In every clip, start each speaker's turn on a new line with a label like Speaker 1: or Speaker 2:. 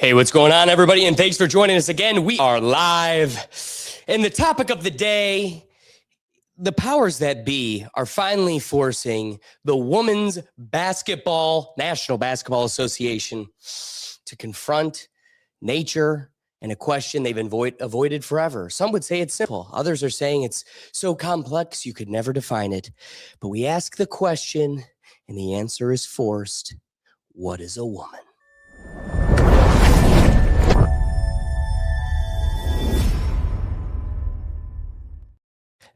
Speaker 1: Hey, what's going on, everybody? And thanks for joining us again. We are live. And the topic of the day, the powers that be are finally forcing the Women's National Basketball Association to confront nature and a question they've avoided forever. Some would say it's simple. Others are saying it's so complex you could never define it. But we ask the question, and the answer is forced. What is a woman?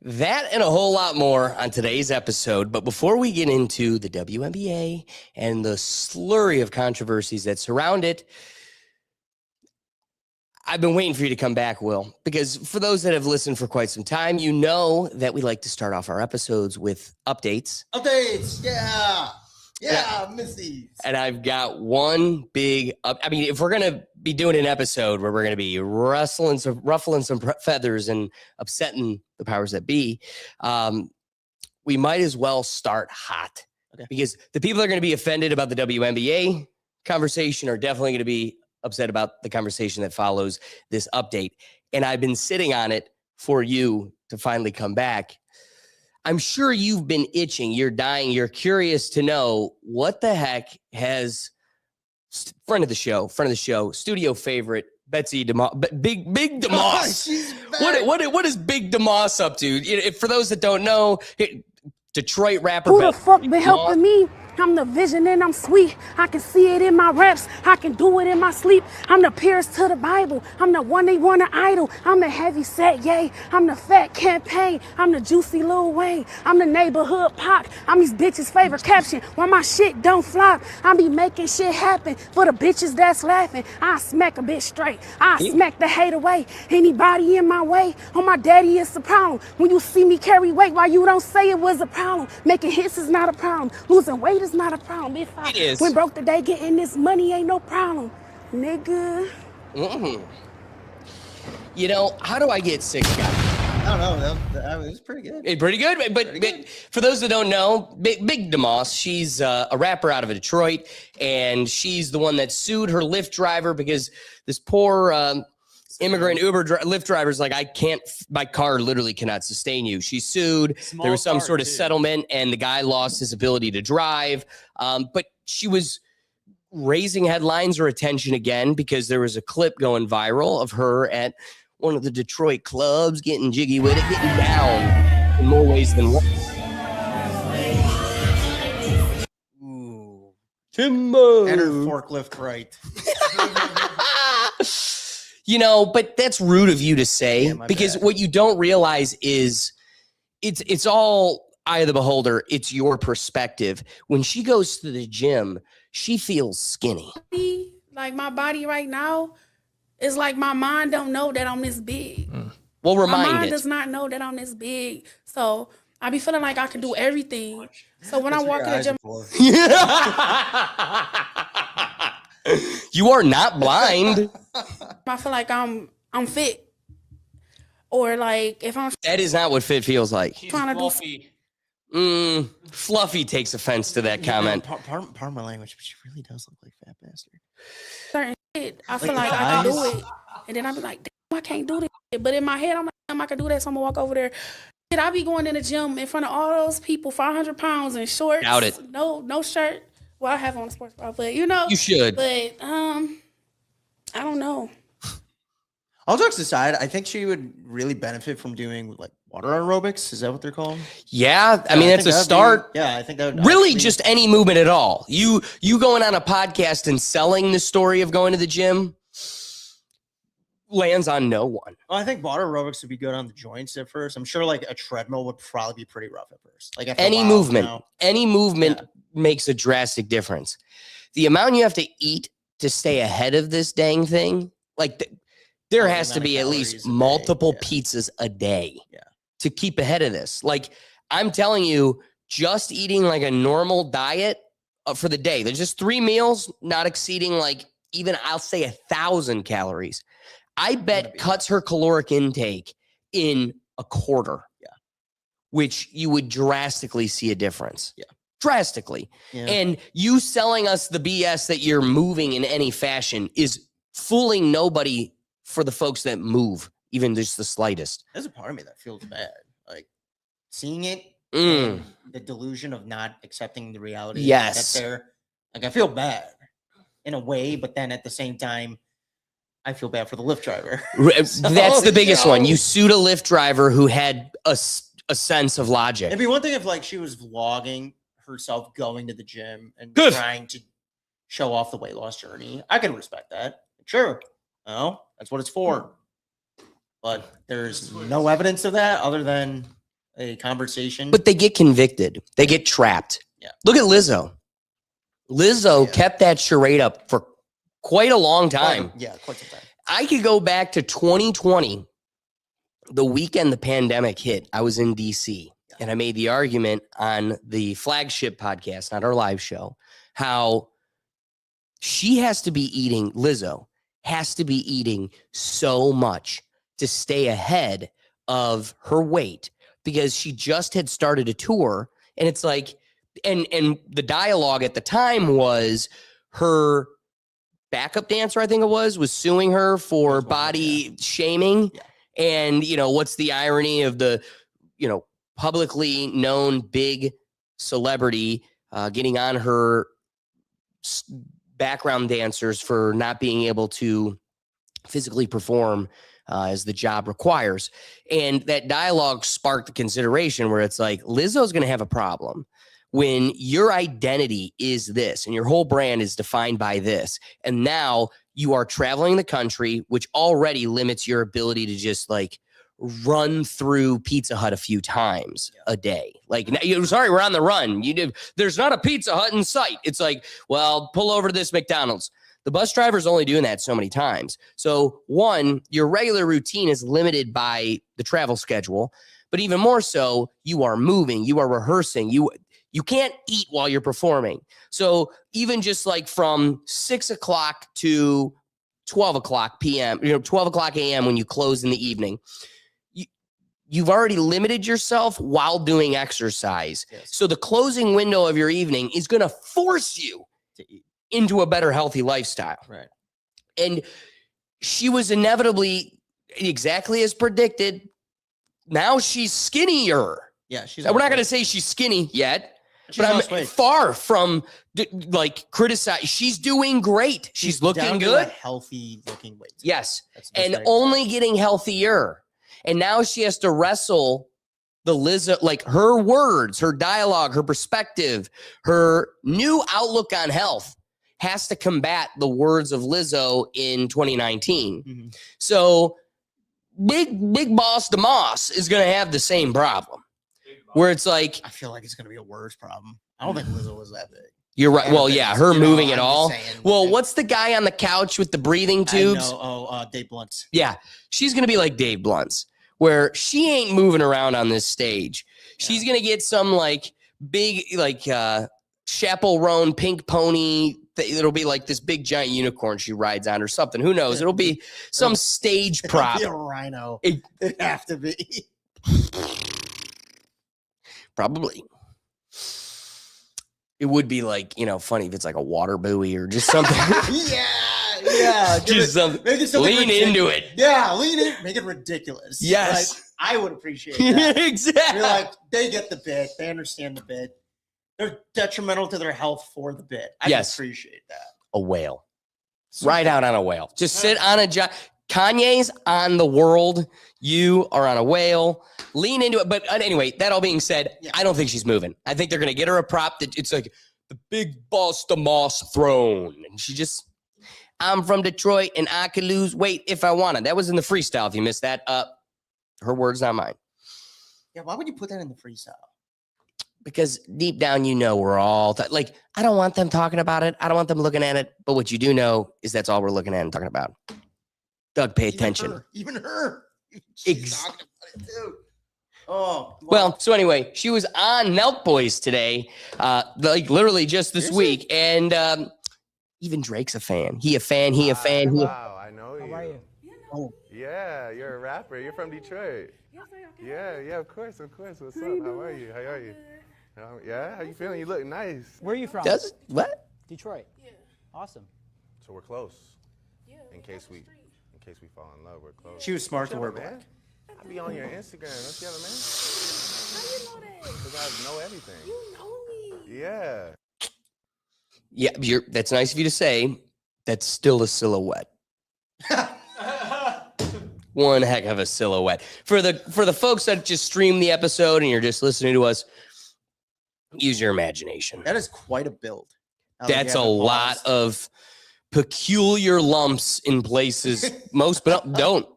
Speaker 1: That and a whole lot more on today's episode. But before we get into the WNBA and the slurry of controversies that surround it, I've been waiting for you to come back, Will, because for those that have listened for quite some time, you know that we like to start off our episodes with updates.
Speaker 2: Yeah, Missy.
Speaker 1: And I've got one big if we're going to be doing an episode where we're going to be ruffling some feathers and upsetting the powers that be, we might as well start hot. Okay. Because the people that are going to be offended about the WNBA conversation are definitely going to be upset about the conversation that follows this update. And I've been sitting on it for you to finally come back. I'm sure you've been itching. You're dying. You're curious to know what the heck has friend of the show, studio favorite, Betsy DeMoss, Big DeMoss. What is Big DeMoss up to? For those that don't know, Detroit rapper.
Speaker 3: Who the fuck been helping me? I'm the vision and I'm sweet. I can see it in my raps. I can do it in my sleep. I'm the Pierce to the Bible. I'm the one they want to idol. I'm the heavy set, yay. I'm the fat campaign. I'm the juicy Lil Wayne. I'm the neighborhood Pac. I'm these bitches' favorite caption. Why my shit don't flop. I be making shit happen for the bitches that's laughing. I smack a bitch straight. I smack the hate away. Anybody in my way, on my daddy it's a problem. When you see me carry weight, why you don't say it was a problem? Making hits is not a problem. Losing weight is not a problem. If I went broke today, getting this money ain't no problem, nigga.
Speaker 1: You know, how do I get sick, Scott?
Speaker 2: I don't know. It was pretty good.
Speaker 1: Pretty good. But for those that don't know, Big DeMoss, she's a rapper out of Detroit, and she's the one that sued her Lyft driver because this poor immigrant Lyft driver's like, my car literally cannot sustain you. She sued. There was some sort of settlement, and the guy lost his ability to drive. But she was raising headlines or attention again because there was a clip going viral of her at one of the Detroit clubs getting jiggy with it, getting down in more ways than one.
Speaker 2: Ooh.
Speaker 1: Timbo.
Speaker 2: And her forklift right.
Speaker 1: You know, but that's rude of you to say, because what you don't realize is it's all eye of the beholder. It's your perspective. When she goes to the gym, she feels skinny.
Speaker 3: Like my body right now is like my mind don't know that I'm this big.
Speaker 1: Well, remind
Speaker 3: my mind
Speaker 1: it.
Speaker 3: does not know that I'm this big. So I be feeling like I can do everything. So when I walk in the gym,
Speaker 1: you are not blind.
Speaker 3: I feel like I'm fit. Or like if I'm
Speaker 1: That is not what fit feels like.
Speaker 3: trying to do
Speaker 1: Fluffy takes offense to that comment.
Speaker 2: Pardon my language, but she really does look like Fat Bastard.
Speaker 3: certain shit, I feel like I can do it. And then I be like, damn, I can't do this. But in my head, I'm like, damn, I can do that. So I'm gonna walk over there. Shit, I be going in the gym in front of all those people, 500 pounds in shorts.
Speaker 1: Doubt it.
Speaker 3: No shirt. Well, I have on a sports bra, but you know.
Speaker 1: You should.
Speaker 3: But I don't know.
Speaker 2: All jokes aside, I think she would really benefit from doing like water aerobics. Is that what they're called?
Speaker 1: Yeah, I mean, that's a start.
Speaker 2: I think that would
Speaker 1: really just any movement at all. You going on a podcast and selling the story of going to the gym lands on no one.
Speaker 2: Well, I think water aerobics would be good on the joints at first. I'm sure like a treadmill would probably be pretty rough at first. Like after
Speaker 1: any movement makes a drastic difference. The amount you have to eat to stay ahead of this dang thing, like there has to be at least multiple pizzas a day to keep ahead of this. Like I'm telling you, just eating like a normal diet for the day, there's just 3 meals, not exceeding like even I'll say 1,000 calories. I bet cuts her caloric intake in a quarter. Yeah. Which you would drastically see a difference. Yeah. Drastically. Yeah. And you selling us the BS that you're moving in any fashion is fooling nobody for the folks that move, even just the slightest.
Speaker 2: There's a part of me that feels bad. Like seeing it,
Speaker 1: Mm.
Speaker 2: and the delusion of not accepting the reality.
Speaker 1: Yes.
Speaker 2: That they're like, I feel bad in a way, but then at the same time, I feel bad for the Lyft driver.
Speaker 1: That's the biggest one.
Speaker 2: know.
Speaker 1: You sued a Lyft driver who had a sense of logic.
Speaker 2: It'd be one thing if like she was vlogging herself going to the gym and
Speaker 1: Good.
Speaker 2: trying to show off the weight loss journey. I can respect that. Sure. No, that's what it's for. But there's no evidence of that other than a conversation.
Speaker 1: But they get convicted. They get trapped.
Speaker 2: Yeah.
Speaker 1: Look at Lizzo. Lizzo kept that charade up for quite a long time.
Speaker 2: Quite some time.
Speaker 1: I could go back to 2020, the weekend the pandemic hit. I was in DC and I made the argument on the flagship podcast, not our live show, how she has to be eating, Lizzo has to be eating so much to stay ahead of her weight because she just had started a tour. And it's like, and the dialogue at the time was her backup dancer, I think it was suing her for body shaming.
Speaker 2: Yeah.
Speaker 1: And, you know, what's the irony of the, you know, publicly known big celebrity getting on her background dancers for not being able to physically perform as the job requires. And that dialogue sparked the consideration where it's like, Lizzo's going to have a problem when your identity is this and your whole brand is defined by this. And now you are traveling the country, which already limits your ability to just like run through Pizza Hut a few times a day. Like, sorry, we're on the run. There's not a Pizza Hut in sight. It's like, well, pull over to this McDonald's. The bus driver's only doing that so many times. So one, your regular routine is limited by the travel schedule, but even more so, you are moving, you are rehearsing, you can't eat while you're performing. So even just like from 6 o'clock to 12 o'clock p.m., 12 o'clock a.m. when you close in the evening, you've already limited yourself while doing exercise.
Speaker 2: Yes.
Speaker 1: So the closing window of your evening is going to force you
Speaker 2: To eat.
Speaker 1: into a better healthy lifestyle.
Speaker 2: Right.
Speaker 1: And she was inevitably exactly as predicted. Now she's skinnier.
Speaker 2: Yeah, she's.
Speaker 1: Now, we're not going to say she's skinny yet,
Speaker 2: She's
Speaker 1: but I'm
Speaker 2: lost weight.
Speaker 1: far from like criticize. She's doing great. She's looking
Speaker 2: down to
Speaker 1: good.
Speaker 2: a healthy looking weight.
Speaker 1: Yes.
Speaker 2: That's the best
Speaker 1: And
Speaker 2: way to
Speaker 1: only getting healthier. And now she has to wrestle the Lizzo, like her words, her dialogue, her perspective, her new outlook on health has to combat the words of Lizzo in 2019.
Speaker 2: Mm-hmm.
Speaker 1: So big boss DeMoss is going to have the same problem where it's like,
Speaker 2: I feel like it's going to be a worse problem. I don't think Lizzo was that big.
Speaker 1: you're right. Well, yeah, her moving at all. Well,
Speaker 2: what?
Speaker 1: what's the guy on the couch with the breathing tubes?
Speaker 2: Dave Blunt's.
Speaker 1: Yeah, she's going to be like Dave Blunt's, where she ain't moving around on this stage. She's going to get some like big, like chaperone pink pony. It'll be like this big giant unicorn she rides on or something. Who knows? It'll be some stage prop.
Speaker 2: It'll be a rhino. It'd have to be.
Speaker 1: Probably. It would be like, funny if it's like a water buoy or just something.
Speaker 2: Yeah.
Speaker 1: Just something.
Speaker 2: Make it something
Speaker 1: Lean into it.
Speaker 2: Yeah, lean in. Make it ridiculous.
Speaker 1: Yes.
Speaker 2: Like, I would appreciate that.
Speaker 1: Exactly.
Speaker 2: You're like, they get the bit. They understand the bit. They're detrimental to their health for the bit. I
Speaker 1: Yes.
Speaker 2: appreciate that.
Speaker 1: A whale. Ride out on a whale. Just sit on a Kanye's on the world. You are on a whale. Lean into it. But anyway, that all being said, I don't think she's moving. I think they're going to get her a prop that it's like the big boss DeMoss throne. And she just, I'm from Detroit and I could lose weight if I wanted. That was in the freestyle. If you missed that, her words, not mine.
Speaker 2: Yeah, why would you put that in the freestyle?
Speaker 1: Because deep down, we're all like, I don't want them talking about it. I don't want them looking at it. But what you do know is that's all we're looking at and talking about. Doug, pay attention.
Speaker 2: Even her. She's talking about it too. Oh.
Speaker 1: Well, so anyway, she was on Nelk Boys today, like literally just this week. And even Drake's a fan. He a fan.
Speaker 4: Wow, I know you.
Speaker 3: How are you?
Speaker 2: Oh.
Speaker 4: Yeah, you're a rapper. You're from Detroit. Yeah, of course. What's up? How are you? Yeah, how you feeling? You look nice.
Speaker 5: Where are you from?
Speaker 1: What?
Speaker 5: Detroit. Yeah. Awesome.
Speaker 4: So we're close. in case we fall in love, we're close.
Speaker 2: She was smart to wear
Speaker 4: Whichever,
Speaker 2: black.
Speaker 4: man. I be on your Instagram. Don't you ever, man?
Speaker 3: How you know that?
Speaker 4: Because I know everything.
Speaker 3: You know me.
Speaker 4: Yeah.
Speaker 1: Yeah, that's nice of you to say. That's still a silhouette. One heck of a silhouette. For the folks that just stream the episode and you're just listening to us, use your imagination.
Speaker 2: That is quite a build.
Speaker 1: That's a lot of peculiar lumps in places most but don't.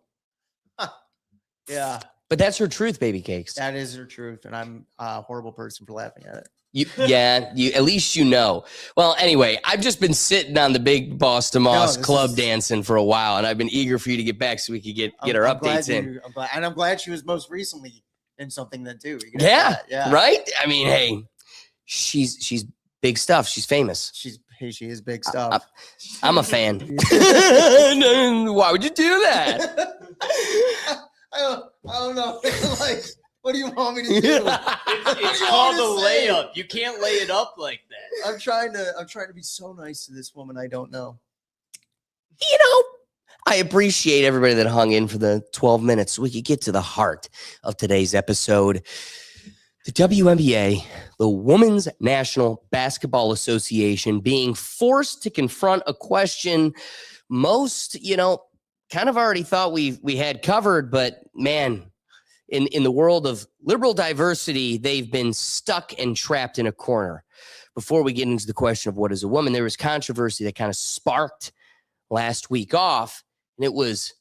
Speaker 2: Yeah,
Speaker 1: But that's her truth, baby cakes.
Speaker 2: that is her truth, and I'm a horrible person for laughing at it.
Speaker 1: You at least you know. Well, anyway, I've just been sitting on the Big Boss DeMoss club dancing for a while, and I've been eager for you to get back so we could get our updates in.
Speaker 2: I'm glad she was most recently in something then too.
Speaker 1: Yeah, right. I mean, hey, she's big stuff. She's famous.
Speaker 2: She is big stuff.
Speaker 1: I'm a fan. Why would you do that?
Speaker 2: I don't know. Like, what do you want me to do?
Speaker 5: It's called a layup. You can't lay it up like that.
Speaker 2: I'm trying to be so nice to this woman I don't know.
Speaker 1: You know, I appreciate everybody that hung in for the 12 minutes so we could get to the heart of today's episode. The WNBA, the Women's National Basketball Association, being forced to confront a question most, kind of already thought we had covered, but man, in the world of liberal diversity, they've been stuck and trapped in a corner. Before we get into the question of what is a woman, there was controversy that kind of sparked last week off, and it was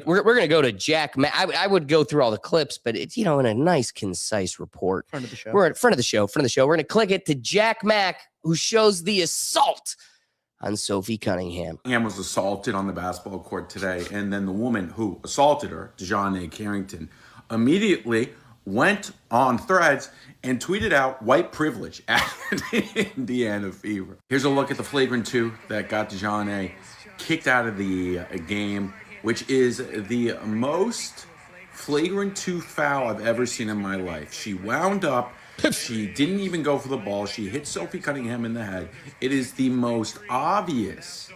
Speaker 1: we're going to go to Jack Mack. I would go through all the clips, but it's in a nice, concise report.
Speaker 2: Front of the show.
Speaker 1: We're in front of the show. We're going to click it to Jack Mack, who shows the assault on Sophie Cunningham.
Speaker 6: Cunningham was assaulted on the basketball court today, and then the woman who assaulted her, DeJounte Carrington, immediately went on Threads and tweeted out white privilege at Indiana Fever. Here's a look at the flagrant 2 that got DeJounte kicked out of the game, which is the most flagrant 2 foul I've ever seen in my life. She wound up. She didn't even go for the ball. She hit Sophie Cunningham in the head. It is the most obvious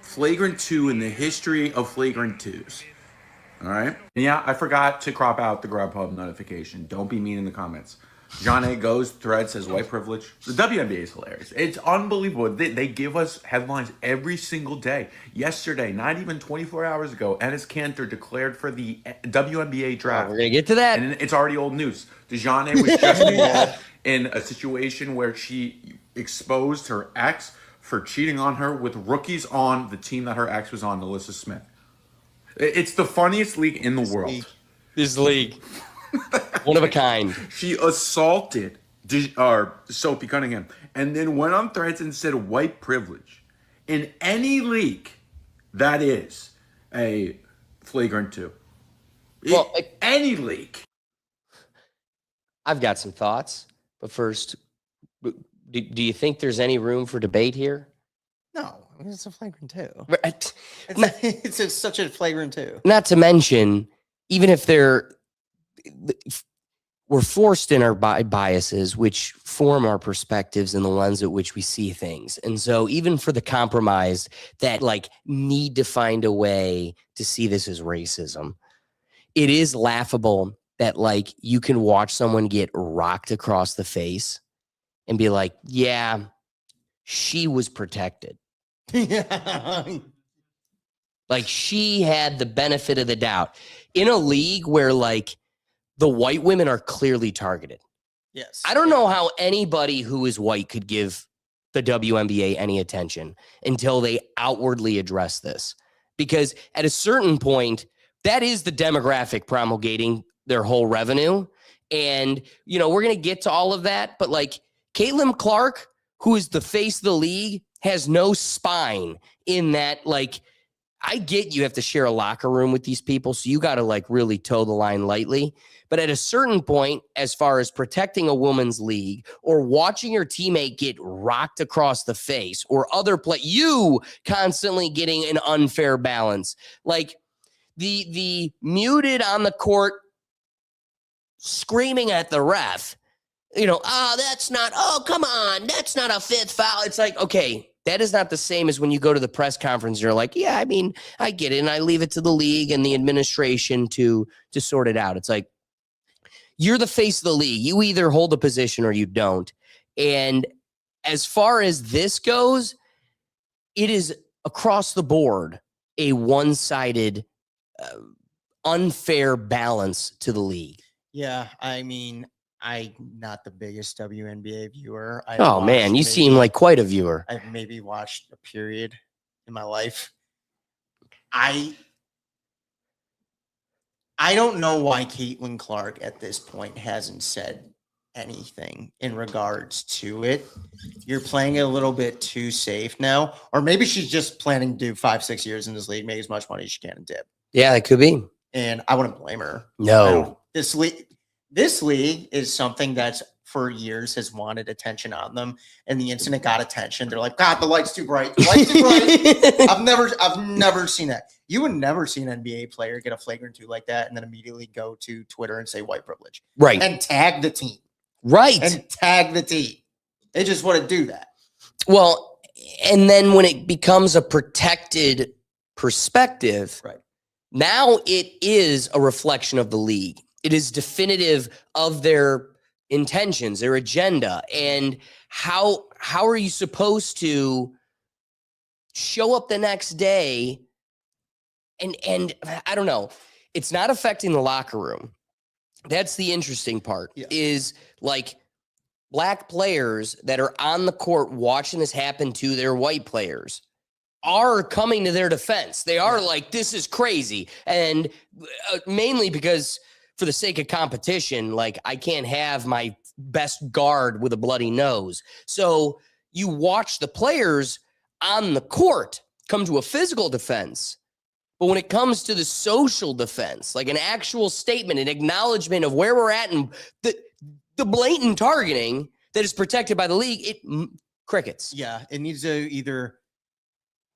Speaker 6: flagrant 2 in the history of flagrant 2s. All right? And yeah, I forgot to crop out the Grubhub notification. Don't be mean in the comments. Johnny goes, thread, says white privilege. The WNBA is hilarious. It's unbelievable. They give us headlines every single day. Yesterday, not even 24 hours ago, Enes Kanter declared for the WNBA draft.
Speaker 1: We're going to get to that.
Speaker 6: And it's already old news. DeJounte was just involved in a situation where she exposed her ex for cheating on her with rookies on the team that her ex was on, Alyssa Smith. It's the funniest league in the world.
Speaker 1: This league. One of a kind.
Speaker 6: She assaulted Sophie Cunningham and then went on Threads and said white privilege. In any league, that is a flagrant 2.
Speaker 1: Well,
Speaker 6: any league.
Speaker 1: I've got some thoughts, but first, do you think there's any room for debate here?
Speaker 2: No, it's a flagrant 2.
Speaker 1: Right.
Speaker 2: It's such a flagrant 2.
Speaker 1: Not to mention, even if we're forced in our biases, which form our perspectives and the lens at which we see things. And so even for the compromise that need to find a way to see this as racism, it is laughable that you can watch someone get rocked across the face and be like, yeah, she was protected.
Speaker 2: Yeah.
Speaker 1: She had the benefit of the doubt in a league where the white women are clearly targeted.
Speaker 2: Yes.
Speaker 1: I don't know how anybody who is white could give the WNBA any attention until they outwardly address this. Because at a certain point, that is the demographic promulgating their whole revenue. And, we're going to get to all of that. But Caitlin Clark, who is the face of the league, has no spine in that, I get you have to share a locker room with these people, so you got to really toe the line lightly. But at a certain point, as far as protecting a woman's league or watching your teammate get rocked across the face or you constantly getting an unfair balance, the muted on the court screaming at the ref, that's not, oh, come on, that's not a fifth foul. It's okay, that is not the same as when you go to the press conference and you're like, yeah, I mean, I get it. And I leave it to the league and the administration to sort it out. It's like, you're the face of the league. You either hold a position or you don't. And as far as this goes, it is across the board a one-sided, unfair balance to the league.
Speaker 2: Yeah, I mean, I'm not the biggest WNBA viewer.
Speaker 1: Oh, man, you seem like quite a viewer.
Speaker 2: I've maybe watched a period in my life. I don't know why Caitlin Clark at this point hasn't said anything in regards to it. You're playing it a little bit too safe now, or maybe she's just planning to do 5-6 years in this league, make as much money as she can and dip.
Speaker 1: Yeah, it could be.
Speaker 2: And I wouldn't blame her.
Speaker 1: No.
Speaker 2: This league is something that's for years has wanted attention on them. And the instant it got attention, they're like, God, the light's too bright. The light's too bright. I've never seen that. You would never see an NBA player get a flagrant 2 like that and then immediately go to Twitter and say white privilege.
Speaker 1: Right.
Speaker 2: And tag the team.
Speaker 1: Right.
Speaker 2: And tag the team. They just want to do that.
Speaker 1: Well, and then when it becomes a protected perspective,
Speaker 2: right,
Speaker 1: now it is a reflection of the league. It is definitive of their intentions, their agenda, and how are you supposed to show up the next day? And I don't know. It's not affecting the locker room. That's the interesting part.
Speaker 2: Yeah.
Speaker 1: Is like black players that are on the court watching this happen to their white players are coming to their defense. They are like, this is crazy. And mainly because for the sake of competition, like I can't have my best guard with a bloody nose. So you watch the players on the court come to a physical defense. But when it comes to the social defense, like an actual statement, an acknowledgement of where we're at and the blatant targeting that is protected by the league, crickets.
Speaker 2: Yeah, it needs to either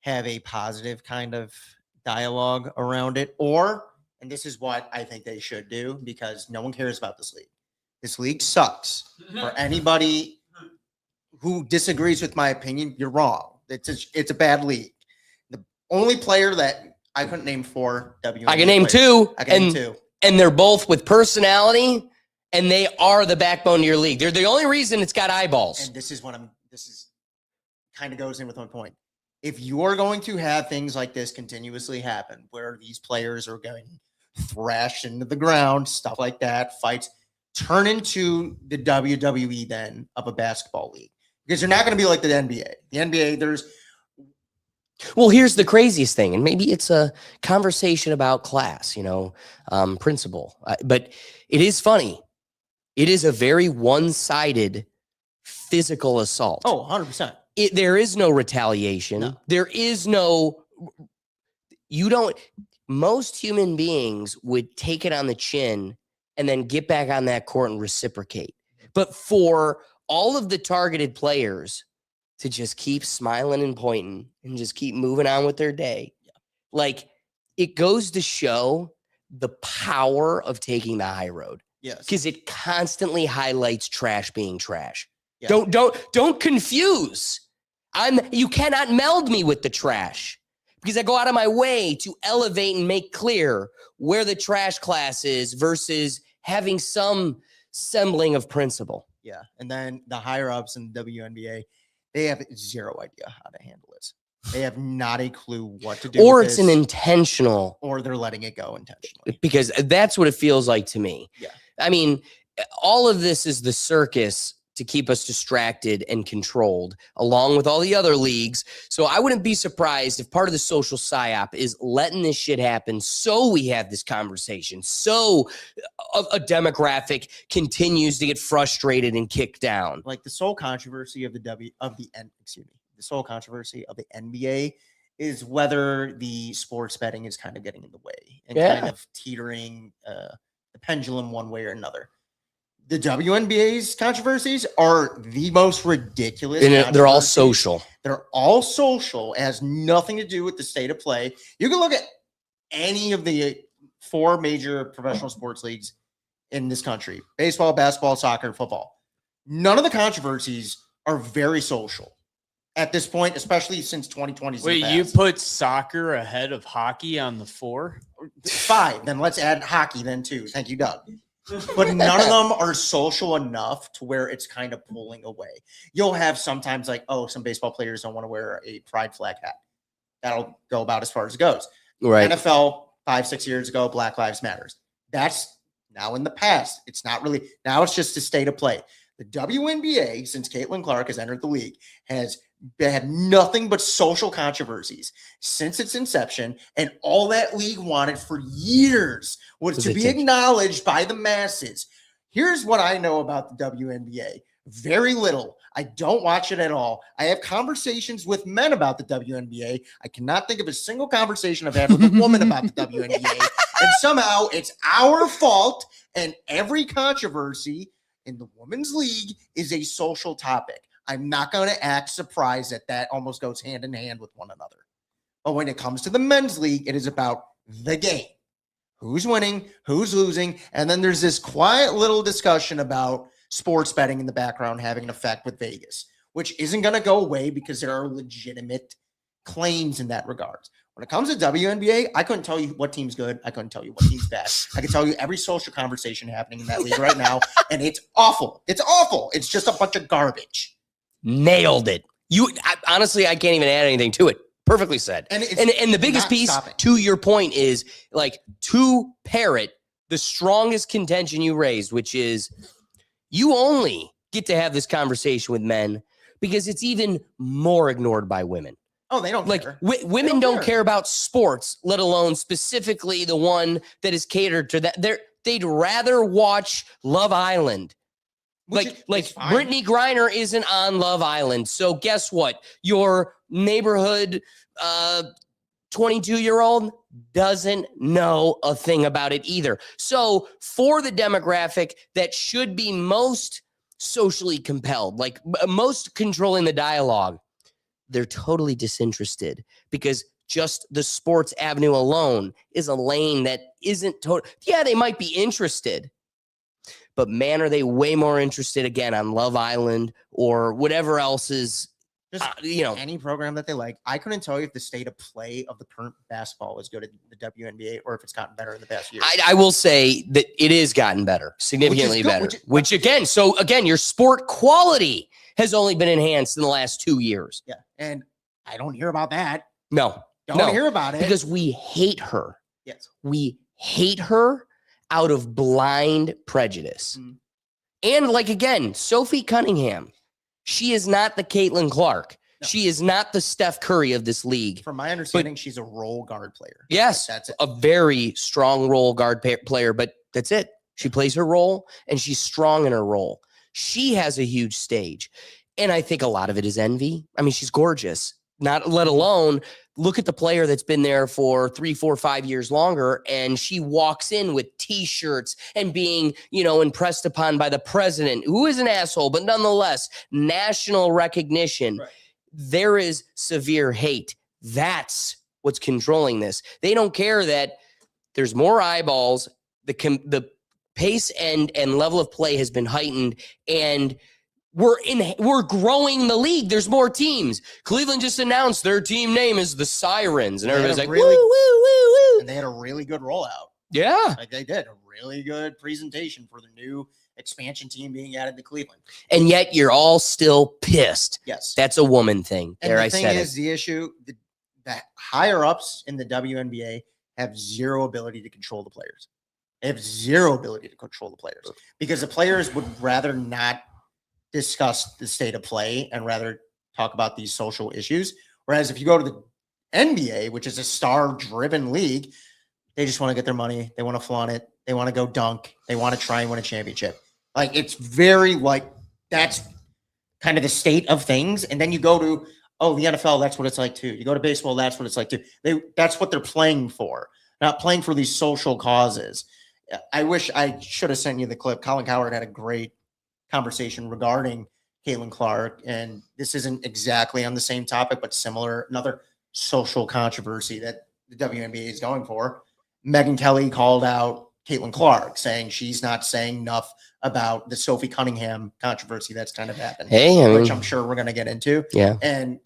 Speaker 2: have a positive kind of dialogue around it, or, and this is what I think they should do, because no one cares about this league. This league sucks. For anybody who disagrees with my opinion, you're wrong. It's a bad league. The only player that I couldn't name 4 WNBA
Speaker 1: I can name
Speaker 2: players.
Speaker 1: 2.
Speaker 2: I can name 2.
Speaker 1: And they're both with personality, and they are the backbone of your league. They're the only reason it's got eyeballs.
Speaker 2: And this is kind of goes in with my point. If you're going to have things like this continuously happen, where these players are going thrashed into the ground, stuff like that, fights, turn into the WWE then of a basketball league. Because you're not going to be like the NBA. The NBA,
Speaker 1: Well, here's the craziest thing, and maybe it's a conversation about class, principle. But it is funny. It is a very one-sided physical assault.
Speaker 2: Oh, 100%.
Speaker 1: There is no retaliation.
Speaker 2: No.
Speaker 1: There is most human beings would take it on the chin and then get back on that court and reciprocate. But for all of the targeted players to just keep smiling and pointing and just keep moving on with their day. Like, it goes to show the power of taking the high road.
Speaker 2: Yes.
Speaker 1: Because it constantly highlights trash being trash.
Speaker 2: Yeah.
Speaker 1: Don't confuse. You cannot meld me with the trash, because I go out of my way to elevate and make clear where the trash class is versus having some sembling of principle.
Speaker 2: Yeah. And then the higher ups in the WNBA, they have zero idea how to handle this. They have not a clue what to do.
Speaker 1: Or
Speaker 2: with
Speaker 1: it's
Speaker 2: this,
Speaker 1: an intentional.
Speaker 2: or they're letting it go intentionally.
Speaker 1: Because that's what it feels like to me.
Speaker 2: Yeah.
Speaker 1: I mean, all of this is the circus to keep us distracted and controlled, along with all the other leagues. So I wouldn't be surprised if part of the social psyop is letting this shit happen so we have this conversation, so a demographic continues to get frustrated and kicked down.
Speaker 2: Like the sole controversy of the sole controversy of the NBA is whether the sports betting is kind of getting in the way and kind of teetering the pendulum one way or another. The WNBA's controversies are the most ridiculous.
Speaker 1: And they're all social.
Speaker 2: They're all social. It has nothing to do with the state of play. You can look at any of the 4 major professional sports leagues in this country: baseball, basketball, soccer, football. None of the controversies are very social. at this point, especially since 2020.
Speaker 5: Wait, you put soccer ahead of hockey on the 4?
Speaker 2: 5. Then let's add hockey then too. Thank you, Doug. But none of them are social enough to where it's kind of pulling away. You'll have sometimes like, oh, some baseball players don't want to wear a pride flag hat. That'll go about as far as it goes.
Speaker 1: Right.
Speaker 2: NFL 5-6 years ago, Black Lives Matters. That's now in the past. It's not really now. It's just a state of play. The WNBA, since Caitlin Clark has entered the league, has had nothing but social controversies since its inception, and all that league wanted for years was to be acknowledged by the masses. Here's what I know about the WNBA. Very little. I don't watch it at all. I have conversations with men about the WNBA. I cannot think of a single conversation I've had with a woman about the WNBA. And somehow it's our fault, and every controversy in the women's league is a social topic. I'm not going to act surprised that almost goes hand in hand with one another. But when it comes to the men's league, it is about the game. Who's winning, who's losing, and then there's this quiet little discussion about sports betting in the background having an effect with Vegas, which isn't going to go away because there are legitimate claims in that regard. When it comes to WNBA, I couldn't tell you what team's good. I couldn't tell you what team's bad. I can tell you every social conversation happening in that league right now, and it's awful. It's awful. It's just a bunch of garbage.
Speaker 1: Nailed it. Honestly, I can't even add anything to it. Perfectly said. And the biggest piece to your point is like to parrot the strongest contention you raised, which is you only get to have this conversation with men because it's even more ignored by women.
Speaker 2: Oh, they don't care.
Speaker 1: Women don't care about sports, let alone specifically the one that is catered to that. They'd rather watch Love Island. Brittany Griner isn't on Love Island. So guess what? Your neighborhood 22-year-old doesn't know a thing about it either. So for the demographic that should be most socially compelled, like most controlling the dialogue, they're totally disinterested because just the sports avenue alone is a lane that isn't total. Yeah, they might be interested, but man, are they way more interested again on Love Island or whatever else is,
Speaker 2: any program that they like. I couldn't tell you if the state of play of the current basketball is good at the WNBA or if it's gotten better in the past year.
Speaker 1: I will say that it is gotten better, significantly better, which again, your sport quality has only been enhanced in the last 2 years.
Speaker 2: Yeah. And I don't hear about that.
Speaker 1: No.
Speaker 2: Don't hear about it.
Speaker 1: Because we hate her.
Speaker 2: Yes.
Speaker 1: We hate her out of blind prejudice. Mm. And again, Sophie Cunningham, she is not the Caitlin Clark. No. She is not the Steph Curry of this league.
Speaker 2: From my understanding, she's a role guard player.
Speaker 1: Yes. That's it. A very strong role guard player, but that's it. She plays her role and she's strong in her role. She has a huge stage. And I think a lot of it is envy. I mean, she's gorgeous. Not let alone look at the player that's been there for 3, 4, 5 years longer. And she walks in with T-shirts and being, impressed upon by the president, who is an asshole, but nonetheless, national recognition. Right. There is severe hate. That's what's controlling this. They don't care that there's more eyeballs. The pace and level of play has been heightened, and we're growing the league. There's more teams. Cleveland just announced their team name is the Sirens, and everybody's like, woo, woo, woo, woo.
Speaker 2: And they had a really good rollout.
Speaker 1: Yeah.
Speaker 2: They did a really good presentation for the new expansion team being added to Cleveland.
Speaker 1: And yet you're all still pissed.
Speaker 2: Yes.
Speaker 1: That's a woman thing.
Speaker 2: And the thing is, the issue, that higher ups in the WNBA have zero ability to control the players. They have zero ability to control the players because the players would rather not discuss the state of play and rather talk about these social issues. Whereas if you go to the NBA, which is a star-driven league, they just want to get their money. They want to flaunt it. They want to go dunk. They want to try and win a championship. It's very that's kind of the state of things. And then you go to, the NFL, that's what it's like too. You go to baseball, that's what it's like too. That's what they're playing for, not playing for these social causes. I wish I should have sent you the clip. Colin Cowherd had a great conversation regarding Caitlin Clark, and this isn't exactly on the same topic, but similar, another social controversy that the WNBA is going for. Megyn Kelly called out Caitlin Clark, saying she's not saying enough about the Sophie Cunningham controversy that's kind of happened, which I'm sure we're going to get into.
Speaker 1: Yeah.
Speaker 2: And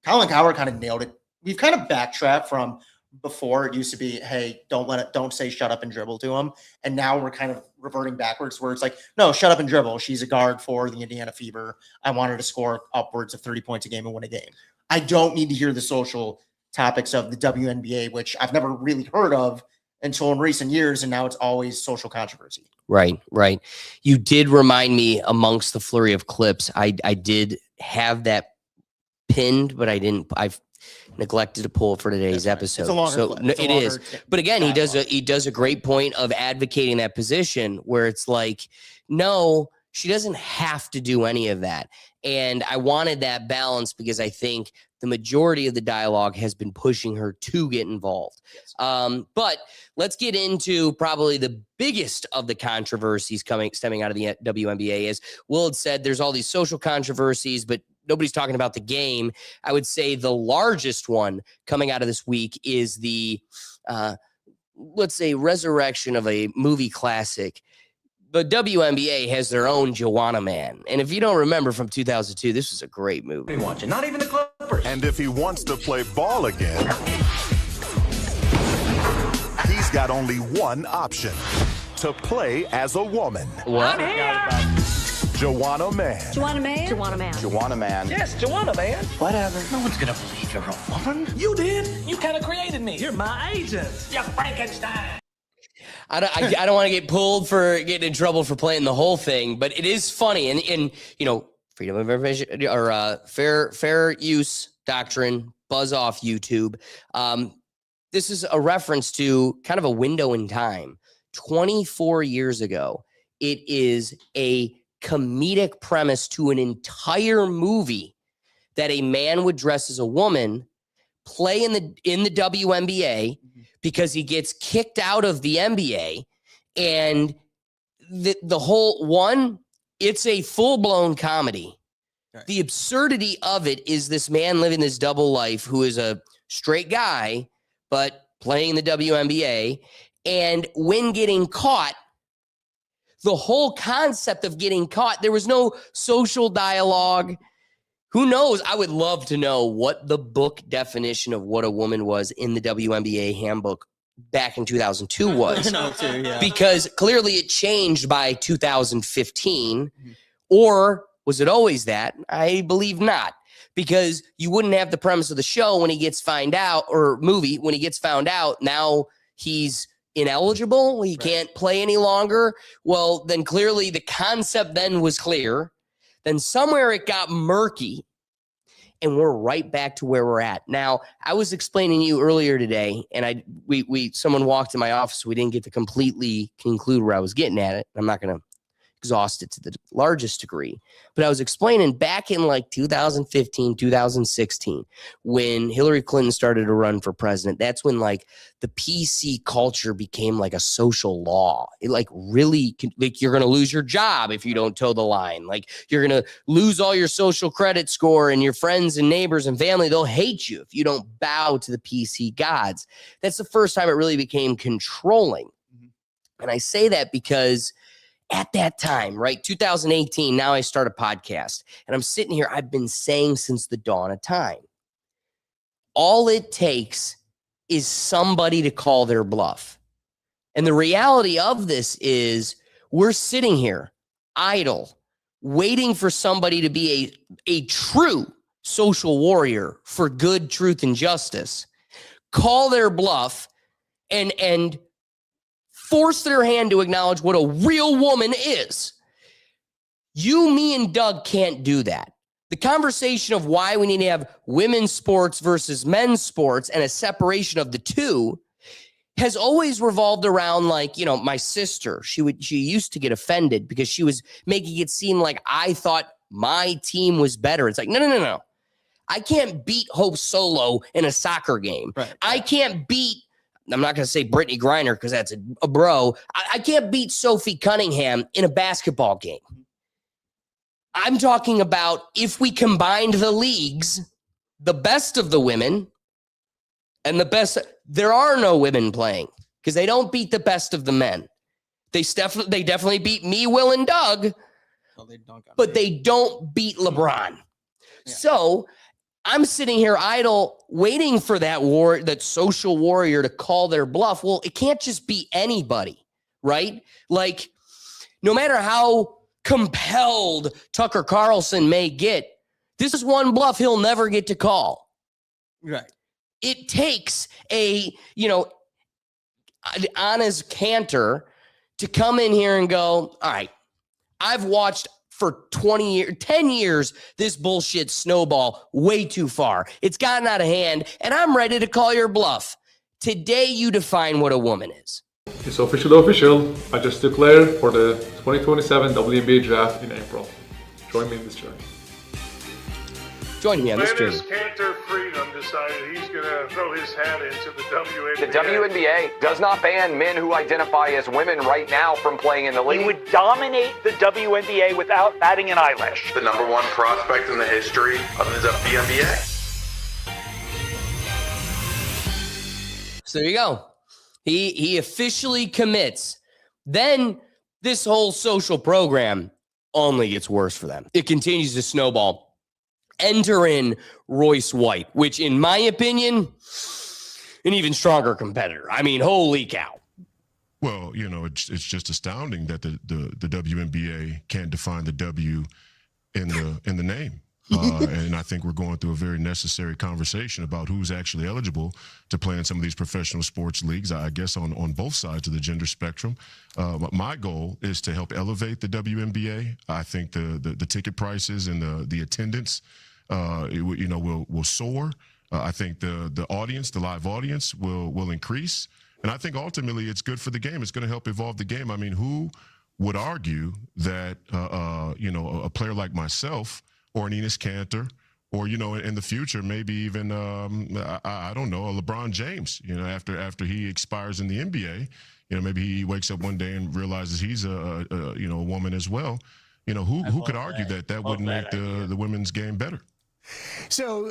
Speaker 2: Colin Cowherd kind of nailed it. We've kind of backtracked from before. It used to be, hey, don't say shut up and dribble to him. And now we're kind of reverting backwards where it's like, no, shut up and dribble. She's a guard for the Indiana Fever. I want her to score upwards of 30 points a game and win a game. I don't need to hear the social topics of the WNBA, which I've never really heard of until in recent years. And now it's always social controversy. Right.
Speaker 1: You did remind me amongst the flurry of clips. I did have that pinned, but I've neglected to pull it for today's episode.
Speaker 2: It's a longer
Speaker 1: so
Speaker 2: clip.
Speaker 1: it is. But again, he does a great point of advocating that position where it's like, no, she doesn't have to do any of that. And I wanted that balance because I think the majority of the dialogue has been pushing her to get involved. Yes. But let's get into probably the biggest of the controversies stemming out of the WNBA. As Will had said, there's all these social controversies, but nobody's talking about the game. I would say the largest one coming out of this week is the, let's say, resurrection of a movie classic. The WNBA has their own Joanna Man. And if you don't remember from 2002, this was a great movie.
Speaker 7: Not even the Clippers.
Speaker 8: And if he wants to play ball again, he's got only one option: to play as a woman.
Speaker 1: What?
Speaker 7: I'm here.
Speaker 8: Joanna Man.
Speaker 9: Joanna Man? Joanna Man.
Speaker 7: Joanna Man.
Speaker 9: Yes, Joanna Man.
Speaker 7: Whatever.
Speaker 9: No one's gonna believe you're a woman.
Speaker 7: You did. You kind of created me. You're my agent. You're Frankenstein.
Speaker 1: I don't want to get pulled for getting in trouble for playing the whole thing, but it is funny. And you know, freedom of information or fair use doctrine, buzz off YouTube. This is a reference to kind of a window in time. 24 years ago, it is a comedic premise to an entire movie that a man would dress as a woman, play in the WNBA because he gets kicked out of the NBA, and the whole one, it's a full-blown comedy. Right. The absurdity of it is this man living this double life who is a straight guy but playing the WNBA, and when getting caught, the whole concept of getting caught, there was no social dialogue. Who knows? I would love to know what the book definition of what a woman was in the WNBA handbook back in 2002 was. Because clearly it changed by 2015. Mm-hmm. Or was it always that? I believe not. Because you wouldn't have the premise of the show when he gets found out, or movie, when he gets found out, now he's ineligible, he can't play any longer. Well, then clearly the concept then was clear. Then somewhere it got murky, and we're right back to where we're at. Now, I was explaining to you earlier today, and someone walked in my office, so we didn't get to completely conclude where I was getting at it. I'm not going to exhaust it to the largest degree, but I was explaining back in like 2015, 2016, when Hillary Clinton started to run for president, that's when like the PC culture became like a social law. It like really, like you're going to lose your job if you don't toe the line. Like you're going to lose all your social credit score, and your friends and neighbors and family, they'll hate you if you don't bow to the PC gods. That's the first time it really became controlling. And I say that because at that time, right, 2018, now I start a podcast, and I'm sitting here, I've been saying since the dawn of time, all it takes is somebody to call their bluff. And the reality of this is we're sitting here idle, waiting for somebody to be a true social warrior for good, truth, and justice, call their bluff, and force their hand to acknowledge what a real woman is. You, me, and Doug can't do that. The conversation of why we need to have women's sports versus men's sports and a separation of the two has always revolved around, like, you know, my sister, she used to get offended because she was making it seem like I thought my team was better. It's like, no. I can't beat Hope Solo in a soccer game. Right. I can't beat, I'm not going to say Brittany Griner because that's a bro. I can't beat Sophie Cunningham in a basketball game. I'm talking about if we combined the leagues, the best of the women and the best. There are no women playing because they don't beat the best of the men. They definitely beat me, Will, and Doug, but they don't beat LeBron.
Speaker 2: Yeah.
Speaker 1: So I'm sitting here idle, waiting for that social warrior to call their bluff. Well, it can't just be anybody, right? Like, no matter how compelled Tucker Carlson may get, this is one bluff he'll never get to call.
Speaker 2: Right.
Speaker 1: It takes a, honest canter to come in here and go, all right, I've watched for 10 years, this bullshit snowball way too far. It's gotten out of hand, and I'm ready to call your bluff. Today, you define what a woman is.
Speaker 10: It's official. I just declared for the 2027 WNBA draft in April. Join me in this journey.
Speaker 1: Join me on this journey.
Speaker 11: Dennis Cantor Freedom decided he's going to throw his hat into the WNBA.
Speaker 12: The WNBA does not ban men who identify as women right now from playing in the league.
Speaker 13: He would dominate the WNBA without batting an eyelash.
Speaker 14: The number one prospect in the history of the WNBA.
Speaker 1: So there you go. He officially commits. Then this whole social program only gets worse for them. It continues to snowball. Enter in Royce White, which in my opinion, an even stronger competitor. I mean, holy cow.
Speaker 15: Well, it's just astounding that the WNBA can't define the W in the name. And I think we're going through a very necessary conversation about who's actually eligible to play in some of these professional sports leagues, I guess on both sides of the gender spectrum. My goal is to help elevate the WNBA. I think the ticket prices and the attendance will soar. I think the audience, the live audience will increase. And I think ultimately it's good for the game. It's going to help evolve the game. I mean, who would argue that, a player like myself or an Enes Kanter or, in the future, maybe even, I don't know, a LeBron James, after he expires in the NBA, maybe he wakes up one day and realizes he's a woman as well. Who could argue that wouldn't make the women's game better?
Speaker 16: So,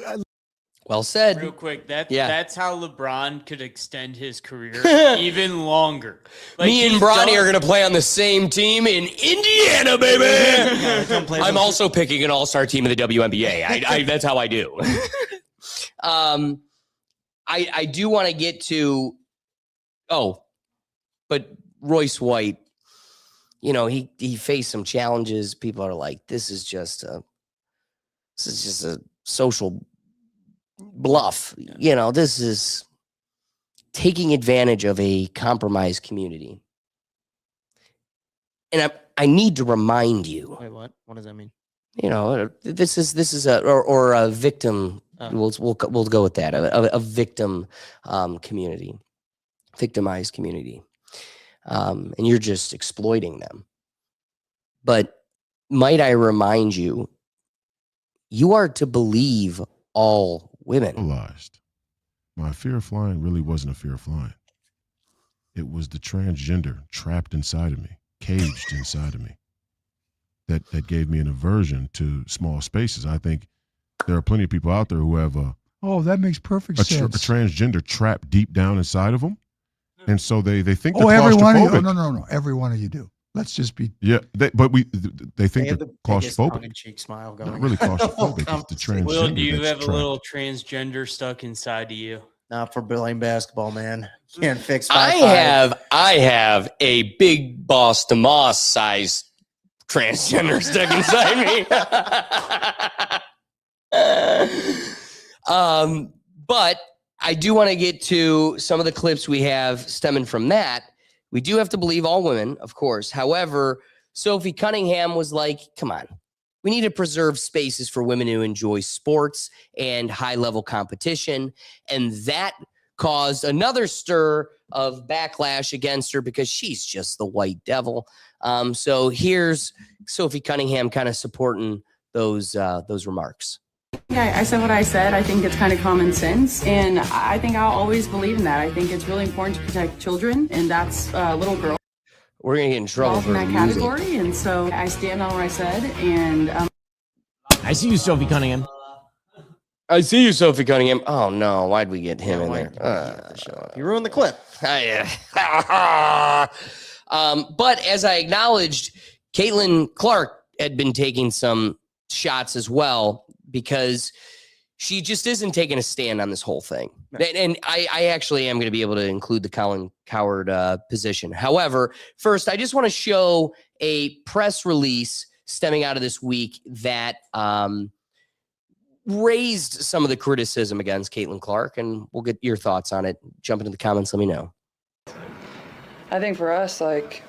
Speaker 1: well said.
Speaker 5: Real quick, that's how LeBron could extend his career even longer.
Speaker 1: Me and Bronny are going to play on the same team in Indiana, baby. I'm also picking an all-star team in the WNBA. That's how I do. I do want to get to, but Royce White, he faced some challenges. People are like, this is just a social bluff. This is taking advantage of a compromised community. And I need to remind you.
Speaker 2: Wait, what? What does that mean?
Speaker 1: This is a victim. We'll go with that. A victim community, victimized community. And you're just exploiting them. But might I remind you, you are to believe all women.
Speaker 15: Realized my fear of flying really wasn't a fear of flying. It was the transgender trapped inside of me, caged inside of me, that gave me an aversion to small spaces. I think there are plenty of people out there who have
Speaker 16: that makes perfect sense.
Speaker 15: A transgender trapped deep down inside of them, and so they think they're
Speaker 16: every one of you.
Speaker 15: claustrophobic.
Speaker 16: No. Every one of you do. Let's just be.
Speaker 15: Yeah, they think they're claustrophobic.
Speaker 2: Cheek smile going.
Speaker 15: Not really claustrophobic. It's the transgender.
Speaker 5: Will, do you
Speaker 15: that's
Speaker 5: have a
Speaker 15: trapped.
Speaker 5: little transgender stuck inside of you?
Speaker 2: Not for playing basketball, man. Can't fix 5'5".
Speaker 1: I have a big boss to Moss size transgender stuck inside me. But I do want to get to some of the clips we have stemming from that. We do have to believe all women, of course. However, Sophie Cunningham was like, come on, we need to preserve spaces for women who enjoy sports and high-level competition. And that caused another stir of backlash against her because she's just the white devil. So here's Sophie Cunningham kind of supporting those remarks.
Speaker 17: I said what I said. I think it's kind of common sense, and I think I'll always believe in that. I think it's really important to protect children, and that's little girls.
Speaker 1: We're gonna get in trouble for
Speaker 17: in that
Speaker 1: music.
Speaker 17: category, and so I stand on what I said. And
Speaker 7: I see you, Sophie Cunningham.
Speaker 1: I see you, Sophie Cunningham. Oh no, why'd we get him in there?
Speaker 2: You ruined the clip.
Speaker 1: But as I acknowledged, Caitlin Clark had been taking some shots as well because she just isn't taking a stand on this whole thing. Right. And I actually am going to be able to include the Colin Cowherd position. However, first, I just want to show a press release stemming out of this week that raised some of the criticism against Caitlin Clark, and we'll get your thoughts on it. Jump into the comments, let me know.
Speaker 17: I think for us, it's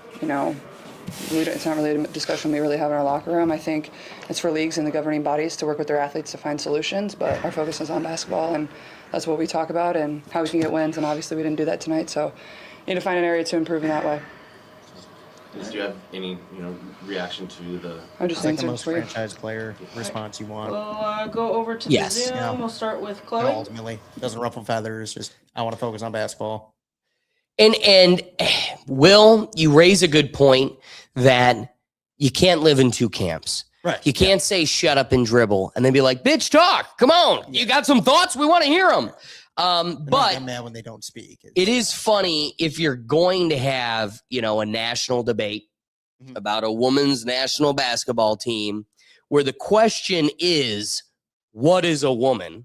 Speaker 17: not really a discussion we really have in our locker room. I think it's for leagues and the governing bodies to work with their athletes to find solutions, but our focus is on basketball, and that's what we talk about and how we can get wins, and obviously we didn't do that tonight, so we need to find an area to improve in that way.
Speaker 18: Do you have any, reaction to the?
Speaker 17: I'm just
Speaker 2: the most franchise player response you want.
Speaker 19: We'll go over to the Zoom. Yeah. We'll start with Chloe.
Speaker 2: No, ultimately, doesn't ruffle feathers. Just I want to focus on basketball.
Speaker 1: And Will, you raise a good point that you can't live in two camps.
Speaker 2: Right.
Speaker 1: You can't say shut up and dribble and then be like, bitch, talk. Come on. You got some thoughts? We want to hear them. But
Speaker 2: get mad when they don't speak.
Speaker 1: It is funny if you're going to have, a national debate about a women's national basketball team where the question is, what is a woman?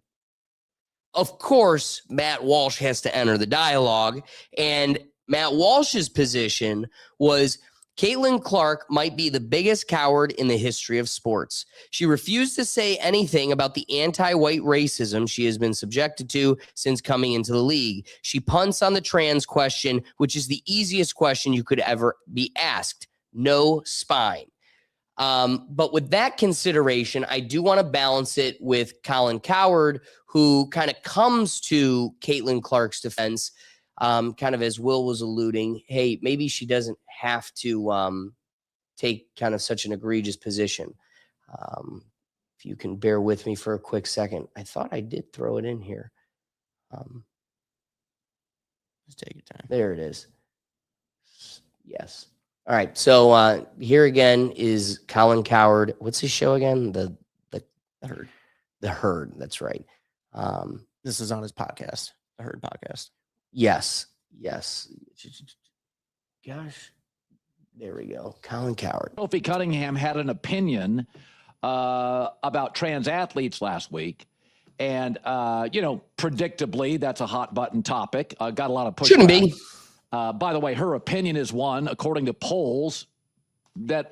Speaker 1: Of course, Matt Walsh has to enter the dialogue, and Matt Walsh's position was Caitlin Clark might be the biggest coward in the history of sports. She refused to say anything about the anti-white racism she has been subjected to since coming into the league. She punts on the trans question, which is the easiest question you could ever be asked. No spine. But with that consideration, I do want to balance it with Colin Cowherd, who kind of comes to Caitlin Clark's defense, kind of as Will was alluding, hey, maybe she doesn't have to take kind of such an egregious position. If you can bear with me for a quick second. I thought I did throw it in here.
Speaker 2: Let's take your time.
Speaker 1: There it is. Yes. All right. So here again is Colin Cowherd. What's his show again? The
Speaker 2: Herd.
Speaker 1: The Herd. That's right.
Speaker 2: This is on his podcast, the Herd podcast.
Speaker 1: Yes. Gosh. There we go. Colin Cowherd.
Speaker 20: Sophie Cunningham had an opinion about trans athletes last week. And, predictably, that's a hot button topic. Got a lot of pushback.
Speaker 1: Shouldn't be.
Speaker 20: By the way, her opinion is one, according to polls, that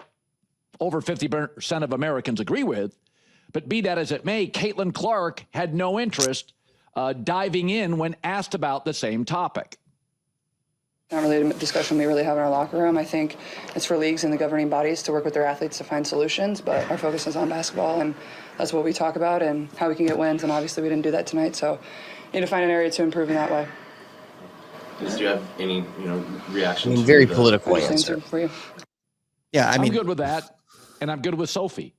Speaker 20: over 50% of Americans agree with. But be that as it may, Caitlin Clark had no interest diving in when asked about the same topic.
Speaker 17: Not really a discussion we really have in our locker room. I think it's for leagues and the governing bodies to work with their athletes to find solutions, but our focus is on basketball, and that's what we talk about and how we can get wins, and obviously we didn't do that tonight, so we need to find an area to improve in that way.
Speaker 18: Do you have any, reaction?
Speaker 1: Very political answer
Speaker 17: for you.
Speaker 2: Yeah,
Speaker 20: I'm good with that, and I'm good with Sophie.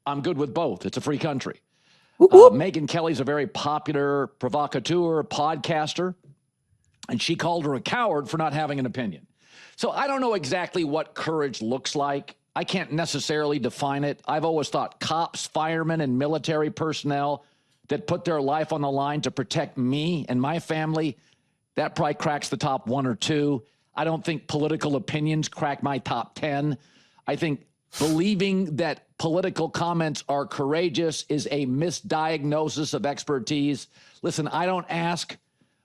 Speaker 20: I'm good with both. It's a free country. Megyn Kelly's a very popular provocateur, podcaster, and she called her a coward for not having an opinion. So I don't know exactly what courage looks like. I can't necessarily define it. I've always thought cops, firemen, and military personnel that put their life on the line to protect me and my family, that probably cracks the top 1 or 2. I don't think political opinions crack my top 10. I think believing that political comments are courageous is a misdiagnosis of expertise. Listen, I don't ask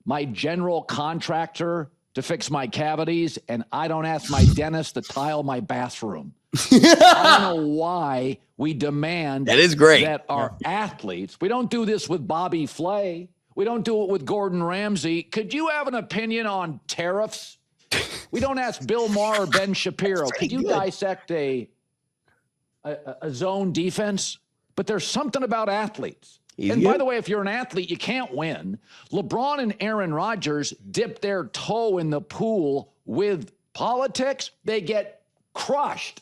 Speaker 20: my general contractor to fix my cavities, and I don't ask my dentist to tile my bathroom. I don't know why we demand
Speaker 1: that is great.
Speaker 20: That our athletes, we don't do this with Bobby Flay. We don't do it with Gordon Ramsay. Could you have an opinion on tariffs? We don't ask Bill Maher or Ben Shapiro. Could you dissect a zone defense? But there's something about athletes. And by the way, if you're an athlete, you can't win. LeBron and Aaron Rodgers dip their toe in the pool with politics. They get crushed.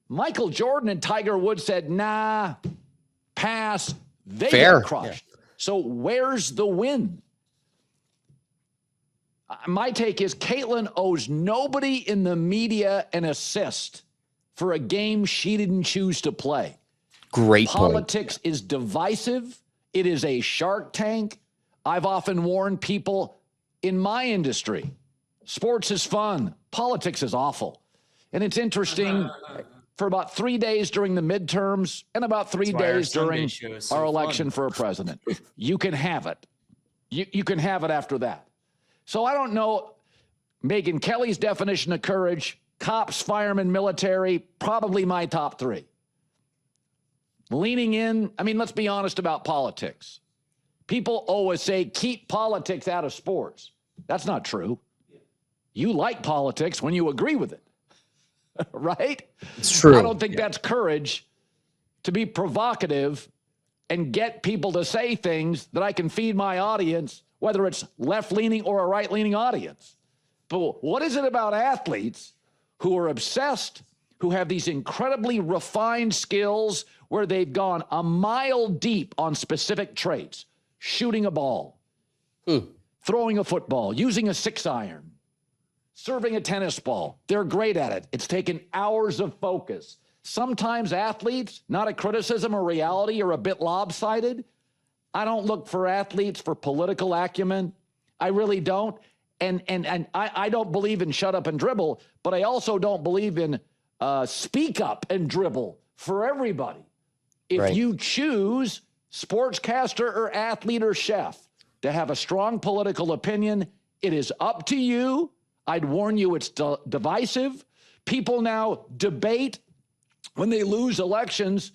Speaker 20: Michael Jordan and Tiger Woods said, nah, pass. They get crushed. Yeah. So where's the win? My take is Caitlin owes nobody in the media an assist for a game she didn't choose to play.
Speaker 1: Great
Speaker 20: Politics
Speaker 1: point.
Speaker 20: is divisive. It is a shark tank. I've often warned people in my industry, sports is fun. politics is awful. And it's interesting for about 3 days during the midterms and about 3 days during our election for a president. You can have it. You can have it after that. So I don't know Megyn Kelly's definition of courage, cops, firemen, military, probably my top 3. Leaning in, I mean, let's be honest about politics. People always say, keep politics out of sports. That's not true. You like politics when you agree with it, right?
Speaker 1: It's true.
Speaker 20: I don't think that's courage to be provocative and get people to say things that I can feed my audience, whether it's left-leaning or a right-leaning audience. But what is it about athletes who are obsessed, who have these incredibly refined skills where they've gone a mile deep on specific traits? Shooting a ball, throwing a football, using a 6-iron, serving a tennis ball. They're great at it. It's taken hours of focus. Sometimes athletes, not a criticism or reality, are a bit lopsided. I don't look for athletes for political acumen. I really don't. And I don't believe in shut up and dribble, but I also don't believe in speak up and dribble for everybody. If you choose sportscaster or athlete or chef to have a strong political opinion, it is up to you. I'd warn you, it's divisive. People now debate when they lose elections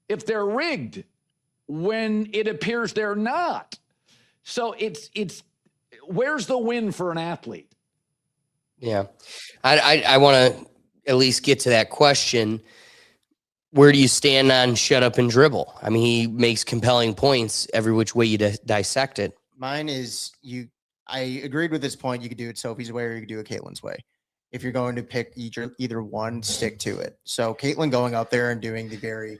Speaker 20: if they're rigged when it appears they're not. So it's where's the win for an athlete?
Speaker 1: Yeah. I want to at least get to that question. Where do you stand on shut up and dribble? I mean, he makes compelling points every which way you dissect it.
Speaker 2: Mine is I agreed with this point. You could do it Sophie's way or you could do it Caitlin's way. If you're going to pick either one, stick to it. So Caitlin going out there and doing the very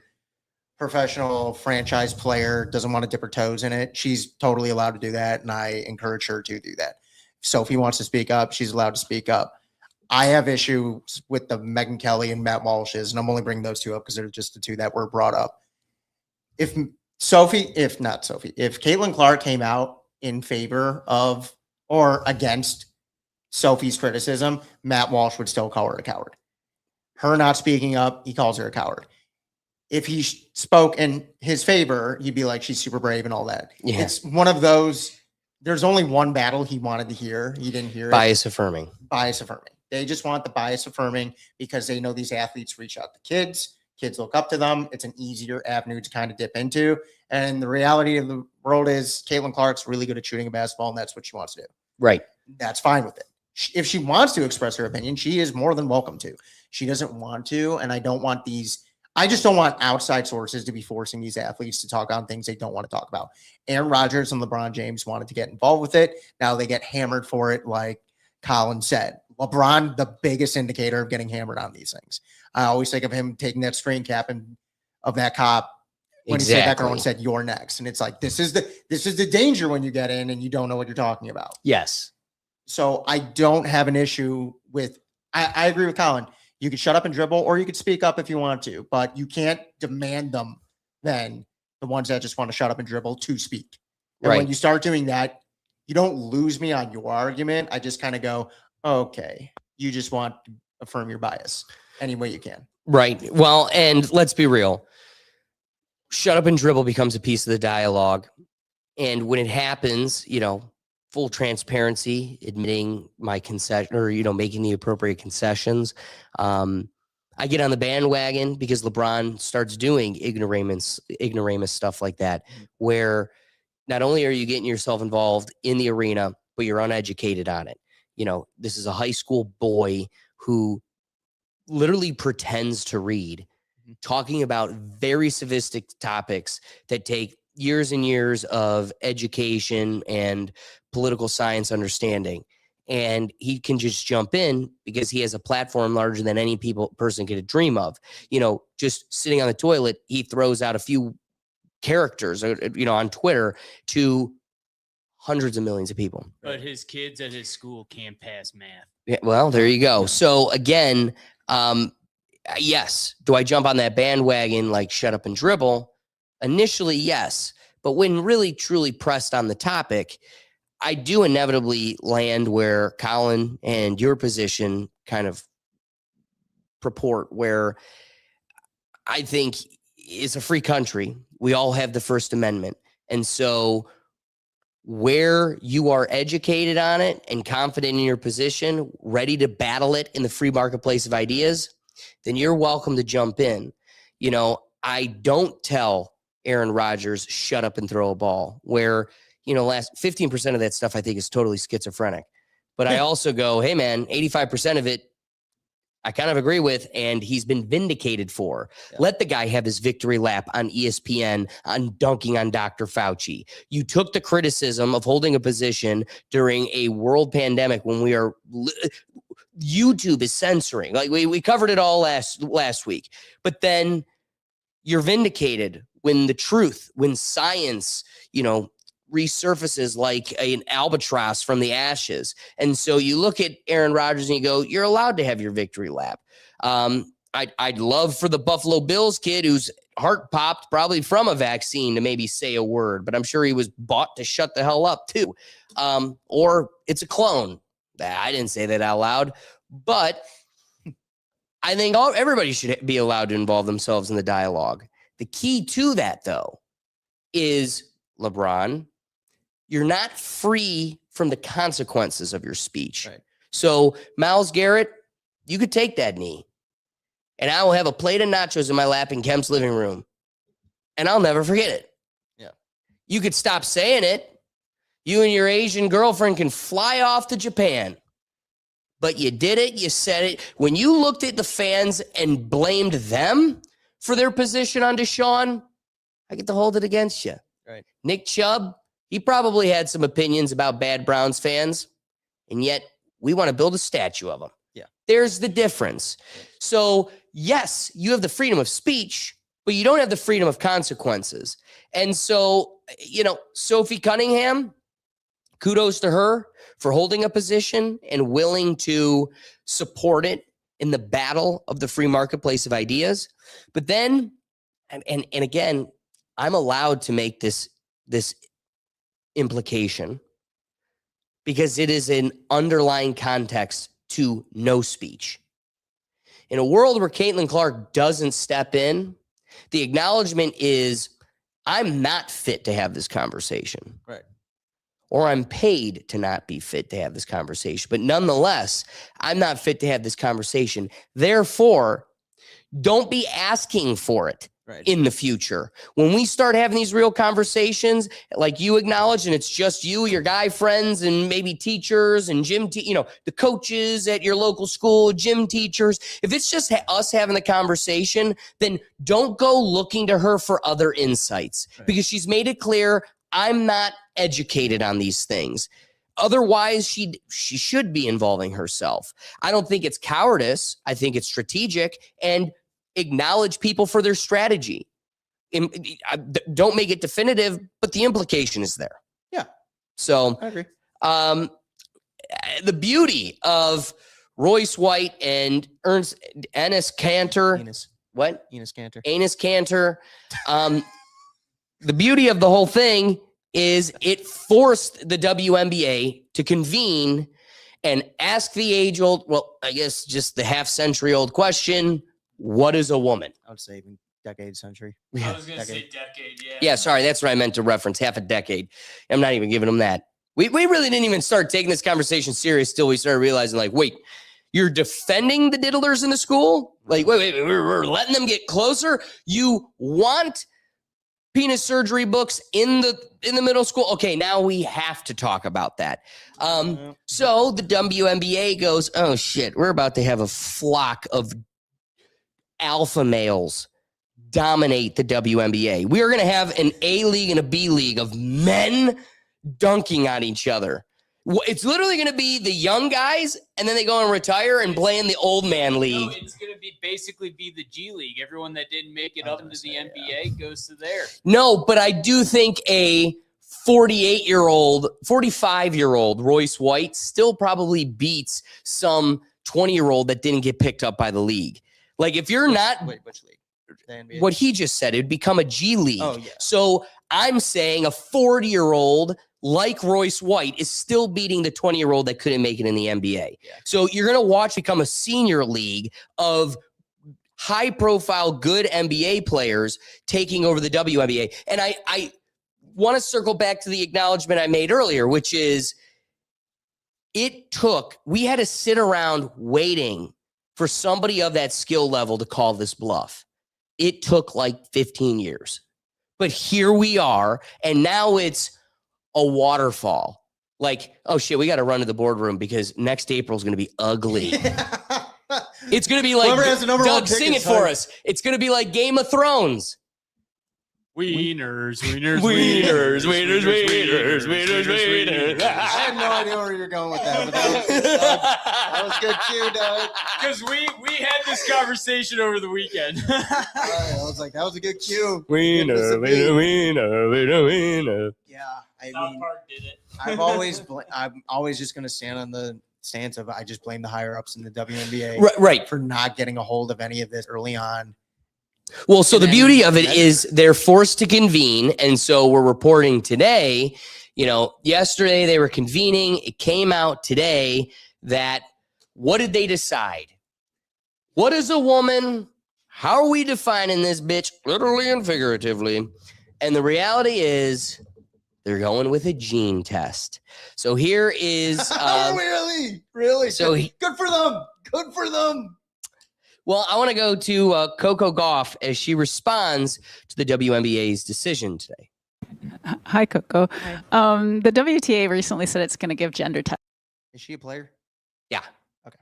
Speaker 2: professional franchise player, doesn't want to dip her toes in it. She's totally allowed to do that, and I encourage her to do that. If Sophie wants to speak up, she's allowed to speak up. I have issues with the Megyn Kelly and Matt Walsh's, and I'm only bringing those two up because they're just the two that were brought up. If Caitlin Clark came out in favor of or against Sophie's criticism, Matt Walsh would still call her a coward. Her not speaking up, he calls her a coward. If he spoke in his favor, he'd be like, she's super brave and all that.
Speaker 1: Yeah.
Speaker 2: It's one of those, there's only one battle he wanted to hear. He didn't hear
Speaker 1: Bias affirming.
Speaker 2: Bias affirming. They just want the bias affirming because they know these athletes reach out to kids. Kids look up to them. It's an easier avenue to kind of dip into. And the reality of the world is Caitlin Clark's really good at shooting a basketball, and that's what she wants to do.
Speaker 1: Right.
Speaker 2: That's fine with it. If she wants to express her opinion, she is more than welcome to. She doesn't want to, and I just don't want outside sources to be forcing these athletes to talk on things they don't want to talk about. Aaron Rodgers and LeBron James wanted to get involved with it. Now they get hammered for it, like Colin said. LeBron, the biggest indicator of getting hammered on these things. I always think of him taking that screen cap and of that cop when he said that girl and said, "You're next." And it's like, this is the danger when you get in and you don't know what you're talking about.
Speaker 1: Yes.
Speaker 2: So I don't have an issue with, I agree with Colin. You could shut up and dribble, or you could speak up if you want to, but you can't demand them, then the ones that just want to shut up and dribble, to speak. And when you start doing that, you don't lose me on your argument. I just kind of go, okay, you just want to affirm your bias any way you can.
Speaker 1: Right. Well, and let's be real. Shut up and dribble becomes a piece of the dialogue. And when it happens, full transparency, admitting my concession or, making the appropriate concessions. I get on the bandwagon because LeBron starts doing ignoramus stuff like that, where not only are you getting yourself involved in the arena, but you're uneducated on it. This is a high school boy who literally pretends to read, talking about very sophisticated topics that take years and years of education and political science understanding. And he can just jump in because he has a platform larger than any person could dream of. Just sitting on the toilet, he throws out a few characters, on Twitter to hundreds of millions of people.
Speaker 5: But his kids at his school can't pass math.
Speaker 1: Yeah, well, there you go. So again, yes. Do I jump on that bandwagon like shut up and dribble? Initially, yes. But when really, truly pressed on the topic, I do inevitably land where Colin and your position kind of purport, where I think it's a free country. We all have the First Amendment. And so where you are educated on it and confident in your position, ready to battle it in the free marketplace of ideas, then you're welcome to jump in. You know, I don't tell Aaron Rodgers, shut up and throw a ball, where, you know, last 15% of that stuff I think is totally schizophrenic. But I also go, hey man, 85% of it I kind of agree with, and he's been vindicated for. Yeah. Let the guy have his victory lap on ESPN on dunking on Dr. Fauci. You took the criticism of holding a position during a world pandemic when we are YouTube is censoring. Like we covered it all last week. But then you're vindicated when the truth, when science, you know, resurfaces like an albatross from the ashes. And so you look at Aaron Rodgers and you go, you're allowed to have your victory lap. I'd love for the Buffalo Bills kid whose heart popped probably from a vaccine to maybe say a word, but I'm sure he was bought to shut the hell up too. Or it's a clone. I didn't say that out loud, but I think everybody should be allowed to involve themselves in the dialogue. The key to that, though, is LeBron, you're not free from the consequences of your speech. Right. So Myles Garrett, you could take that knee, and I will have a plate of nachos in my lap in Kemp's living room, and I'll never forget it. Yeah. You could stop saying it. You and your Asian girlfriend can fly off to Japan. But you did it. You said it. When you looked at the fans and blamed them for their position on Deshaun, I get to hold it against you. Right. Nick Chubb, he probably had some opinions about bad Browns fans, and yet we want to build a statue of them. Yeah. There's the difference. So, yes, you have the freedom of speech, but you don't have the freedom of consequences. And so, you know, Sophie Cunningham, kudos to her for holding a position and willing to support it in the battle of the free marketplace of ideas. But then, and again, I'm allowed to make this implication because it is an underlying context to no speech. In a world where Caitlin Clark doesn't step in, the acknowledgement is, I'm not fit to have this conversation. Right. Or I'm paid to not be fit to have this conversation. But nonetheless, I'm not fit to have this conversation. Therefore, don't be asking for it in the future. When we start having these real conversations, like you acknowledge, and it's just you, your guy friends, and maybe teachers and the coaches at your local school, gym teachers, if it's just us having the conversation, then don't go looking to her for other insights because she's made it clear, I'm not educated on these things. Otherwise, she should be involving herself. I don't think it's cowardice. I think it's strategic, and acknowledge people for their strategy. Don't make it definitive, but the implication is there. Yeah. So I agree. The beauty of Royce White and Enes Kanter. What? Enes Kanter. The beauty of the whole thing is it forced the WNBA to convene and ask the age-old, well, I guess just the half-century-old question, what is a woman?
Speaker 2: I would say even decade, century.
Speaker 5: I was going to say decade, yeah.
Speaker 1: Yeah, sorry, that's what I meant to reference, half a decade. I'm not even giving them that. We really didn't even start taking this conversation serious till we started realizing, like, wait, you're defending the diddlers in the school? Like, wait, we're letting them get closer? You want penis surgery books in the middle school? Okay, now we have to talk about that. So the WNBA goes, oh shit, we're about to have a flock of alpha males dominate the WNBA. We are going to have an A league and a B league of men dunking on each other. It's literally going to be the young guys, and then they go and retire and play in the old man league.
Speaker 5: No, it's going to basically be the G League. Everyone that didn't make it up into the NBA goes to there.
Speaker 1: No, but I do think a 45-year-old Royce White still probably beats some 20-year-old that didn't get picked up by the league. Like, if you're not...
Speaker 2: Wait, which league? The NBA?
Speaker 1: What he just said, it'd become a G League.
Speaker 2: Oh, yeah.
Speaker 1: So I'm saying a 40-year-old like Royce White, is still beating the 20-year-old that couldn't make it in the NBA. Yeah. So you're going to watch become a senior league of high-profile, good NBA players taking over the WNBA. And I want to circle back to the acknowledgement I made earlier, which is we had to sit around waiting for somebody of that skill level to call this bluff. It took like 15 years. But here we are, and now it's a waterfall. Like, oh shit, we got to run to the boardroom because next April is going to be ugly. It's going to be like, Doug, sing it for us. It's going to be like Game of Thrones.
Speaker 5: Wieners.
Speaker 2: I had no idea where you're going with that, but that was good too, Doug.
Speaker 5: Because we had this conversation over the weekend.
Speaker 2: I was like, that was a good cue.
Speaker 1: Wiener.
Speaker 2: Yeah, I
Speaker 5: South
Speaker 2: mean,
Speaker 5: Park did it.
Speaker 2: I'm always just going to stand on the stance of I just blame the higher ups in the WNBA
Speaker 1: right.
Speaker 2: for not getting a hold of any of this early on.
Speaker 1: Well, so the beauty of it is they're forced to convene. And so we're reporting today, yesterday they were convening. It came out today that what did they decide? What is a woman? How are we defining this bitch literally and figuratively? And the reality is they're going with a gene test. So here is
Speaker 2: really.
Speaker 1: So
Speaker 2: good for them. Good for them.
Speaker 1: Well, I want to go to Coco Gauff as she responds to the WNBA's decision today.
Speaker 21: Hi, Coco. The WTA recently said it's going to give gender tests.
Speaker 2: Is she a player?
Speaker 1: Yeah.
Speaker 2: Okay.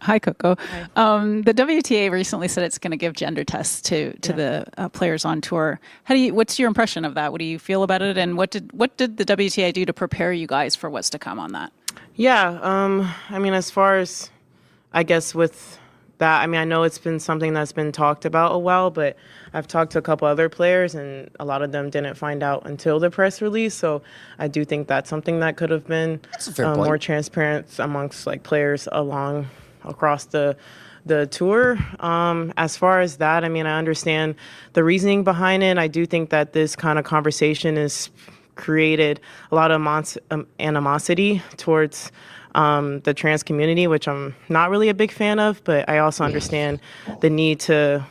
Speaker 21: Hi, Coco. The WTA recently said it's going to give gender tests to the players on tour. What's your impression of that? What do you feel about it? And what did the WTA do to prepare you guys for what's to come on that?
Speaker 22: Yeah. I mean, as far as I guess with that, I mean, I know it's been something that's been talked about a while, but I've talked to a couple other players and a lot of them didn't find out until the press release. So I do think that's something that could have been more transparent amongst like players across the tour. As far as that, I mean, I understand the reasoning behind it. I do think that this kind of conversation has created a lot of animosity towards the trans community, which I'm not really a big fan of, but I also understand the need to,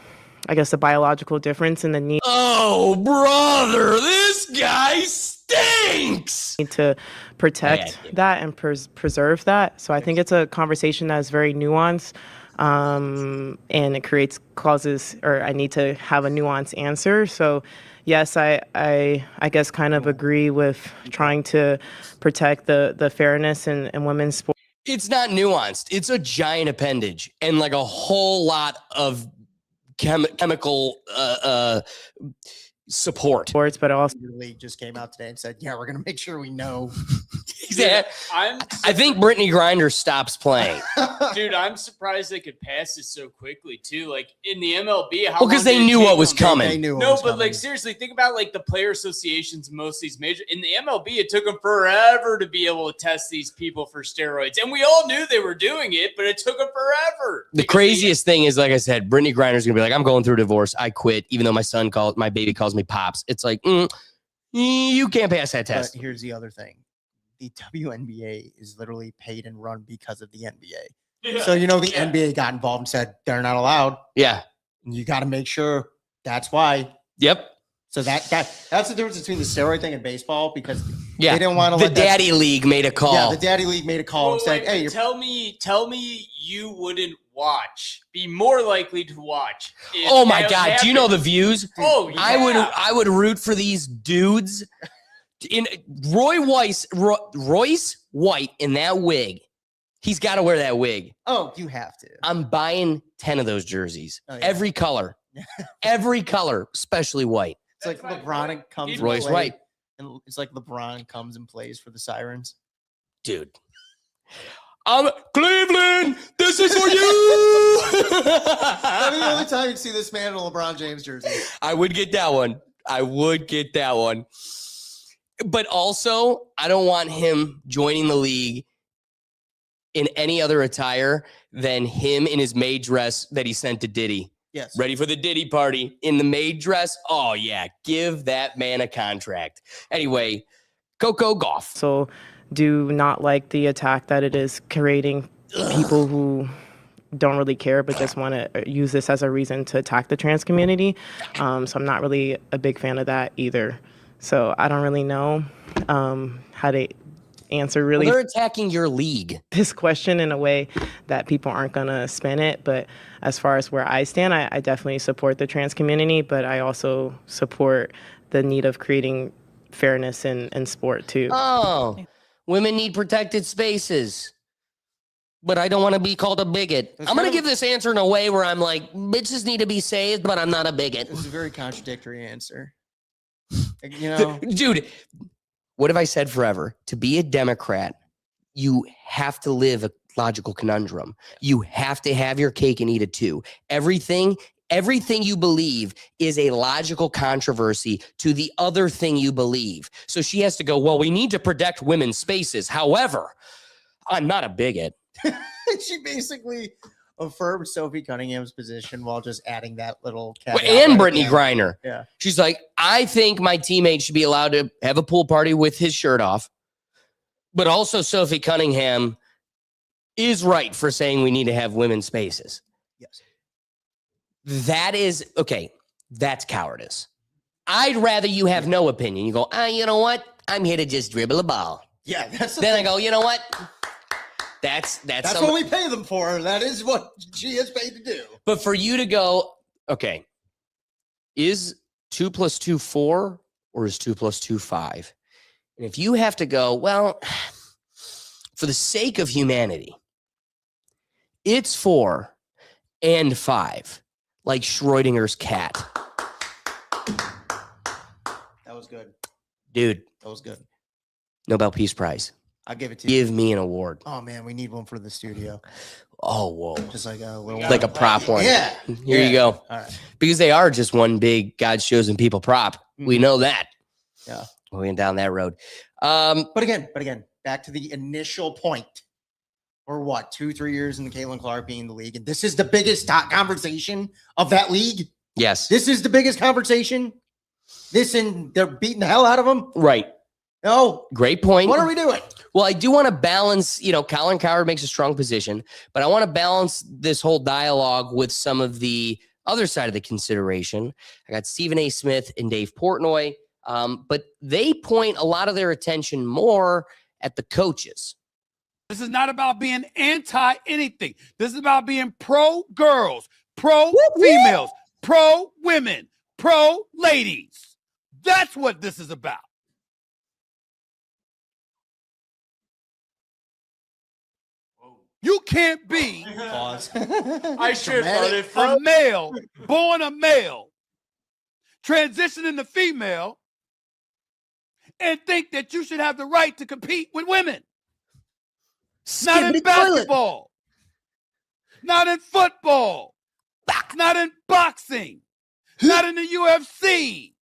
Speaker 22: I guess, the biological difference and the need.
Speaker 1: Oh, brother, this guy stinks!
Speaker 22: Need to protect that and preserve that. So I think it's a conversation that is very nuanced, and it causes, or I need to have a nuanced answer. So yes, I guess kind of agree with trying to protect the fairness in women's sports.
Speaker 1: It's not nuanced. It's a giant appendage and like a whole lot of chemical support.
Speaker 2: But also the league just came out today and said, yeah, we're going to make sure we know.
Speaker 1: Yeah, I think Brittany Griner stops playing.
Speaker 5: Dude, I'm surprised they could pass this so quickly too. Like in the MLB,
Speaker 1: well, because they knew what was coming.
Speaker 2: They knew
Speaker 5: no, but like seriously, think about like the player associations, most of these major in the MLB. It took them forever to be able to test these people for steroids, and we all knew they were doing it, but it took them forever.
Speaker 1: The craziest thing is, like I said, Brittany Griner's gonna be like, "I'm going through a divorce. I quit," even though my baby calls me pops. It's like, you can't pass that test.
Speaker 2: But here's the other thing. The WNBA is literally paid and run because of the NBA. Yeah. So, the NBA got involved and said they're not allowed.
Speaker 1: Yeah.
Speaker 2: You got to make sure that's why.
Speaker 1: Yep.
Speaker 2: So that's the difference between the steroid thing and baseball because
Speaker 1: they
Speaker 2: didn't want to
Speaker 1: let the Daddy League made a call.
Speaker 2: Yeah, the Daddy League made a call and said, hey,
Speaker 5: tell me you wouldn't be more likely to watch.
Speaker 1: Oh my God. Do you know the views?
Speaker 5: Oh, yeah.
Speaker 1: I would root for these dudes. In Royce White in that wig. He's got to wear that wig.
Speaker 2: Oh, you have to.
Speaker 1: I'm buying 10 of those jerseys.
Speaker 2: Oh, yeah.
Speaker 1: Every color. Every color, especially white.
Speaker 2: It's like LeBron comes
Speaker 1: Royce White.
Speaker 2: And it's like LeBron comes and plays for the Sirens.
Speaker 1: Dude. Cleveland, this is for you.
Speaker 2: That'd be the only time you see this man in a LeBron James jersey.
Speaker 1: I would get that one. But also, I don't want him joining the league in any other attire than him in his maid dress that he sent to Diddy.
Speaker 2: Yes.
Speaker 1: Ready for the Diddy party in the maid dress? Oh, yeah. Give that man a contract. Anyway, Coco Gauff.
Speaker 22: So do not like the attack that it is creating people who don't really care but just want to use this as a reason to attack the trans community. So I'm not really a big fan of that either. So I don't really know how to answer really.
Speaker 1: Well, they're attacking your league.
Speaker 22: This question in a way that people aren't going to spin it. But as far as where I stand, I definitely support the trans community, but I also support the need of creating fairness in sport too.
Speaker 1: Oh, women need protected spaces. But I don't want to be called a bigot. I'm going to give this answer in a way where I'm like, bitches need to be saved, but I'm not a bigot.
Speaker 2: This is a very contradictory answer. You know,
Speaker 1: Dude, what have I said forever? To be a Democrat, you have to live a logical conundrum. You have to have your cake and eat it too. Everything you believe is a logical controversy to the other thing you believe. So she has to go, well, we need to protect women's spaces. However, I'm not a bigot.
Speaker 2: She basically affirmed Sophie Cunningham's position while just adding that little
Speaker 1: And Brittany Griner.
Speaker 2: Yeah.
Speaker 1: She's like, I think my teammate should be allowed to have a pool party with his shirt off. But also Sophie Cunningham is right for saying we need to have women's spaces.
Speaker 2: Yes.
Speaker 1: That is, okay, that's cowardice. I'd rather you have no opinion. You go, you know what? I'm here to just dribble a ball.
Speaker 2: Yeah.
Speaker 1: Then I go, you know what? That's
Speaker 2: what we pay them for. That is what she is paid to do.
Speaker 1: But for you to go, okay, is 2 + 2 4 or is 2 + 2 5? And if you have to go, well, for the sake of humanity, it's 4 and 5, like Schrodinger's cat.
Speaker 2: That was good.
Speaker 1: Dude.
Speaker 2: That was good.
Speaker 1: Nobel Peace Prize.
Speaker 2: I'll give it to you.
Speaker 1: Give me an award.
Speaker 2: Oh man, we need one for the studio.
Speaker 1: Oh, whoa.
Speaker 2: Just like a little
Speaker 1: like a prop one.
Speaker 2: Yeah.
Speaker 1: Here you go.
Speaker 2: All right.
Speaker 1: Because they are just one big God's chosen people prop. We know that.
Speaker 2: Yeah.
Speaker 1: We went down that road.
Speaker 2: But again, back to the initial point. Or what, 2-3 years in the Caitlin Clark being in the league. And this is the biggest conversation of that league.
Speaker 1: Yes.
Speaker 2: This is the biggest conversation. And they're beating the hell out of them.
Speaker 1: Right.
Speaker 2: No.
Speaker 1: Great point.
Speaker 2: What are we doing?
Speaker 1: Well, I do want to balance, Colin Cowherd makes a strong position, but I want to balance this whole dialogue with some of the other side of the consideration. I got Stephen A. Smith and Dave Portnoy, but they point a lot of their attention more at the coaches.
Speaker 3: This is not about being anti anything. This is about being pro girls, pro females, pro women, pro ladies. That's what this is about. You can't be
Speaker 5: I should
Speaker 3: a male, born a male, transitioning to female, and think that you should have the right to compete with women. Not in basketball, not in football, not in boxing, not in the UFC.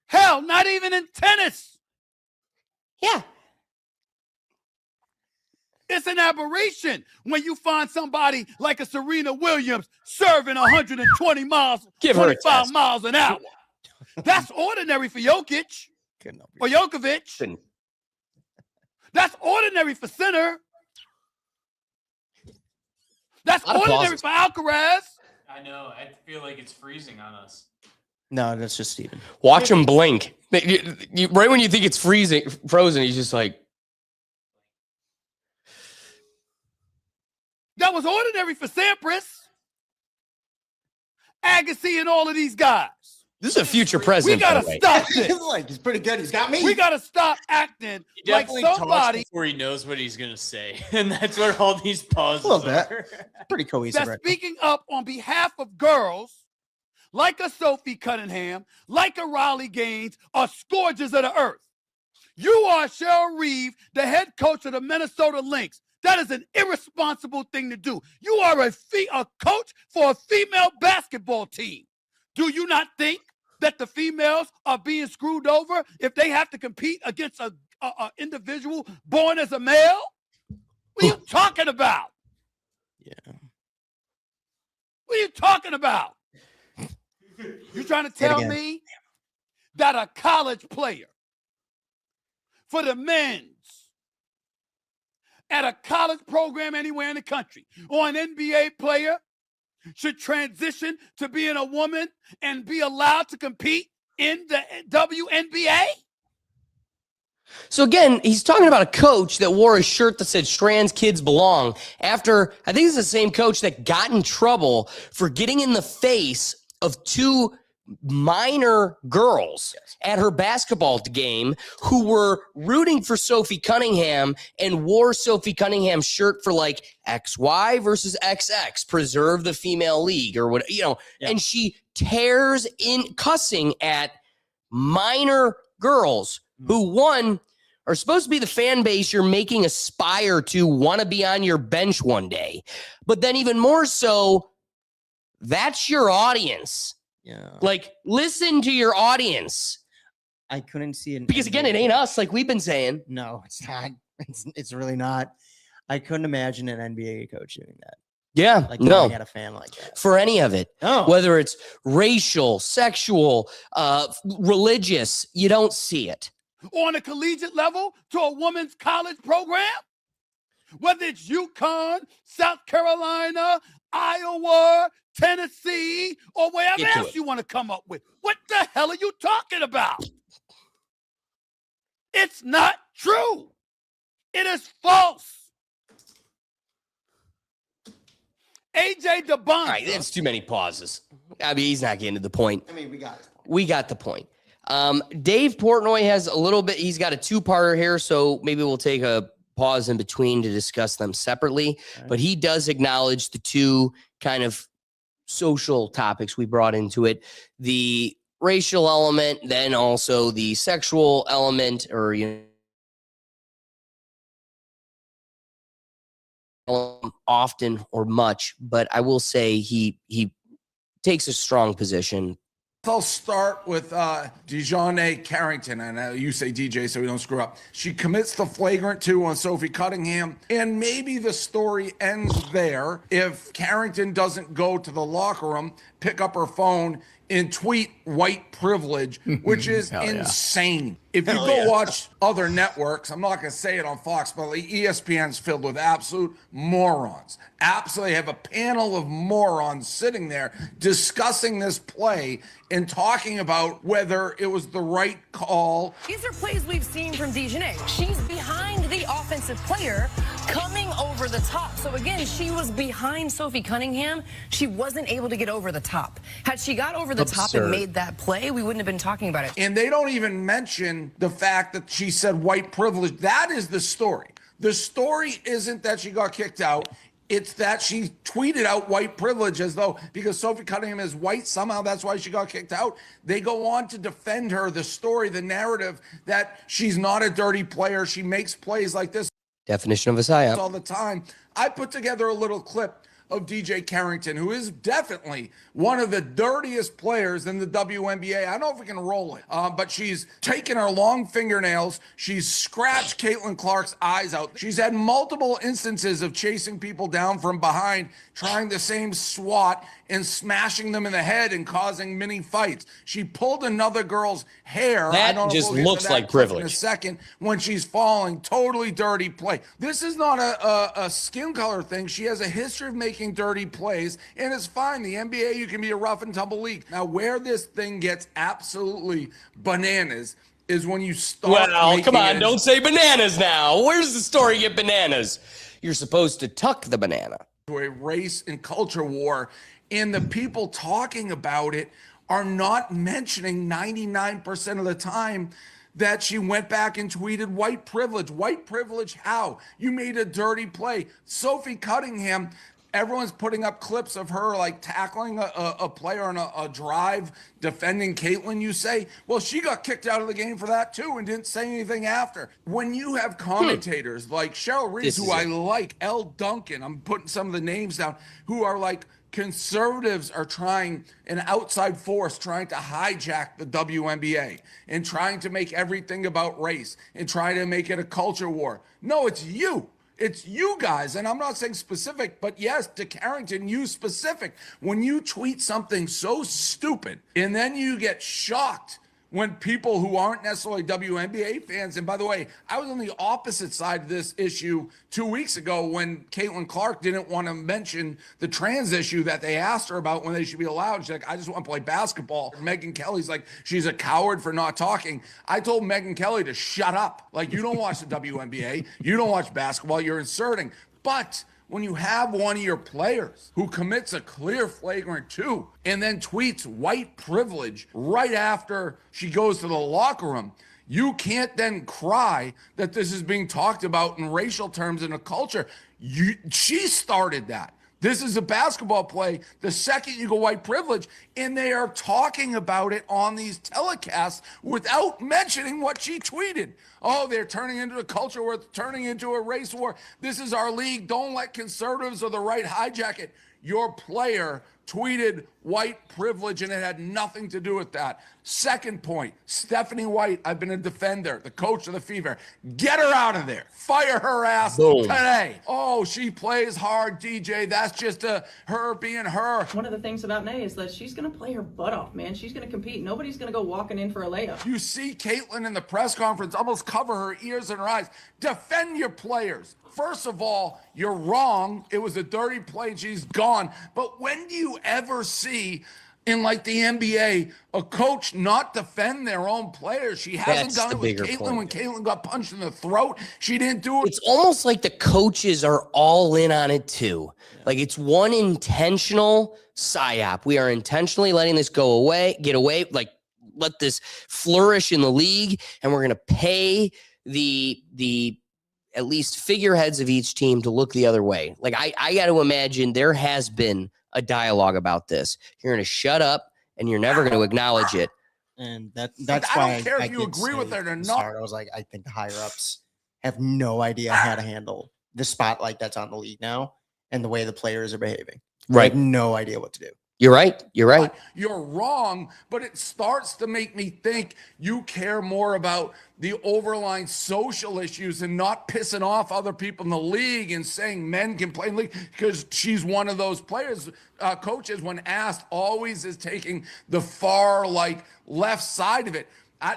Speaker 3: Hell, not even in tennis.
Speaker 1: Yeah.
Speaker 3: It's an aberration when you find somebody like a Serena Williams serving 120 miles,
Speaker 1: Give her a
Speaker 3: 25
Speaker 1: test.
Speaker 3: miles an hour. That's ordinary for Jokic or Jokovic. That's ordinary for Sinner. That's ordinary for Alcaraz.
Speaker 5: I know. I feel like it's freezing on us.
Speaker 2: No, that's just Steven.
Speaker 1: Watch him blink. Right when you think it's frozen, he's just like,
Speaker 3: That was ordinary for Sampras, Agassi, and all of these guys.
Speaker 1: this is a future president.
Speaker 3: We gotta
Speaker 1: by the way.
Speaker 3: stop this.
Speaker 2: Like, he's pretty good. He's got me.
Speaker 3: We gotta stop acting
Speaker 5: He
Speaker 3: like
Speaker 5: definitely talks
Speaker 3: somebody
Speaker 5: before he knows what he's gonna say, and that's what all these pauses
Speaker 2: A little bit.
Speaker 5: are.
Speaker 2: Pretty cohesive.
Speaker 3: that's
Speaker 2: Right?
Speaker 3: speaking up on behalf of girls like a Sophie Cunningham, like a Riley Gaines, are scourges of the earth. You are Cheryl Reeve, the head coach of the Minnesota Lynx. That is an irresponsible thing to do. You are a coach for a female basketball team. Do you not think that the females are being screwed over if they have to compete against a individual born as a male? What are you talking about?
Speaker 2: Yeah.
Speaker 3: What are you talking about? You trying to tell me that a college player for the men's at a college program anywhere in the country or an NBA player should transition to being a woman and be allowed to compete in the WNBA?
Speaker 1: So again, he's talking about a coach that wore a shirt that said Strand's kids belong after, I think it's the same coach that got in trouble for getting in the face of two minor girls at her basketball game who were rooting for Sophie Cunningham and wore Sophie Cunningham's shirt for like XY versus XX, preserve the female league or what, and she tears in cussing at minor girls who, one, are supposed to be the fan base you're making aspire to want to be on your bench one day. But then even more so, that's your audience.
Speaker 2: Yeah.
Speaker 1: Like, listen to your audience.
Speaker 2: I couldn't see it.
Speaker 1: Because again, it ain't us, like we've been saying.
Speaker 2: No, it's not. It's really not. I couldn't imagine an NBA coach doing that.
Speaker 1: Yeah,
Speaker 2: like
Speaker 1: no.
Speaker 2: At a fan like that.
Speaker 1: For any of it.
Speaker 2: No.
Speaker 1: Whether it's racial, sexual, religious, you don't see it.
Speaker 3: On a collegiate level to a women's college program? Whether it's UConn, South Carolina, Iowa, Tennessee, or wherever else you want to come up with. What the hell are you talking about? It's not true. It is false. AJ DeBonta.
Speaker 1: All right, that's too many pauses. I mean, he's not getting to the point.
Speaker 2: I mean, we got it.
Speaker 1: We got the point. Dave Portnoy has a little bit. He's got a two-parter here, so maybe we'll take a pause in between to discuss them separately. Right. But he does acknowledge the two kind of social topics we brought into it: the racial element, then also the sexual element, or often or much. But I will say he takes a strong position.
Speaker 4: I'll start with DeJounte Carrington, and you say DJ so we don't screw up. She commits the flagrant 2 on Sophie Cunningham, and maybe the story ends there if Carrington doesn't go to the locker room, pick up her phone, and tweet white privilege, which is insane. If you go watch other networks, I'm not going to say it on Fox, but ESPN's filled with absolute morons. Absolutely have a panel of morons sitting there discussing this play and talking about whether it was the right call.
Speaker 6: These are plays we've seen from DeJounte. She's behind the offensive player coming over the top. So again, she was behind Sophie Cunningham. She wasn't able to get over the top. Had she got over the top and made that play, we wouldn't have been talking about it.
Speaker 4: And they don't even mention the fact that she said white privilege. That is the story. The story isn't that she got kicked out. It's that she tweeted out white privilege as though because Sophie Cunningham is white, somehow that's why she got kicked out. They go on to defend her, the story, the narrative that she's not a dirty player. She makes plays like this.
Speaker 1: Definition of a psyop.
Speaker 4: All the time. I put together a little clip of DJ Carrington, who is definitely one of the dirtiest players in the WNBA. I don't know if we can roll it, but she's taken her long fingernails. She's scratched Caitlin Clark's eyes out. She's had multiple instances of chasing people down from behind, trying the same SWAT and smashing them in the head and causing mini fights. She pulled another girl's hair.
Speaker 1: That just looks like privilege.
Speaker 4: In a second, when she's falling, totally dirty play. This is not a skin color thing. She has a history of making dirty plays, and it's fine. The NBA, you can be a rough and tumble league. Now, where this thing gets absolutely bananas is when you start.
Speaker 1: Well, come on, don't say bananas now. Where's the story get bananas? You're supposed to tuck the banana.
Speaker 4: To a race and culture war, and the people talking about it are not mentioning 99% of the time that she went back and tweeted white privilege. White privilege how? You made a dirty play. Sophie Cunningham, everyone's putting up clips of her like tackling a player on a drive, defending Caitlin, you say. Well, she got kicked out of the game for that too and didn't say anything after. When you have commentators like Cheryl Reeves, who I like, L. Duncan, I'm putting some of the names down, who are like, conservatives are trying, an outside force trying to hijack the WNBA and trying to make everything about race and trying to make it a culture war. No, it's you. It's you guys, and I'm not saying specific, but yes, to Carrington, you specific. When you tweet something so stupid and then you get shocked when people who aren't necessarily WNBA fans, and by the way, I was on the opposite side of this issue 2 weeks ago when Caitlin Clark didn't want to mention the trans issue that they asked her about when they should be allowed. She's like, I just want to play basketball. Megyn Kelly's like, she's a coward for not talking. I told Megyn Kelly to shut up. Like, you don't watch the WNBA. You don't watch basketball. You're inserting. But when you have one of your players who commits a clear flagrant 2 and then tweets white privilege right after she goes to the locker room, you can't then cry that this is being talked about in racial terms in a culture. She started that. This is a basketball play. The second you go white privilege, and they are talking about it on these telecasts without mentioning what she tweeted. Oh, they're turning into a culture war, turning into a race war. This is our league. Don't let conservatives or the right hijack it. Your player tweeted white privilege, and it had nothing to do with that. Second point, Stephanie White, I've been a defender, the coach of the Fever. Get her out of there. Fire her ass today. Oh, she plays hard, DJ. That's just her being her.
Speaker 19: One of the things about Nay is that she's going to play her butt off, man. She's going to compete. Nobody's going to go walking in for a layup.
Speaker 4: You see Caitlin in the press conference almost cover her ears and her eyes. Defend your players. First of all, you're wrong. It was a dirty play and she's gone. But when do you ever see in like the NBA a coach not defend their own players? She hasn't done it with Caitlin. When Caitlin got punched in the throat, she didn't do it.
Speaker 1: It's almost like the coaches are all in on it too. Like it's one intentional psyop. We are intentionally letting this get away, like let this flourish in the league, and we're going to pay the at least figureheads of each team to look the other way. Like I got to imagine there has been a dialogue about this. You're going to shut up and you're never going to acknowledge it.
Speaker 2: And that's
Speaker 4: I
Speaker 2: why
Speaker 4: don't care if you agree with it or not.
Speaker 2: I was like, I think the higher ups have no idea how to handle the spotlight that's on the league now and the way the players are behaving. They have no idea what to do.
Speaker 1: You're right. You're right.
Speaker 4: You're wrong, but it starts to make me think you care more about the overlying social issues and not pissing off other people in the league and saying men can play in the league, because she's one of those players. Coaches, when asked, always is taking the far left side of it.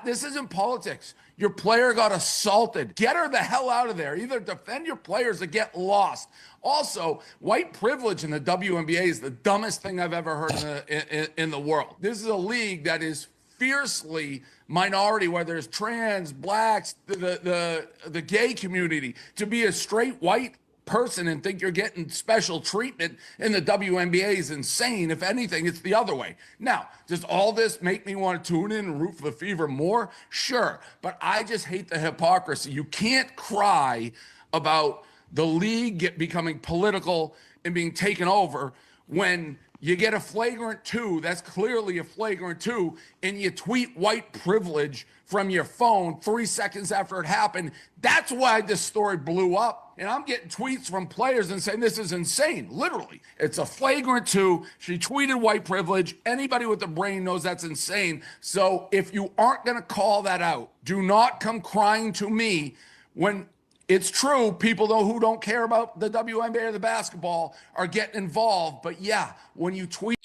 Speaker 4: This isn't politics. Your player got assaulted. Get her the hell out of there. Either defend your players or get lost. Also, white privilege in the WNBA is the dumbest thing I've ever heard in the world. This is a league that is fiercely minority, whether it's trans, blacks, the gay community. To be a straight white person and think you're getting special treatment in the WNBA is insane. If anything, it's the other way. Now, does all this make me want to tune in and root for the Fever more? Sure. But I just hate the hypocrisy. You can't cry about the league becoming political and being taken over when you get a flagrant 2, that's clearly a flagrant 2, and you tweet white privilege from your phone 3 seconds after it happened. That's why this story blew up. And I'm getting tweets from players and saying this is insane. Literally, it's a flagrant 2. She tweeted white privilege. Anybody with a brain knows that's insane. So if you aren't going to call that out, do not come crying to me when it's true. People who don't care about the WNBA or the basketball are getting involved. But yeah, when you tweet.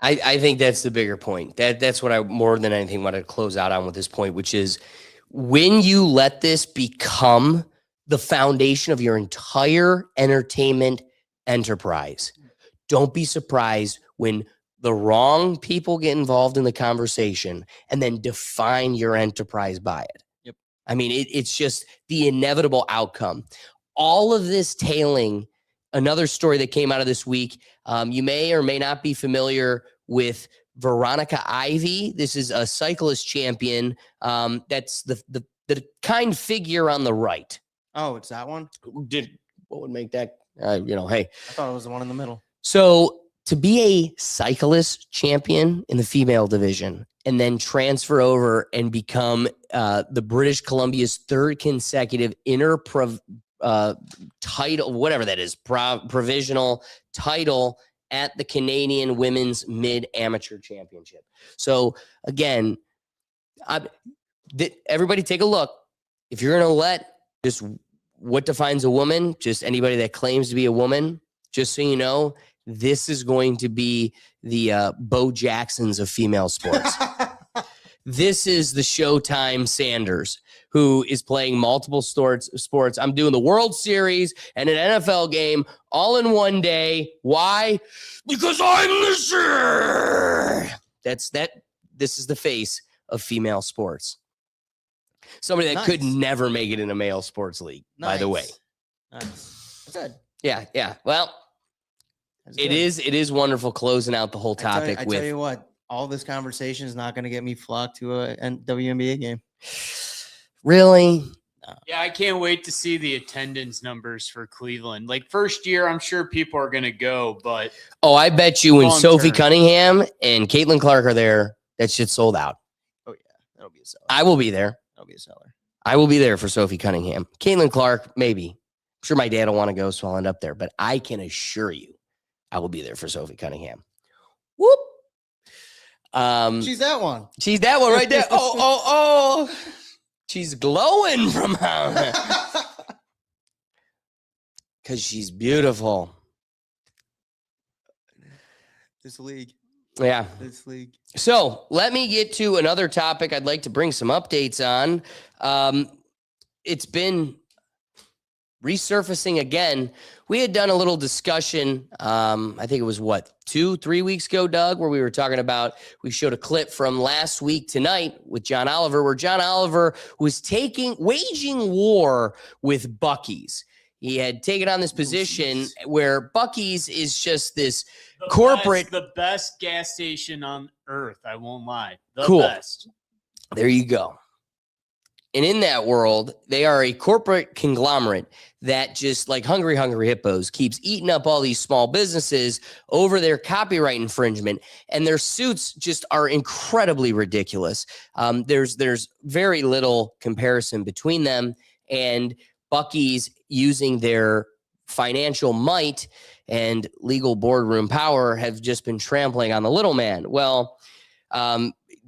Speaker 1: I think that's the bigger point. That's what I more than anything want to close out on with this point, which is when you let this become the foundation of your entire entertainment enterprise, don't be surprised when the wrong people get involved in the conversation and then define your enterprise by it.
Speaker 2: Yep.
Speaker 1: I mean, it's just the inevitable outcome. All of this tailing, another story that came out of this week, you may or may not be familiar with Veronica Ivy. This is a cyclist champion. That's the kind figure on the right.
Speaker 2: Oh, it's that one?
Speaker 1: What would make that, hey.
Speaker 2: I thought it was the one in the middle.
Speaker 1: So to be a cyclist champion in the female division and then transfer over and become the British Columbia's third consecutive title, whatever that is, provisional title at the Canadian Women's Mid-Amateur Championship. So again, everybody take a look. If you're going to let this what defines a woman? Just anybody that claims to be a woman. Just so you know, this is going to be the Bo Jacksons of female sports. This is the Showtime Sanders, who is playing multiple sports. I'm doing the World Series and an NFL game all in one day. Why? Because I'm the sure. This is the face of female sports. Somebody that could never make it in a male sports league, by the way.
Speaker 2: Nice. Good.
Speaker 1: Yeah. Well, it is wonderful closing out the whole topic.
Speaker 2: I tell you what, all this conversation is not going to get me flocked to a WNBA game.
Speaker 1: Really?
Speaker 5: Yeah, I can't wait to see the attendance numbers for Cleveland. Like first year, I'm sure people are going to go, but
Speaker 1: I bet you when Sophie
Speaker 5: term.
Speaker 1: Cunningham and Caitlin Clark are there, that shit's sold out.
Speaker 2: Oh yeah, that'll be a seller.
Speaker 1: I will be there.
Speaker 2: That'll be a seller.
Speaker 1: I will be there for Sophie Cunningham. Caitlin Clark, maybe. I'm sure my dad will want to go, so I'll end up there. But I can assure you, I will be there for Sophie Cunningham. Whoop.
Speaker 2: She's that one.
Speaker 1: She's that one right there. Oh. She's glowing from because she's beautiful.
Speaker 2: This league.
Speaker 1: Yeah.
Speaker 2: This league.
Speaker 1: So let me get to another topic I'd like to bring some updates on. It's been resurfacing again. We had done a little discussion. I think it was 2-3 weeks ago, Doug, where we were talking about, we showed a clip from last week tonight with John Oliver, where John Oliver was waging war with Buc-ee's. He had taken on this position where Buc-ee's is just this
Speaker 5: the best gas station on earth. I won't lie. The best.
Speaker 1: There you go. And in that world, they are a corporate conglomerate that just like hungry hippos keeps eating up all these small businesses over their copyright infringement. And their suits just are incredibly ridiculous. There's very little comparison between them, and Buc-ee's using their financial might and legal boardroom power have just been trampling on the little man. Well,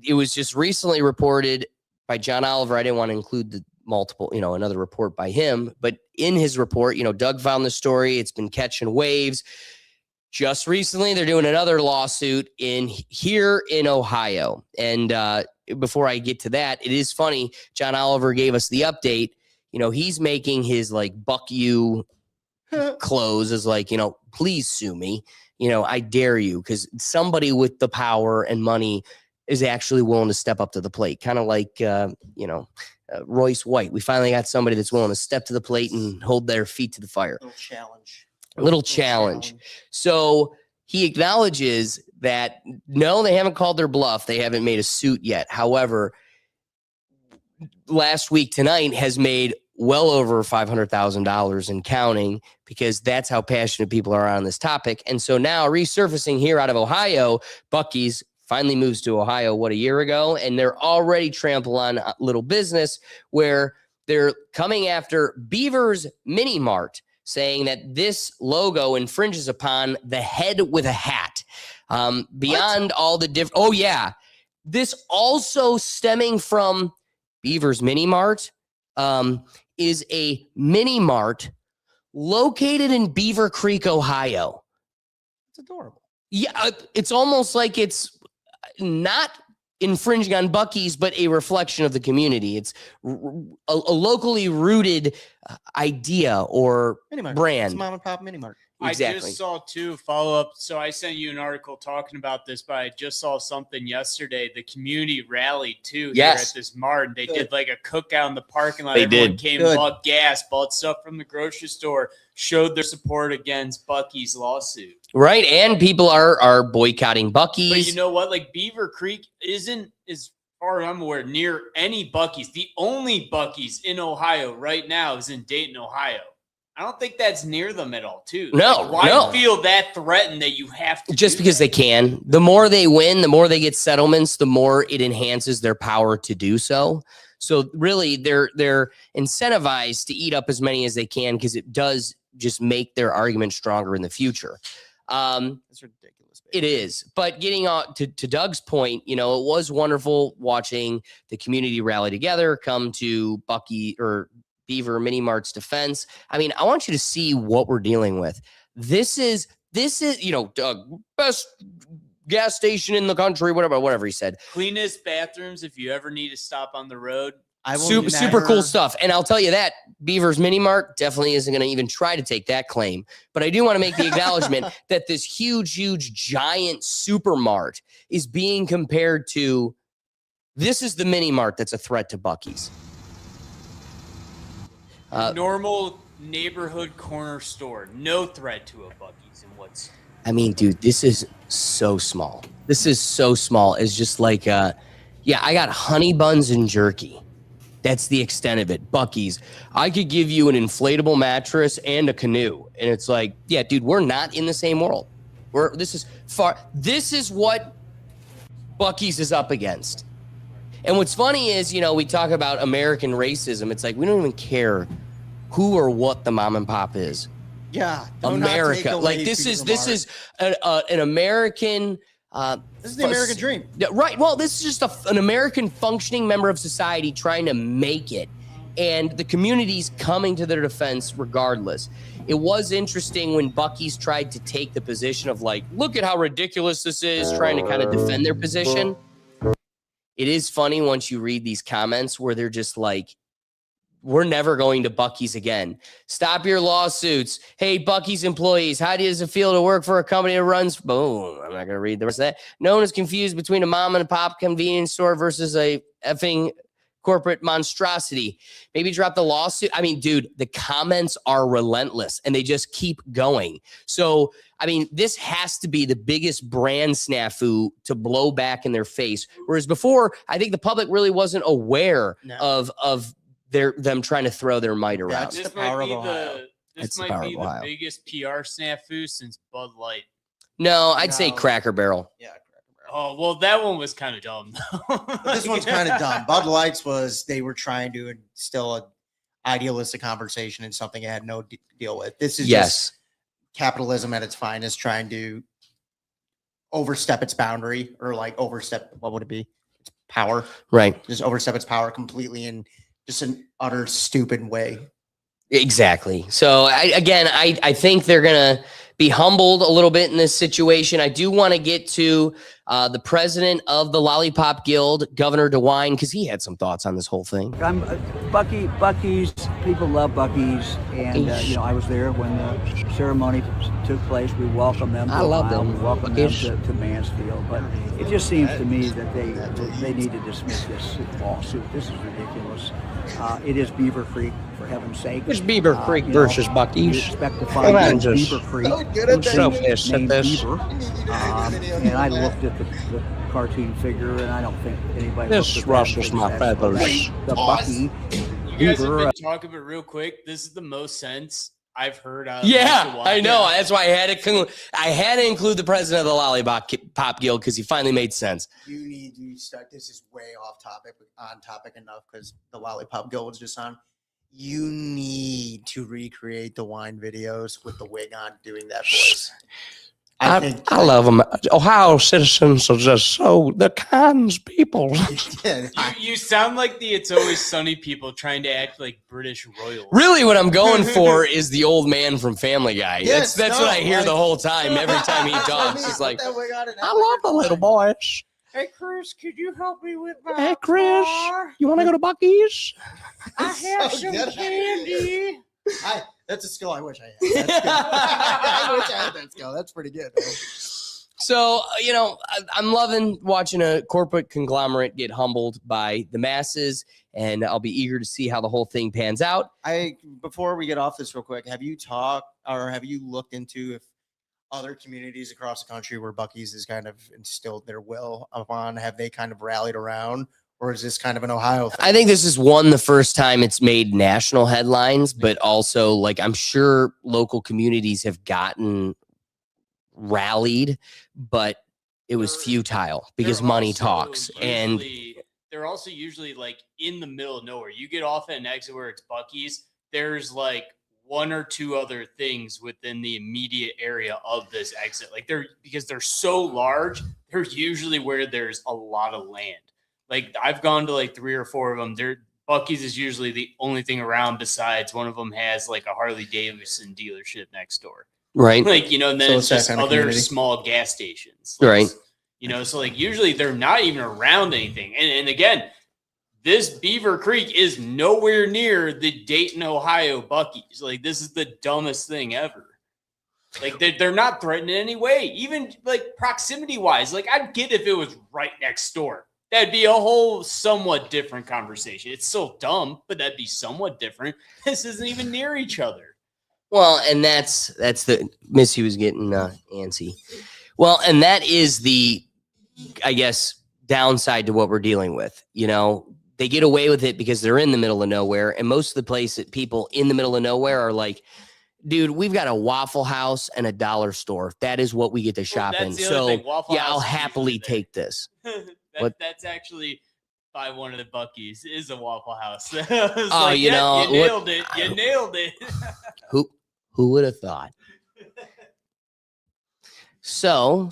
Speaker 1: it was just recently reported by John Oliver. I didn't want to include the multiple, another report by him, but in his report, Doug found the story. It's been catching waves. Just recently, they're doing another lawsuit here in Ohio. And before I get to that, it is funny. John Oliver gave us the update. He's making his buck you close as please sue me. I dare you, because somebody with the power and money is actually willing to step up to the plate. Kind of like, Royce White. We finally got somebody that's willing to step to the plate and hold their feet to the fire. Little challenge. So he acknowledges that, no, they haven't called their bluff. They haven't made a suit yet. However, last week tonight has made well over $500,000 and counting, because that's how passionate people are on this topic. And so now resurfacing here out of Ohio, Buc-ee's finally moves to Ohio, a year ago, and they're already trampling on little business, where they're coming after Beaver's Mini Mart, saying that this logo infringes upon the head with a hat. Beyond all the different, this also stemming from Beaver's Mini Mart, is a mini mart located in Beaver Creek, Ohio.
Speaker 2: It's adorable.
Speaker 1: Yeah, it's almost like it's not infringing on Buc-ee's, but a reflection of the community. It's a locally rooted idea or brand.
Speaker 2: It's mom and pop mini mart.
Speaker 1: Exactly.
Speaker 5: I just saw follow up. So I sent you an article talking about this, but I just saw something yesterday. The community rallied too here at this mart. They did like a cookout in the parking lot. Everyone came, bought gas, bought stuff from the grocery store, showed their support against Buc-ee's lawsuit.
Speaker 1: Right. And people are boycotting Buc-ee's.
Speaker 5: But you know what? Like Beaver Creek isn't, as far as I'm aware, near any Buc-ee's. The only Buc-ee's in Ohio right now is in Dayton, Ohio. I don't think that's near them at all, too.
Speaker 1: No,
Speaker 5: why feel that threatened that you have to
Speaker 1: just because they can? The more they win, the more they get settlements, the more it enhances their power to do so. So really, they're incentivized to eat up as many as they can, because it does just make their argument stronger in the future.
Speaker 2: It's ridiculous.
Speaker 1: It is. But getting on to Doug's point, it was wonderful watching the community rally together, come to Buc-ee or Beaver Mini Mart's defense. I mean, I want you to see what we're dealing with. This is best gas station in the country, whatever he said.
Speaker 5: Cleanest bathrooms if you ever need to stop on the road.
Speaker 1: Super cool stuff. And I'll tell you that Beaver's Mini Mart definitely isn't going to even try to take that claim. But I do want to make the acknowledgement that this huge, giant super mart is being compared to, this is the Mini Mart that's a threat to Buc-ee's.
Speaker 5: Normal neighborhood corner store, no threat to a Buc-ee's. And what's...
Speaker 1: I mean, dude, this is so small. This is so small. It's just like, yeah, I got honey buns and jerky. That's the extent of it. Buc-ee's. I could give you an inflatable mattress and a canoe. And it's like, yeah, dude, we're not in the same world. This is what Buc-ee's is up against. And what's funny is, we talk about American racism. It's like, we don't even care who or what the mom and pop is.
Speaker 2: Yeah.
Speaker 1: America. Like this is an American,
Speaker 2: this is the American dream.
Speaker 1: Right. Well, this is just an American functioning member of society trying to make it, and the community's coming to their defense regardless. It was interesting when Buc-ee's tried to take the position of like, look at how ridiculous this is, trying to kind of defend their position. It is funny once you read these comments where they're just like, we're never going to Buc-ee's again. Stop your lawsuits. Hey, Buc-ee's employees, how does it feel to work for a company that runs? Boom. I'm not going to read the rest of that. No one is confused between a mom and pop convenience store versus a effing corporate monstrosity. Maybe drop the lawsuit. I mean, dude, the comments are relentless and they just keep going. So, I mean, this has to be the biggest brand snafu to blow back in their face. Whereas before, I think the public really wasn't aware of them trying to throw their might around.
Speaker 5: This might be the biggest PR snafu since Bud Light.
Speaker 1: No, I'd say Cracker Barrel.
Speaker 2: Yeah.
Speaker 5: Oh, well, that one was kind of dumb.
Speaker 2: This one's kind of dumb. Bud Light's they were trying to instill an idealistic conversation in something it had no deal with. This is just capitalism at its finest, trying to overstep its boundary, or like overstep, what would it be? Its power.
Speaker 1: Right.
Speaker 2: Just overstep its power completely in just an utter stupid way.
Speaker 1: Exactly. So I think they're going to be humbled a little bit in this situation. I do want to get to the president of the Lollipop Guild, Governor DeWine, because he had some thoughts on this whole thing.
Speaker 8: I'm Buc-ee's. People love Buc-ee's, and I was there when the ceremony took place. We welcomed them.
Speaker 1: I love them.
Speaker 8: We welcomed them to Mansfield, but it just seems to me that they need to dismiss this lawsuit. This is ridiculous. It is Beaver Creek, for heaven's sake.
Speaker 9: It's Beaver Creek versus Buc-ee's.
Speaker 8: You expect to find Beaver Creek.
Speaker 9: So pissed at this.
Speaker 8: Beaver. And I looked at the cartoon figure, and I don't think anybody.
Speaker 9: This rustles my feathers.
Speaker 8: The Buc-ee.
Speaker 5: You guys have been talking about real quick. This is the most sense I've heard out of
Speaker 1: I know. That's why I had to include the president of the Lollipop Guild, because he finally made sense.
Speaker 2: You need to start. This is way off topic, on topic enough, because the Lollipop Guild was just on. You need to recreate the wine videos with the wig on, doing that voice.
Speaker 9: I love them. Ohio citizens are just they're kind people.
Speaker 5: You sound like the It's Always Sunny people trying to act like British royals.
Speaker 1: Really, what I'm going for is the old man from Family Guy. That's what I hear the whole time. Every time he talks, it's like,
Speaker 9: I love the little boys.
Speaker 2: Hey, Chris, could you help me with my
Speaker 9: Hey, Chris,
Speaker 2: car?
Speaker 9: you want to go to Buc-ee's?
Speaker 2: I have some candy. That's a skill I wish I had. That's good. I wish I had that skill. That's pretty good. Man.
Speaker 1: So, I'm loving watching a corporate conglomerate get humbled by the masses, and I'll be eager to see how the whole thing pans out.
Speaker 2: Before we get off this real quick, have you looked into if other communities across the country where Buc-ee's has kind of instilled their will upon, have they kind of rallied around? Or is this kind of an Ohio thing?
Speaker 1: I think this is the first time it's made national headlines, but also, like, I'm sure local communities have gotten rallied, but it was futile because money talks. And
Speaker 5: they're also usually like in the middle of nowhere. You get off at an exit where it's Buc-ee's, there's like one or two other things within the immediate area of this exit. Like because they're so large, they're usually where there's a lot of land. Like I've gone to like 3 or 4 of them. Buc-ee's is usually the only thing around besides one of them has like a Harley Davidson dealership next door.
Speaker 1: Right.
Speaker 5: Like, you know, and then
Speaker 2: So
Speaker 5: it's just
Speaker 2: kind of
Speaker 5: other
Speaker 2: community.
Speaker 5: small gas stations. Like,
Speaker 1: Right.
Speaker 5: You know, so like usually they're not even around anything. And again, this Beaver Creek is nowhere near the Dayton, Ohio Buc-ee's. Like, this is the dumbest thing ever. Like, they're not threatened in any way, even like proximity wise. Like, I'd get if it was right next door. That'd be a whole somewhat different conversation. It's still dumb, but that'd be somewhat different. This isn't even near each other.
Speaker 1: Well, and that's the Missy was getting antsy. Well, and that is the, I guess, downside to what we're dealing with. You know, they get away with it because they're in the middle of nowhere, and most of the places, people in the middle of nowhere are like, dude, we've got a Waffle House and a dollar store. That is what we get to shop in. So, yeah, I'll happily take this.
Speaker 5: That's actually by one of the Buc-ee's is a Waffle House.
Speaker 1: Oh, you know,
Speaker 5: you nailed it. You nailed it.
Speaker 1: Who would have thought? So,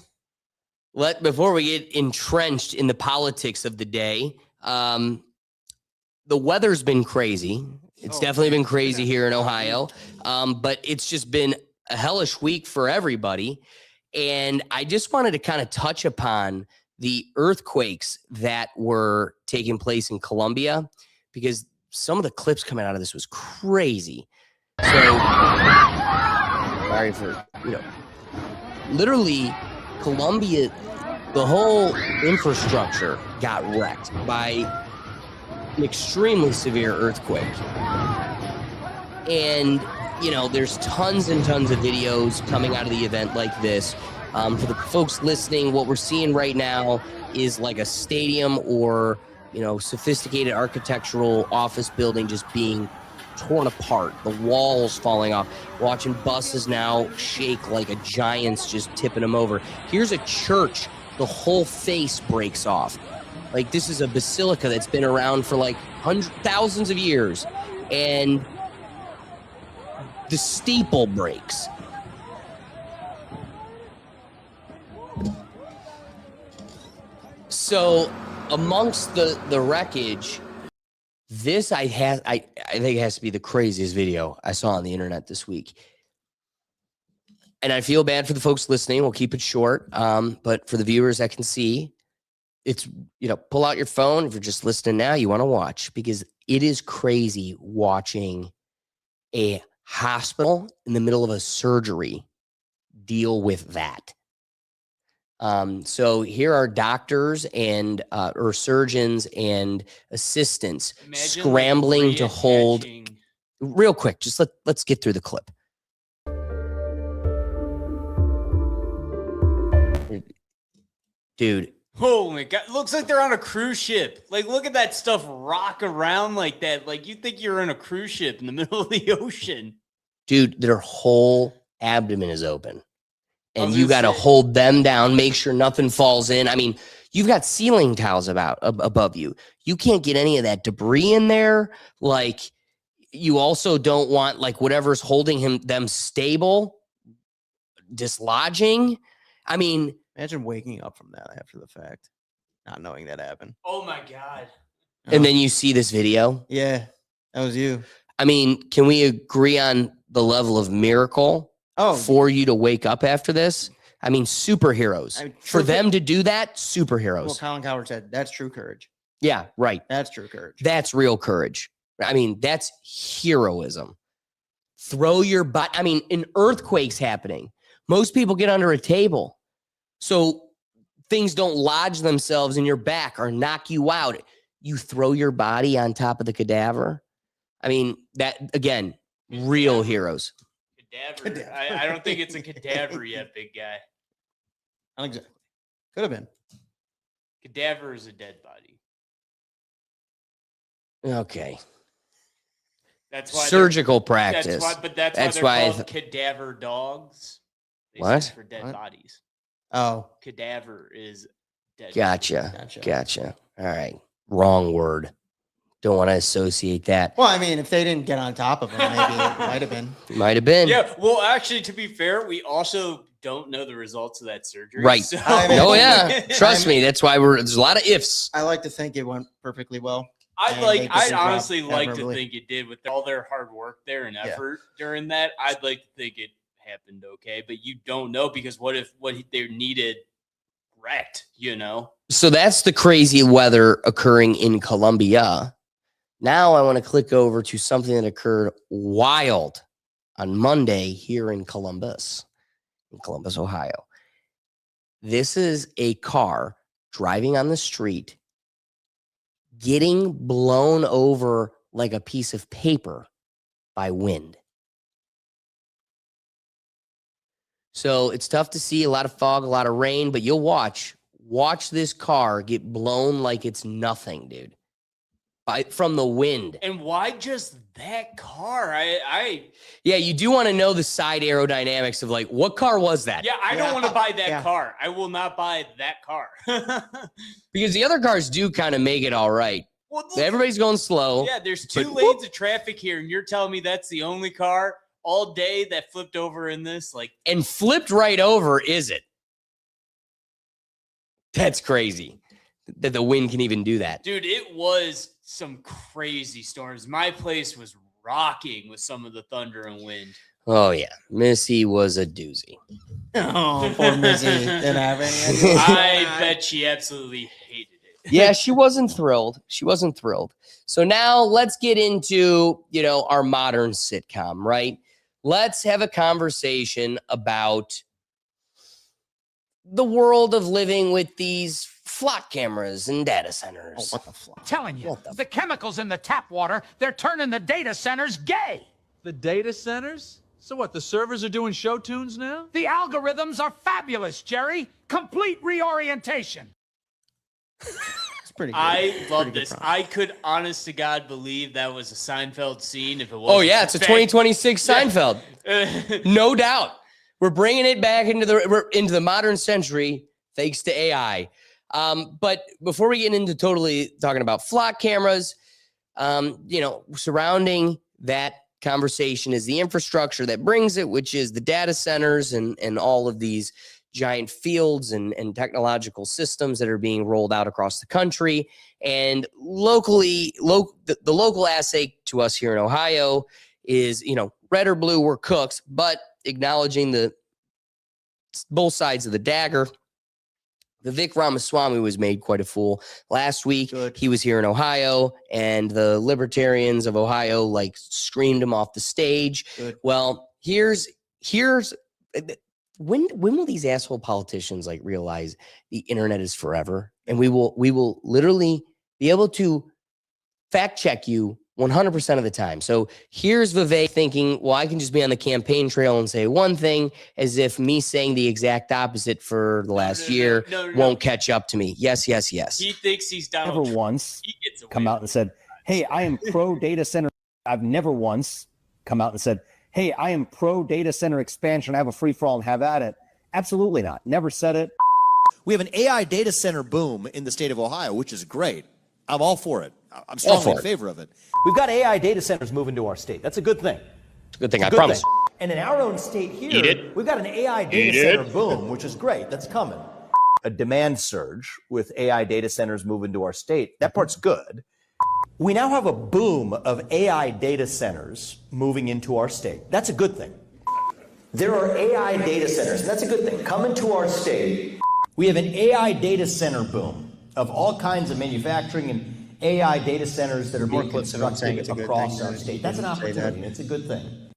Speaker 1: before we get entrenched in the politics of the day, the weather's been crazy. It's definitely been crazy here in Ohio, but it's just been a hellish week for everybody. And I just wanted to kind of touch upon the earthquakes that were taking place in Colombia, because some of the clips coming out of this was crazy. So, sorry for, literally Colombia, the whole infrastructure got wrecked by an extremely severe earthquake. And, there's tons and tons of videos coming out of the event like this. For the folks listening, what we're seeing right now is like a stadium or, sophisticated architectural office building just being torn apart, the walls falling off, watching buses now shake like a giant's just tipping them over. Here's a church, the whole face breaks off. Like, this is a basilica that's been around for like thousands of years, and the steeple breaks. So amongst the wreckage, this I think it has to be the craziest video I saw on the internet this week. And I feel bad for the folks listening. We'll keep it short. But for the viewers that can see, it's, pull out your phone. If you're just listening now, you want to watch, because it is crazy watching a hospital in the middle of a surgery deal with that. So here are doctors and or surgeons and assistants scrambling to hold. Real quick, just let's get through the clip. Dude.
Speaker 5: Oh my God. Looks like they're on a cruise ship. Like, look at that stuff rock around like that. Like, you think you're in a cruise ship in the middle of the ocean.
Speaker 1: Dude, their whole abdomen is open. And you got to hold them down, make sure nothing falls in. I mean, you've got ceiling tiles above you. You can't get any of that debris in there. Like, you also don't want, like, whatever's holding them stable dislodging. I mean,
Speaker 2: imagine waking up from that after the fact, not knowing that happened.
Speaker 5: Oh my God.
Speaker 1: And then you see this video.
Speaker 2: Yeah, that was you.
Speaker 1: I mean, can we agree on the level of miracle for you to wake up after this? I mean, superheroes. For them to do that, superheroes.
Speaker 2: Well, Colin Cowherd said that's true courage.
Speaker 1: Yeah, right.
Speaker 2: That's true courage.
Speaker 1: That's real courage. I mean, that's heroism. Throw your butt. I mean, an earthquake's happening. Most people get under a table, so things don't lodge themselves in your back or knock you out. You throw your body on top of the cadaver. I mean, that, again, real heroes.
Speaker 5: Cadaver. I don't think it's a cadaver yet, big guy.
Speaker 2: Not exactly. Could have been.
Speaker 5: Cadaver is a dead body.
Speaker 1: Okay.
Speaker 5: That's why
Speaker 1: surgical practice.
Speaker 5: That's why they're called cadaver dogs. They
Speaker 1: what?
Speaker 5: stand for dead bodies.
Speaker 2: Oh.
Speaker 5: Cadaver is dead.
Speaker 1: Gotcha. All right. Wrong word. Don't want to associate that.
Speaker 2: Well, I mean, if they didn't get on top of him, maybe it might have been.
Speaker 1: Might have been.
Speaker 5: Yeah. Well, actually, to be fair, we also don't know the results of that surgery.
Speaker 1: Right.
Speaker 5: So.
Speaker 1: Oh, yeah. Trust me. That's why there's a lot of ifs.
Speaker 2: I like to think it went perfectly well.
Speaker 5: I'd honestly like to think it did with all their hard work there and effort during that. I'd like to think it happened okay, but you don't know because what if what they needed wrecked, you know?
Speaker 1: So that's the crazy weather occurring in Colombia. Now I want to click over to something that occurred wild on Monday here in Columbus, Ohio. This is a car driving on the street, getting blown over like a piece of paper by wind. So it's tough to see, a lot of fog, a lot of rain, but you'll watch this car get blown like it's nothing, dude. From the wind.
Speaker 5: And why just that car?
Speaker 1: Yeah, you do want to know the side aerodynamics of like, what car was that?
Speaker 5: Yeah, I don't want to buy that car. I will not buy that car.
Speaker 1: Because the other cars do kind of make it all right. Well, everybody's going slow.
Speaker 5: Yeah, there's 2 lanes of traffic here, and you're telling me that's the only car all day that flipped over in this?
Speaker 1: And flipped right over, is it? That's crazy that the wind can even do that.
Speaker 5: Dude, it was some crazy storms. My place was rocking with some of the thunder and wind.
Speaker 1: Oh, yeah. Missy was a doozy.
Speaker 2: Oh, poor Missy. Didn't have any.
Speaker 5: I bet she absolutely hated it.
Speaker 1: Yeah, she wasn't thrilled. So now let's get into, our modern sitcom, right? Let's have a conversation about the world of living with these flock cameras and data centers.
Speaker 2: Oh, what the fuck?
Speaker 7: I'm telling you, the chemicals in the tap water, they're turning the data centers gay.
Speaker 10: The data centers? So what, the servers are doing show tunes now?
Speaker 7: The algorithms are fabulous, Jerry. Complete reorientation.
Speaker 2: It's pretty good.
Speaker 5: I love this. I could, honest to God, believe that was a Seinfeld scene if it was.
Speaker 1: Oh, yeah, it's a 2026 Seinfeld. No doubt. We're bringing it back into the modern century thanks to AI. But before we get into totally talking about flock cameras, surrounding that conversation is the infrastructure that brings it, which is the data centers and all of these giant fields and technological systems that are being rolled out across the country. And locally, the local assay to us here in Ohio is, red or blue, we're cooks, but acknowledging both sides of the dagger. Vivek Ramaswamy was made quite a fool last week. Good. He was here in Ohio, and the libertarians of Ohio screamed him off the stage. Good. Well, here's when will these asshole politicians realize the internet is forever, and we will literally be able to fact check you 100% of the time. So here's Vivek thinking, well, I can just be on the campaign trail and say one thing, as if me saying the exact opposite for the last year won't catch up to me. Yes.
Speaker 5: He thinks he's Donald
Speaker 11: Trump. Never once come out and said, hey, I am pro data center. I've never once come out and said, hey, I am pro data center expansion. I have a free for all and have at it. Absolutely not. Never said it.
Speaker 23: We have an AI data center boom in the state of Ohio, which is great. I'm all for it. I'm strongly in favor of it.
Speaker 11: We've got AI data centers moving to our state. That's a good thing.
Speaker 1: It's a good thing, I promise.
Speaker 11: And in our own state here, we've got an AI data center boom, which is great. That's coming. A demand surge with AI data centers moving to our state. That part's good. We now have a boom of AI data centers moving into our state. That's a good thing. There are AI data centers, and that's a good thing, coming to our state. We have an AI data center boom of all kinds of manufacturing and AI data centers that are being constructed across our state. That's an opportunity. It's a good thing.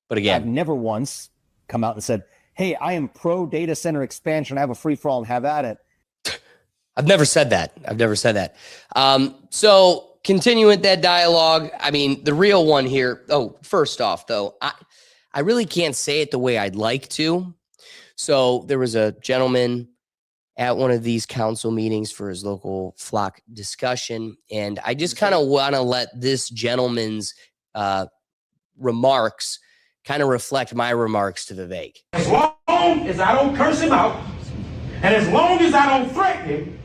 Speaker 1: But again,
Speaker 11: I've never once come out and said, hey, I am pro data center expansion. I have a free for all and have at it.
Speaker 1: I've never said that. So continuing that dialogue, I mean, the real one here. Oh, first off, though, I really can't say it the way I'd like to. So there was a gentleman at one of these council meetings for his local flock discussion. And I just kind of want to let this gentleman's remarks kind of reflect my remarks to Vivek.
Speaker 24: As long as I don't curse him out, and as long as I don't threaten him,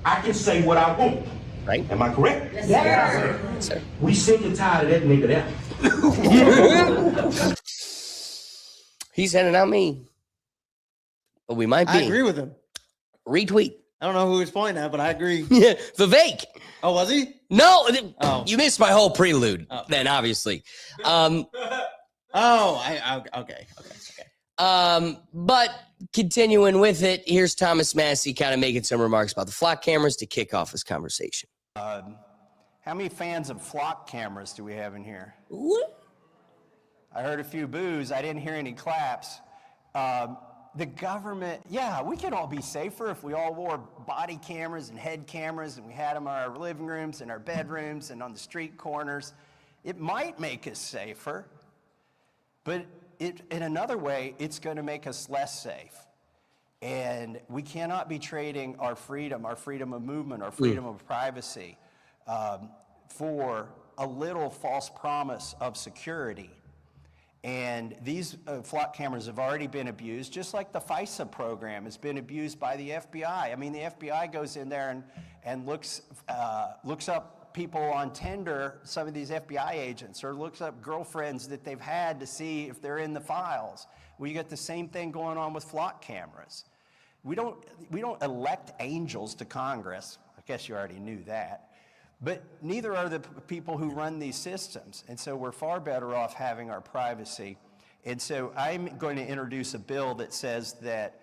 Speaker 24: I can say what I want.
Speaker 1: Right?
Speaker 24: Am I correct?
Speaker 1: Yes, sir.
Speaker 24: We sick and tired of that nigga there.
Speaker 1: He's sending out me. But we might be.
Speaker 2: I agree with him.
Speaker 1: Retweet.
Speaker 2: I don't know who he's pointing at, but I agree.
Speaker 1: Yeah, Vivek.
Speaker 2: Oh, was he?
Speaker 1: No, you missed my whole prelude. Then obviously,
Speaker 2: okay.
Speaker 1: But continuing with it, here's Thomas Massey kind of making some remarks about the flock cameras to kick off this conversation.
Speaker 12: How many fans of flock cameras do we have in here?
Speaker 1: What?
Speaker 12: I heard a few boos. I didn't hear any claps. The government, yeah, we could all be safer if we all wore body cameras and head cameras and we had them in our living rooms and our bedrooms and on the street corners. It might make us safer, but in another way, it's going to make us less safe. And we cannot be trading our freedom of movement, our freedom of privacy for a little false promise of security. And these flock cameras have already been abused, just like the FISA program has been abused by the FBI. I mean, the FBI goes in there and looks up people on Tinder, some of these FBI agents, or looks up girlfriends that they've had to see if they're in the files. Well, you get the same thing going on with flock cameras. We don't elect angels to Congress. I guess you already knew that. But neither are the people who run these systems. And so we're far better off having our privacy. And so I'm going to introduce a bill that says that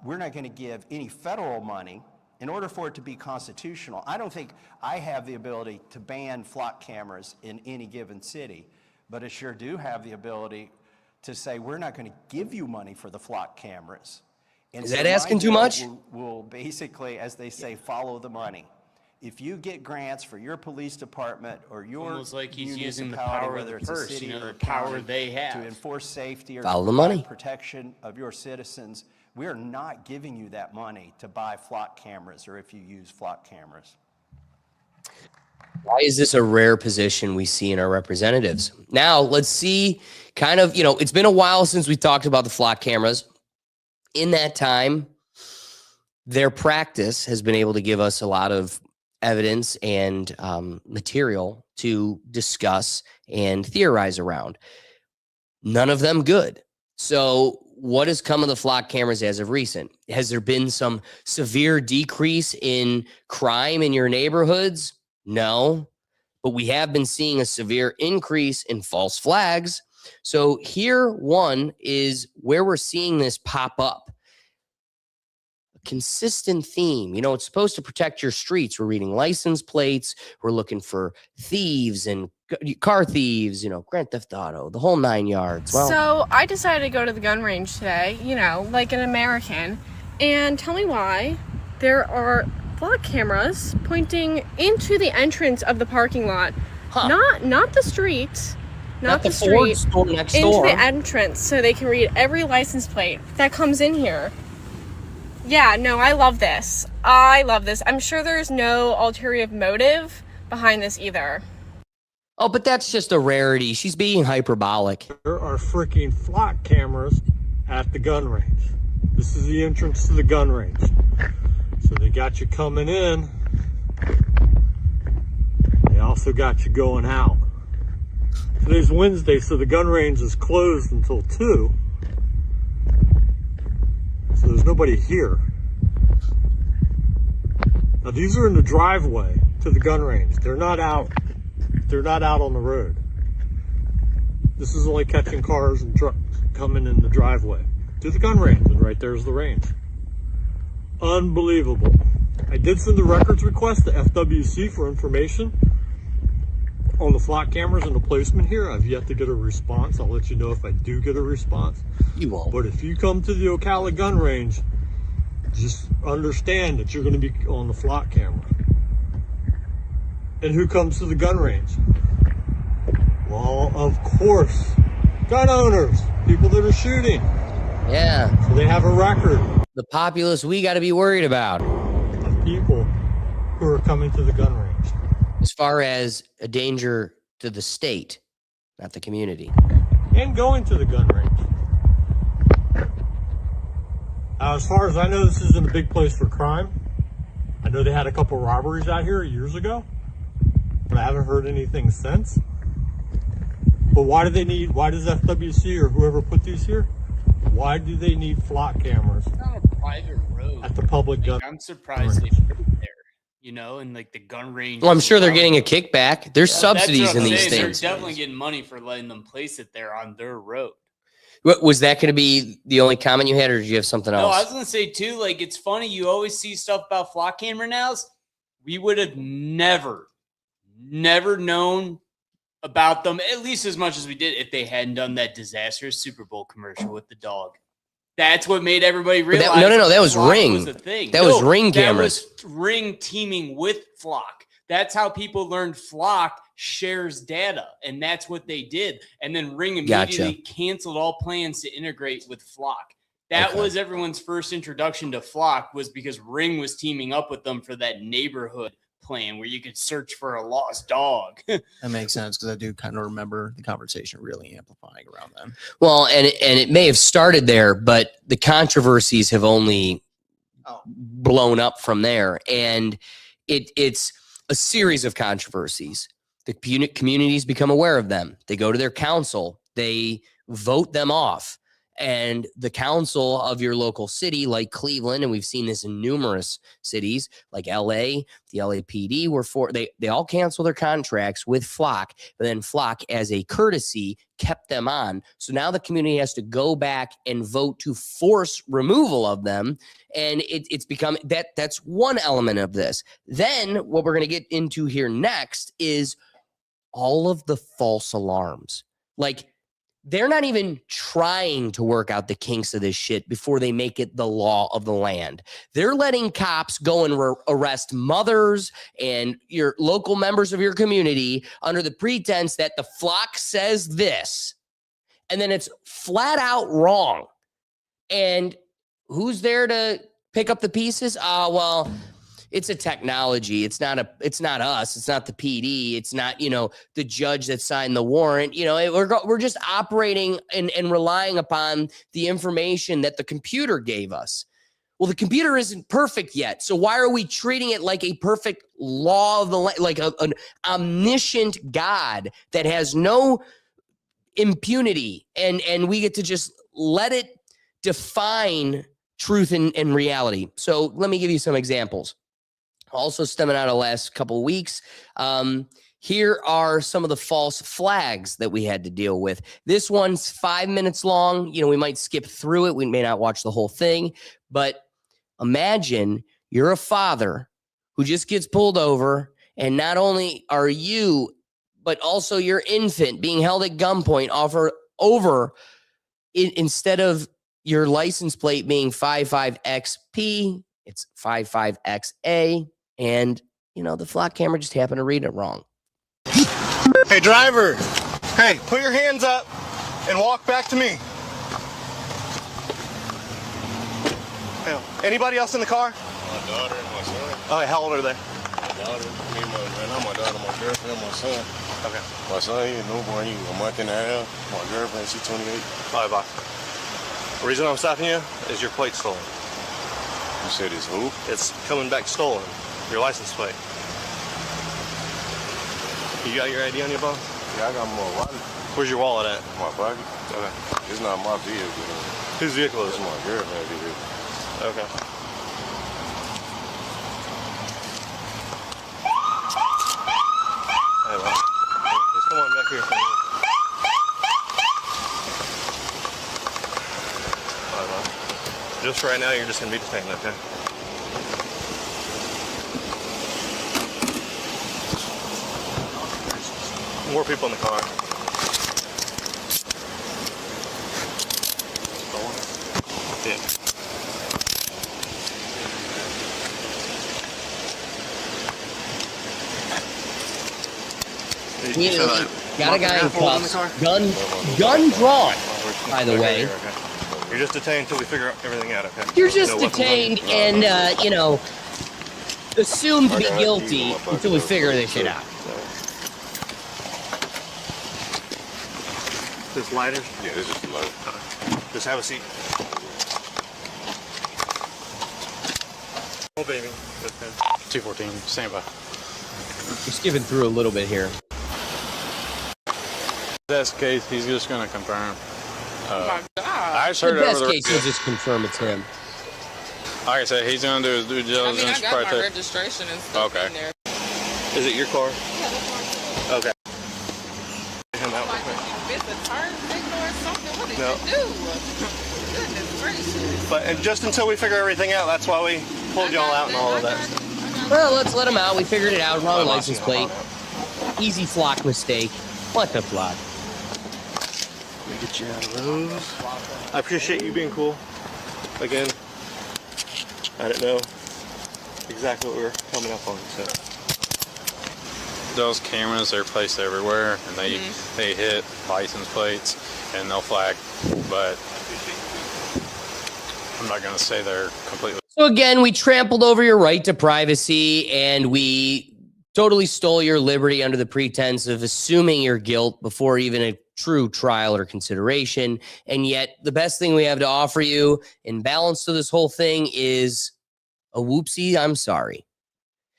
Speaker 12: we're not going to give any federal money in order for it to be constitutional. I don't think I have the ability to ban flock cameras in any given city, but I sure do have the ability to say we're not going to give you money for the flock cameras. And
Speaker 1: is that asking too much?
Speaker 12: We'll basically, as they say, follow the money. If you get grants for your police department or your
Speaker 5: almost like he's using the power of the purse, the power they have
Speaker 12: to enforce safety or
Speaker 1: follow the money,
Speaker 12: protection of your citizens, we are not giving you that money to buy flock cameras or if you use flock cameras.
Speaker 1: Why is this a rare position we see in our representatives? Now, let's see kind of, it's been a while since we talked about the flock cameras. In that time, their practice has been able to give us a lot of evidence and material to discuss and theorize around. None of them good. So what has come of the flock cameras as of recent? Has there been some severe decrease in crime in your neighborhoods? No, but we have been seeing a severe increase in false flags. So here one is where we're seeing this pop up. Consistent theme. It's supposed to protect your streets. We're reading license plates. We're looking for thieves and car thieves, Grand Theft Auto, the whole 9 yards. Well,
Speaker 13: so I decided to go to the gun range today, like an American. And tell me why there are flock cameras pointing into the entrance of the parking lot. Not the street. Not the street.
Speaker 1: Ford store next
Speaker 13: into
Speaker 1: door.
Speaker 13: The entrance so they can read every license plate that comes in here. Yeah, no, I love this. I'm sure there's no ulterior motive behind this either.
Speaker 1: Oh, but that's just a rarity. She's being hyperbolic.
Speaker 14: There are freaking flock cameras at the gun range. This is the entrance to the gun range. So they got you coming in. They also got you going out. Today's Wednesday, so the gun range is closed until 2. So there's nobody here. Now these are in the driveway to the gun range. They're not out on the road. This is only catching cars and trucks coming in the driveway to the gun range, and right there's the range. Unbelievable. I did send the records request to FWC for information on the flock cameras and the placement here. I've yet to get a response. I'll let you know if I do get a response.
Speaker 1: You won't.
Speaker 14: But if you come to the Ocala gun range, just understand that you're going to be on the flock camera. And who comes to the gun range? Well, of course, gun owners, people that are shooting.
Speaker 1: Yeah.
Speaker 14: So they have a record.
Speaker 1: The populace we got to be worried about.
Speaker 14: Of people who are coming to the gun range.
Speaker 1: As far as a danger to the state, not the community.
Speaker 14: And going to the gun range. As far as I know, this isn't a big place for crime. I know they had a couple robberies out here years ago, but I haven't heard anything since. But why does FWC or whoever put these here, why do they need flock cameras
Speaker 5: It's not a private road.
Speaker 14: at the public gun?
Speaker 5: I'm surprised they put it there. you know, and like the gun range.
Speaker 1: Well, I'm sure they're getting a kickback. There's subsidies in these things.
Speaker 5: They're definitely getting money for letting them place it there on their road.
Speaker 1: Was that going to be the only comment you had, or did you have something else?
Speaker 5: No, I was going to say too, like, it's funny. You always see stuff about flock camera nows. We would have never known about them, at least as much as we did, if they hadn't done that disastrous Super Bowl commercial with the dog. That's what made everybody realize.
Speaker 1: No, that was Ring.
Speaker 5: Was a thing.
Speaker 1: That was Ring cameras.
Speaker 5: That was Ring teaming with Flock. That's how people learned Flock shares data, and that's what they did. And then Ring immediately canceled all plans to integrate with Flock. That was everyone's first introduction to Flock, was because Ring was teaming up with them for that neighborhood plan where you could search for a lost dog.
Speaker 2: That makes sense, because I do kind of remember the conversation really amplifying around them.
Speaker 1: Well, and it may have started there, but the controversies have only blown up from there, and it's a series of controversies. The communities become aware of them. They go to their council. They vote them off. And the council of your local city, like Cleveland, and we've seen this in numerous cities, like LA, the LAPD, they all cancel their contracts with Flock, but then Flock, as a courtesy, kept them on. So now the community has to go back and vote to force removal of them. And it's become that's one element of this. Then what we're going to get into here next is all of the false alarms. Like, they're not even trying to work out the kinks of this shit before they make it the law of the land. They're letting cops go and arrest mothers and your local members of your community under the pretense that the flock says this, and then it's flat out wrong. And who's there to pick up the pieces? Well, it's a technology. It's not us. It's not the PD. It's not, the judge that signed the warrant. We're just operating and relying upon the information that the computer gave us. Well, the computer isn't perfect yet. So why are we treating it like a perfect law of the land, like an omniscient God that has no impunity, and we get to just let it define truth and reality? So let me give you some examples. Also stemming out of the last couple of weeks, here are some of the false flags that we had to deal with. This one's 5 minutes long. We might skip through it. We may not watch the whole thing. But imagine you're a father who just gets pulled over, and not only are you, but also your infant being held at gunpoint instead of your license plate being 55XP, it's 55XA. And, the flock camera just happened to read it wrong.
Speaker 15: Hey, driver. Hey, put your hands up and walk back to me. Hey, anybody else in the car?
Speaker 16: My daughter and my son.
Speaker 15: Oh, how old are they?
Speaker 16: My daughter, not my daughter, my girlfriend, and my son.
Speaker 15: Okay.
Speaker 16: My son, he's a newborn, he's a month and a half. My girlfriend, she's 28.
Speaker 15: All right, bye. The reason I'm stopping you is your plate's stolen.
Speaker 16: You said it's who?
Speaker 15: It's coming back stolen. Your license plate. You got your ID on your phone?
Speaker 16: Yeah, I got my wallet.
Speaker 15: Where's your wallet at?
Speaker 16: My pocket.
Speaker 15: Okay.
Speaker 16: It's not my vehicle.
Speaker 15: Whose vehicle is it?
Speaker 16: It's my girlfriend's vehicle.
Speaker 15: Okay. Hey, well, just come on back here for me. All right, well, just right now, you're just going to be detained, okay? More people in the car. Yeah.
Speaker 1: Got a guy in cuffs, gun drawn, by the way.
Speaker 15: You're just detained until we figure everything out, okay?
Speaker 1: You're just detained and, assumed to be guilty until we figure this shit out.
Speaker 15: This lighter?
Speaker 16: Yeah, this is the lighter.
Speaker 15: Just have a seat. Oh, baby.
Speaker 17: 214, stand by.
Speaker 1: Just skipping through a little bit here.
Speaker 17: That's the case, he's just going to confirm.
Speaker 1: Oh my God. I just heard the best case, he'll just confirm it's him.
Speaker 17: Like I said, he's going to do his due diligence.
Speaker 18: I got my registration and stuff in there.
Speaker 15: Is it your car?
Speaker 18: Yeah, that's my car.
Speaker 15: Okay. Him out real quick.
Speaker 18: Miss a turn signal or something? What did
Speaker 15: No.
Speaker 18: you do? Goodness gracious.
Speaker 15: But and just until we figure everything out, that's why we pulled y'all out and all of that.
Speaker 1: Well, let's let him out. We figured it out. Wrong license plate. Easy flock mistake. What the flock?
Speaker 15: Let me get you out of those. I appreciate you being cool. Again, I didn't know exactly what we were coming up on, so.
Speaker 17: Those cameras, they're placed everywhere, and they hit license plates, and they'll flag. But I'm not going to say they're completely.
Speaker 1: So again, we trampled over your right to privacy, and we totally stole your liberty under the pretense of assuming your guilt before even a true trial or consideration. And yet the best thing we have to offer you in balance to this whole thing is a whoopsie, I'm sorry.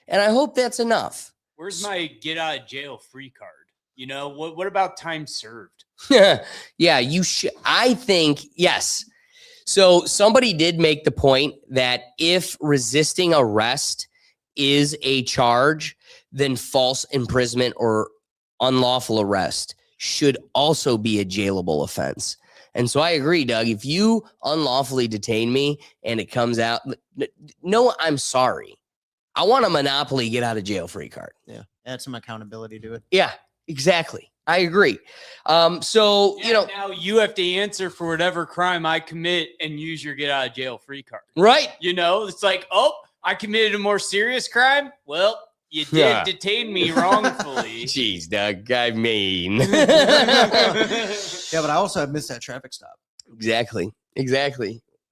Speaker 1: And I hope that's enough.
Speaker 5: Where's my get out of jail free card? You know, what about time served?
Speaker 1: Yeah, you should. I think, yes. So somebody did make the point that if resisting arrest is a charge, then false imprisonment or unlawful arrest should also be a jailable offense. And so I agree, Doug. If you unlawfully detain me and it comes out, no, I'm sorry. I want a Monopoly get out of jail free card.
Speaker 2: Yeah. Add some accountability to it.
Speaker 1: Yeah, exactly. I agree. So, you know,
Speaker 5: now you have to answer for whatever crime I commit and use your get out of jail free card.
Speaker 1: Right.
Speaker 5: You know, it's like, oh, I committed a more serious crime. Well, you did detain me wrongfully.
Speaker 1: Jeez, Doug, I mean.
Speaker 2: Yeah, but I also have missed that traffic stop.
Speaker 1: Exactly.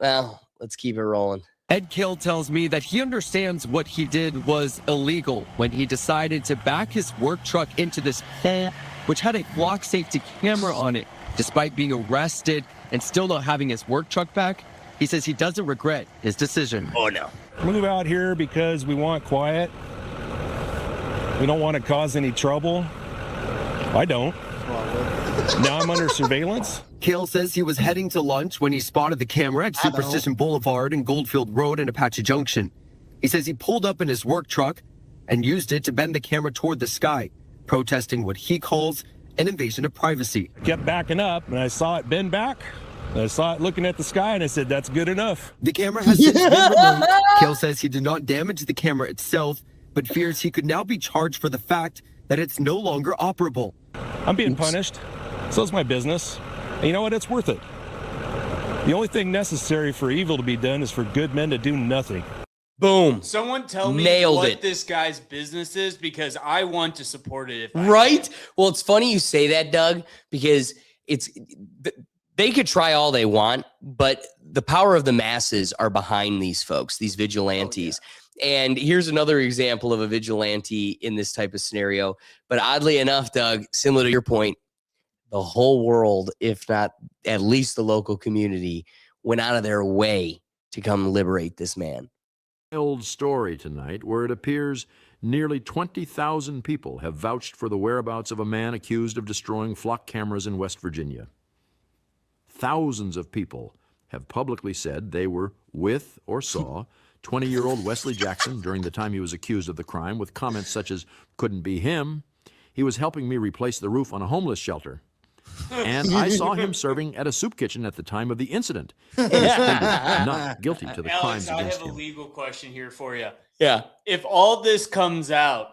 Speaker 1: Well, let's keep it rolling.
Speaker 20: Ed Kill tells me that he understands what he did was illegal when he decided to back his work truck into this pole, which had a block safety camera on it. Despite being arrested and still not having his work truck back, he says he doesn't regret his decision.
Speaker 1: Oh, no.
Speaker 14: Move out here because we want quiet. We don't want to cause any trouble. I don't. Now I'm under surveillance.
Speaker 20: Kill says he was heading to lunch when he spotted the camera at Superstition Boulevard and Goldfield Road in Apache Junction. He says he pulled up in his work truck and used it to bend the camera toward the sky, protesting what he calls an invasion of privacy.
Speaker 14: I kept backing up and I saw it bend back. I saw it looking at the sky and I said, that's good enough.
Speaker 20: The camera has since been removed. Kill says he did not damage the camera itself, but fears he could now be charged for the fact that it's no longer operable.
Speaker 14: I'm being punished. So is my business. And you know what? It's worth it. The only thing necessary for evil to be done is for good men to do nothing.
Speaker 1: Boom.
Speaker 5: Someone tell me what this guy's business is, because I want to support it.
Speaker 1: Right? Well, it's funny you say that, Doug, because they could try all they want, but the power of the masses are behind these folks, these vigilantes. And here's another example of a vigilante in this type of scenario. But oddly enough, Doug, similar to your point, the whole world, if not at least the local community, went out of their way to come liberate this man.
Speaker 21: Old story tonight where it appears nearly 20,000 people have vouched for the whereabouts of a man accused of destroying flock cameras in West Virginia. Thousands of people have publicly said they were with or saw 20-year-old Wesley Jackson during the time he was accused of the crime, with comments such as, couldn't be him, he was helping me replace the roof on a homeless shelter, and I saw him serving at a soup kitchen at the time of the incident. He is not guilty to the crimes against him.
Speaker 5: I have a legal question here for you.
Speaker 1: Yeah.
Speaker 5: If all this comes out,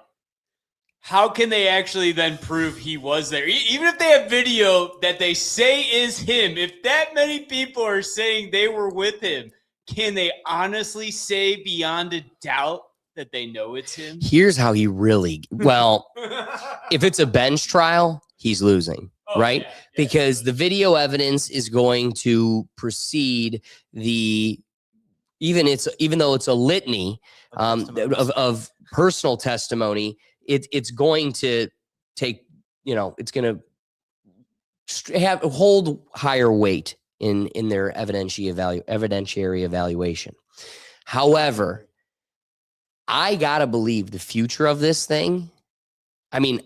Speaker 5: how can they actually then prove he was there? Even if they have video that they say is him, if that many people are saying they were with him, can they honestly say beyond a doubt that they know it's him?
Speaker 1: Here's how he really, well, if it's a bench trial, he's losing, right? Yeah, because the video evidence is going to precede even though it's a litany of personal testimony, it's going to take, it's going to hold higher weight in their evidentiary evaluation. However, I gotta believe the future of this thing. I mean,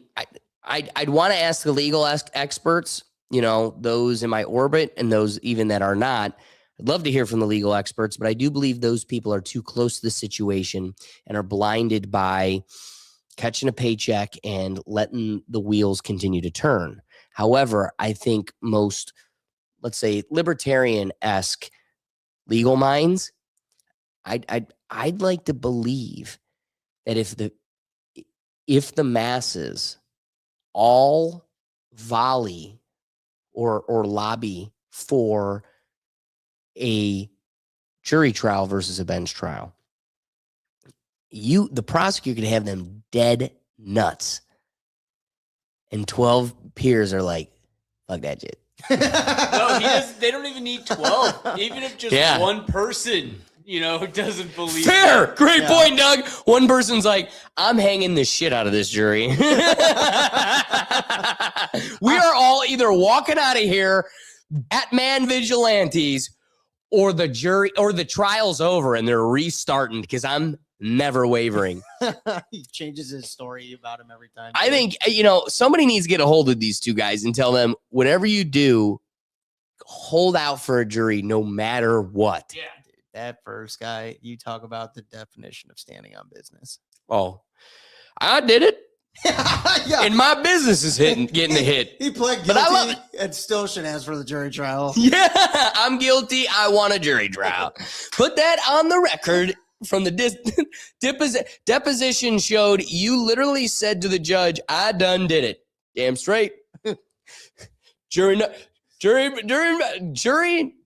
Speaker 1: I'd want to ask the legal experts, those in my orbit and those even that are not. I'd love to hear from the legal experts, but I do believe those people are too close to the situation and are blinded by catching a paycheck and letting the wheels continue to turn. However, I think most, let's say, libertarian-esque legal minds, I'd like to believe that if the masses all volley or lobby for a jury trial versus a bench trial, the prosecutor could have them dead nuts, and 12 peers are like, fuck that shit.
Speaker 5: No, they don't even need 12. Even if just one person, doesn't believe.
Speaker 1: Fair. Great point, Doug. One person's like, I'm hanging the shit out of this jury. We are all either walking out of here Batman vigilantes, or the jury or the trial's over and they're restarting, because I'm never wavering.
Speaker 2: He changes his story about him every time.
Speaker 1: I think, somebody needs to get a hold of these two guys and tell them, whatever you do, hold out for a jury no matter what.
Speaker 2: Yeah, dude, that first guy, you talk about the definition of standing on business.
Speaker 1: Oh, I did it.
Speaker 2: Yeah.
Speaker 1: And my business is getting a hit.
Speaker 2: He pled guilty, but I love it. And still should ask for the jury trial.
Speaker 1: Yeah, I'm guilty. I want a jury trial. Put that on the record. From the deposition showed you literally said to the judge, I done did it. Damn straight. Jury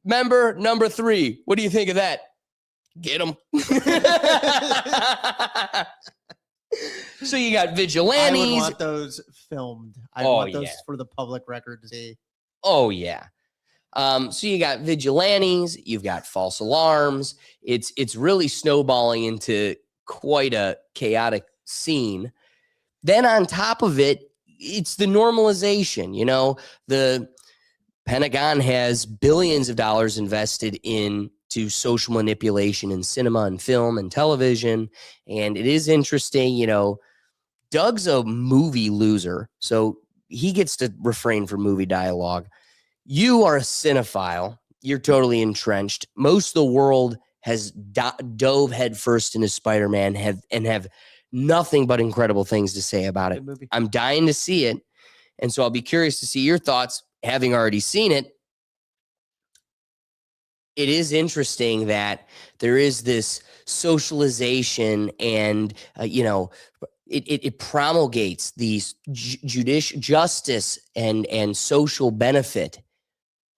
Speaker 1: member number 3. What do you think of that? Get him. So you got vigilantes.
Speaker 2: I would want those filmed. I want those for the public record to see.
Speaker 1: Oh, yeah. So you got vigilantes, you've got false alarms. It's really snowballing into quite a chaotic scene. Then on top of it, it's the normalization. The Pentagon has billions of dollars invested into social manipulation in cinema and film and television. And it is interesting, Doug's a movie loser, so he gets to refrain from movie dialogue. You are a cinephile. You're totally entrenched. Most of the world has dove headfirst into Spider-Man and have nothing but incredible things to say about it. I'm dying to see it. And so I'll be curious to see your thoughts, having already seen it. It is interesting that there is this socialization and, it promulgates these justice and social benefit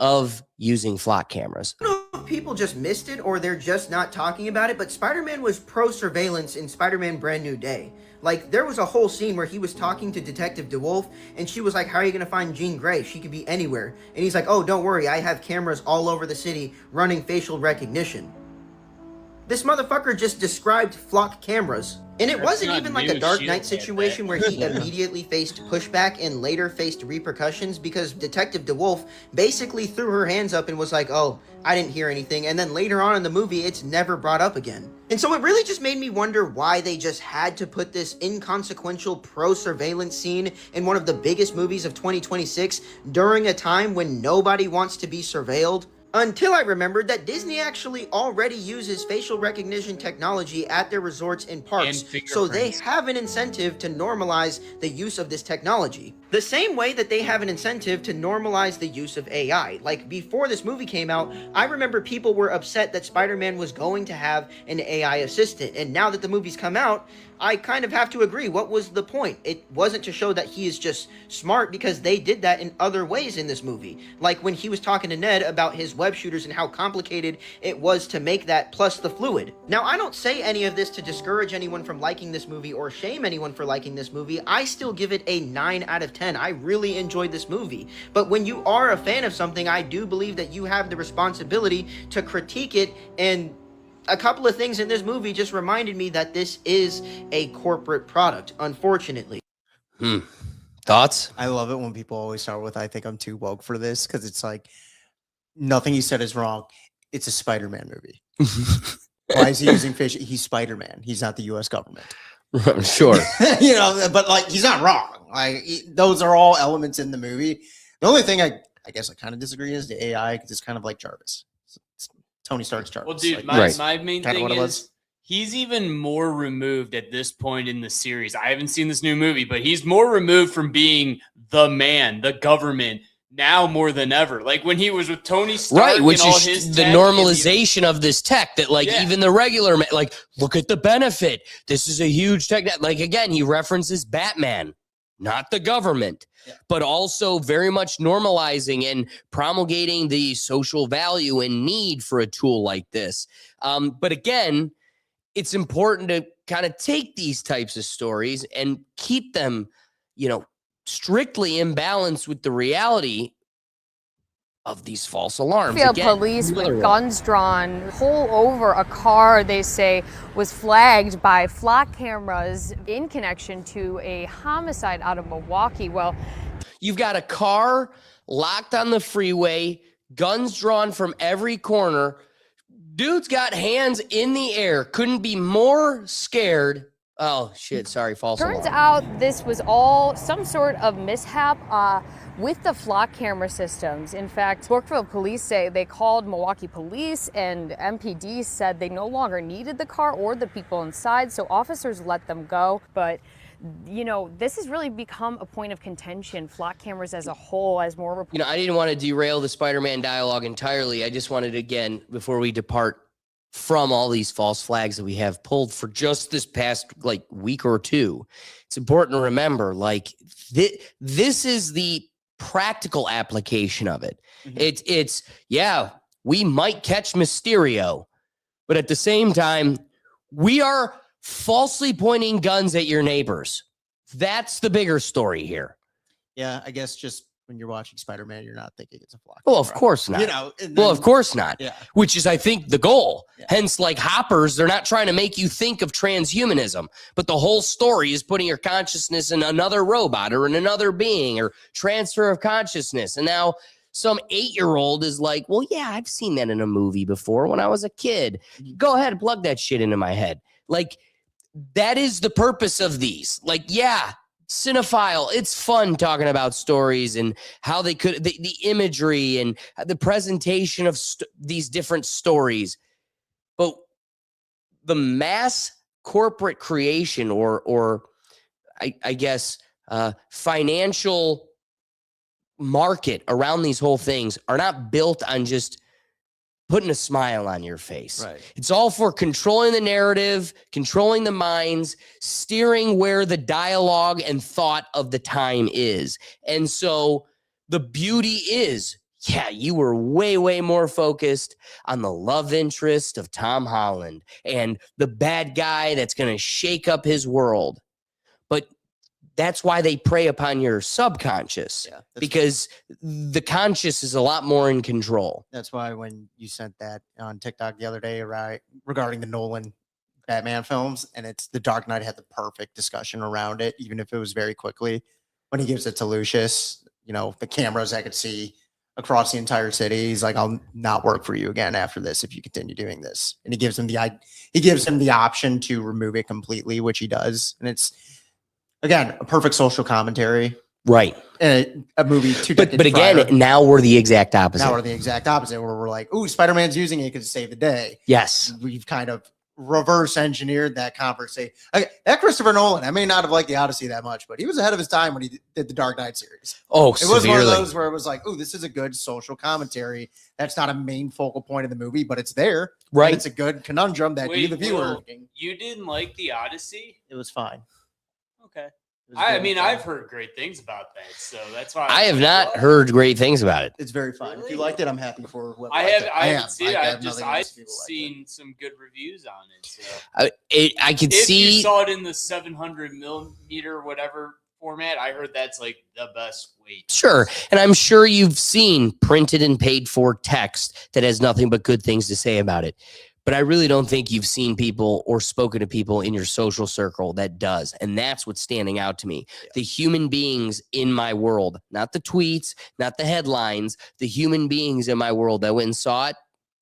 Speaker 1: of using flock cameras.
Speaker 3: I don't know if people just missed it or they're just not talking about it, but Spider-Man was pro-surveillance in Spider-Man Brand New Day. Like, there was a whole scene where he was talking to Detective DeWolf, and she was like, how are you going to find Jean Grey? She could be anywhere. And he's like, oh, don't worry, I have cameras all over the city running facial recognition. This motherfucker just described flock cameras. And it wasn't even like a Dark Knight situation where he immediately faced pushback and later faced repercussions, because Detective DeWolf basically threw her hands up and was like, oh, I didn't hear anything. And then later on in the movie, it's never brought up again. And so it really just made me wonder why they just had to put this inconsequential pro-surveillance scene in one of the biggest movies of 2026 during a time when nobody wants to be surveilled. Until I remembered that Disney actually already uses facial recognition technology at their resorts and parks, so they have an incentive to normalize the use of this technology. The same way that they have an incentive to normalize the use of AI. Like, before this movie came out, I remember people were upset that Spider-Man was going to have an AI assistant, and now that the movie's come out, I kind of have to agree. What was the point? It wasn't to show that he is just smart, because they did that in other ways in this movie. Like when he was talking to Ned about his web shooters and how complicated it was to make that, plus the fluid. Now, I don't say any of this to discourage anyone from liking this movie or shame anyone for liking this movie. I still give it a 9 out of 10. I really enjoyed this movie. But when you are a fan of something, I do believe that you have the responsibility to critique it, and a couple of things in this movie just reminded me that this is a corporate product, unfortunately.
Speaker 1: Thoughts?
Speaker 2: I love it when people always start with, I think I'm too woke for this, because it's like, nothing he said is wrong. It's a Spider-Man movie. Why is he using fish? He's Spider-Man. He's not the U.S. government.
Speaker 1: Sure.
Speaker 2: But like, he's not wrong. Like, those are all elements in the movie. The only thing I guess I kind of disagree is the AI, because it's kind of like Jarvis. Tony Stark's Jarvis.
Speaker 5: Well, dude,
Speaker 2: like,
Speaker 5: my main thing is he's even more removed at this point in the series. I haven't seen this new movie, but he's more removed from being the man, the government, now more than ever. Like when he was with Tony Stark,
Speaker 1: right? Which
Speaker 5: and all
Speaker 1: is
Speaker 5: his
Speaker 1: the normalization of this tech that, like,
Speaker 5: Yeah.
Speaker 1: even the regular man, like, look at the benefit. This is a huge tech. Like, again, he references Batman, not the government, but also very much normalizing and promulgating the social value and need for a tool like this. But again, it's important to kind of take these types of stories and keep them, you know, strictly in balance with the reality of these false alarms.
Speaker 4: Field police with guns drawn pull over a car they say was flagged by flock cameras in connection to a homicide out of Milwaukee. Well,
Speaker 1: you've got a car locked on the freeway, guns drawn from every corner. Dude's got hands in the air. Couldn't be more scared. Oh, shit. Sorry. False alarm.
Speaker 4: turns out this was all some sort of mishap with the flock camera systems. In fact, Brookville police say they called Milwaukee police and MPD said they no longer needed the car or the people inside, so officers let them go. But you know, this has really become a point of contention, flock cameras as a whole, as more reports.
Speaker 1: You know, I didn't want to derail the Spider-Man dialogue entirely. I just wanted, again, before we depart from all these false flags that we have pulled for just this past like week or two, it's important to remember, like, this is the practical application of it. It's yeah, we might catch Mysterio, but at the same time, we are falsely pointing guns at your neighbors. That's the bigger story here.
Speaker 2: Yeah, I guess just when you're watching Spider-Man, you're not thinking it's a flock.
Speaker 1: Well, of course not.
Speaker 2: You know,
Speaker 1: well, of course not.
Speaker 2: Yeah.
Speaker 1: Which is, I think, the goal. Yeah. Hence, like Hoppers, they're not trying to make you think of transhumanism, but the whole story is putting your consciousness in another robot or in another being or transfer of consciousness. And now some 8-year-old is like, well, yeah, I've seen that in a movie before when I was a kid. Go ahead and plug that shit into my head. Like, that is the purpose of these. Like, yeah, cinephile, it's fun talking about stories and how they could, the imagery and the presentation of these different stories. But the mass corporate creation or I guess, financial market around these whole things are not built on just putting a smile on your face.
Speaker 2: Right.
Speaker 1: It's all for controlling the narrative, controlling the minds, steering where the dialogue and thought of the time is. And so the beauty is, yeah, you were way, way more focused on the love interest of Tom Holland and the bad guy that's going to shake up his world. But that's why they prey upon your subconscious, because the conscious is a lot more in control.
Speaker 2: That's why when you sent that on TikTok the other day, right, regarding the Nolan Batman films, and it's The Dark Knight had the perfect discussion around it, even if it was very quickly. When he gives it to Lucius, you know, the cameras I could see across the entire city. He's like, I'll not work for you again after this if you continue doing this. And he gives him the option to remove it completely, which he does. And it's, again, a perfect social commentary.
Speaker 1: Right.
Speaker 2: And a movie.
Speaker 1: But again, now we're the exact opposite.
Speaker 2: Now we're the exact opposite, where we're like, ooh, Spider-Man's using it to save the day.
Speaker 1: Yes.
Speaker 2: We've kind of reverse engineered that conversation. Okay, that Christopher Nolan, I may not have liked the Odyssey that much, but he was ahead of his time when he did the Dark Knight series.
Speaker 1: Oh,
Speaker 2: it was one of those where it was like, oh, this is a good social commentary. That's not a main focal point of the movie, but it's there.
Speaker 1: Right.
Speaker 2: And it's a good conundrum that you, the viewer.
Speaker 5: You didn't like the Odyssey?
Speaker 2: It was fine.
Speaker 5: Okay. I mean, I've heard great things about that, so that's why
Speaker 1: I have not heard great things about it.
Speaker 2: It's very fun. If you liked it, I'm happy for whoever
Speaker 5: I haven't seen it.
Speaker 2: I've
Speaker 5: seen some good reviews on it. So
Speaker 1: I could see.
Speaker 5: If you saw it in the 700 millimeter whatever format, I heard that's like the best weight.
Speaker 1: Sure, and I'm sure you've seen printed and paid for text that has nothing but good things to say about it. But I really don't think you've seen people or spoken to people in your social circle that does. And that's what's standing out to me. Yeah. The human beings in my world, not the tweets, not the headlines, the human beings in my world that went and saw it,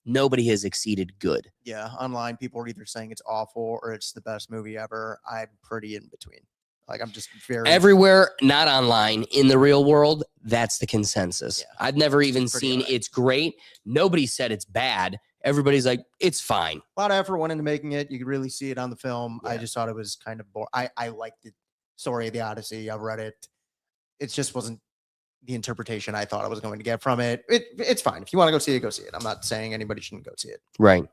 Speaker 1: nobody has exceeded good.
Speaker 2: Yeah, online people are either saying it's awful or it's the best movie ever. I'm pretty in between. Like, I'm just very...
Speaker 1: Everywhere, not online, in the real world, that's the consensus. Yeah. I've never even seen it's great. Nobody said it's bad. everybody's like, it's fine.
Speaker 2: A lot of effort went into making it. You could really see it on the film.
Speaker 1: Yeah.
Speaker 2: I just thought it was kind of boring. I liked the story of the Odyssey. I read it. It just wasn't the interpretation I thought I was going to get from it. It's fine. If you want to go see it, go see it. I'm not saying anybody shouldn't go see it.
Speaker 1: Right.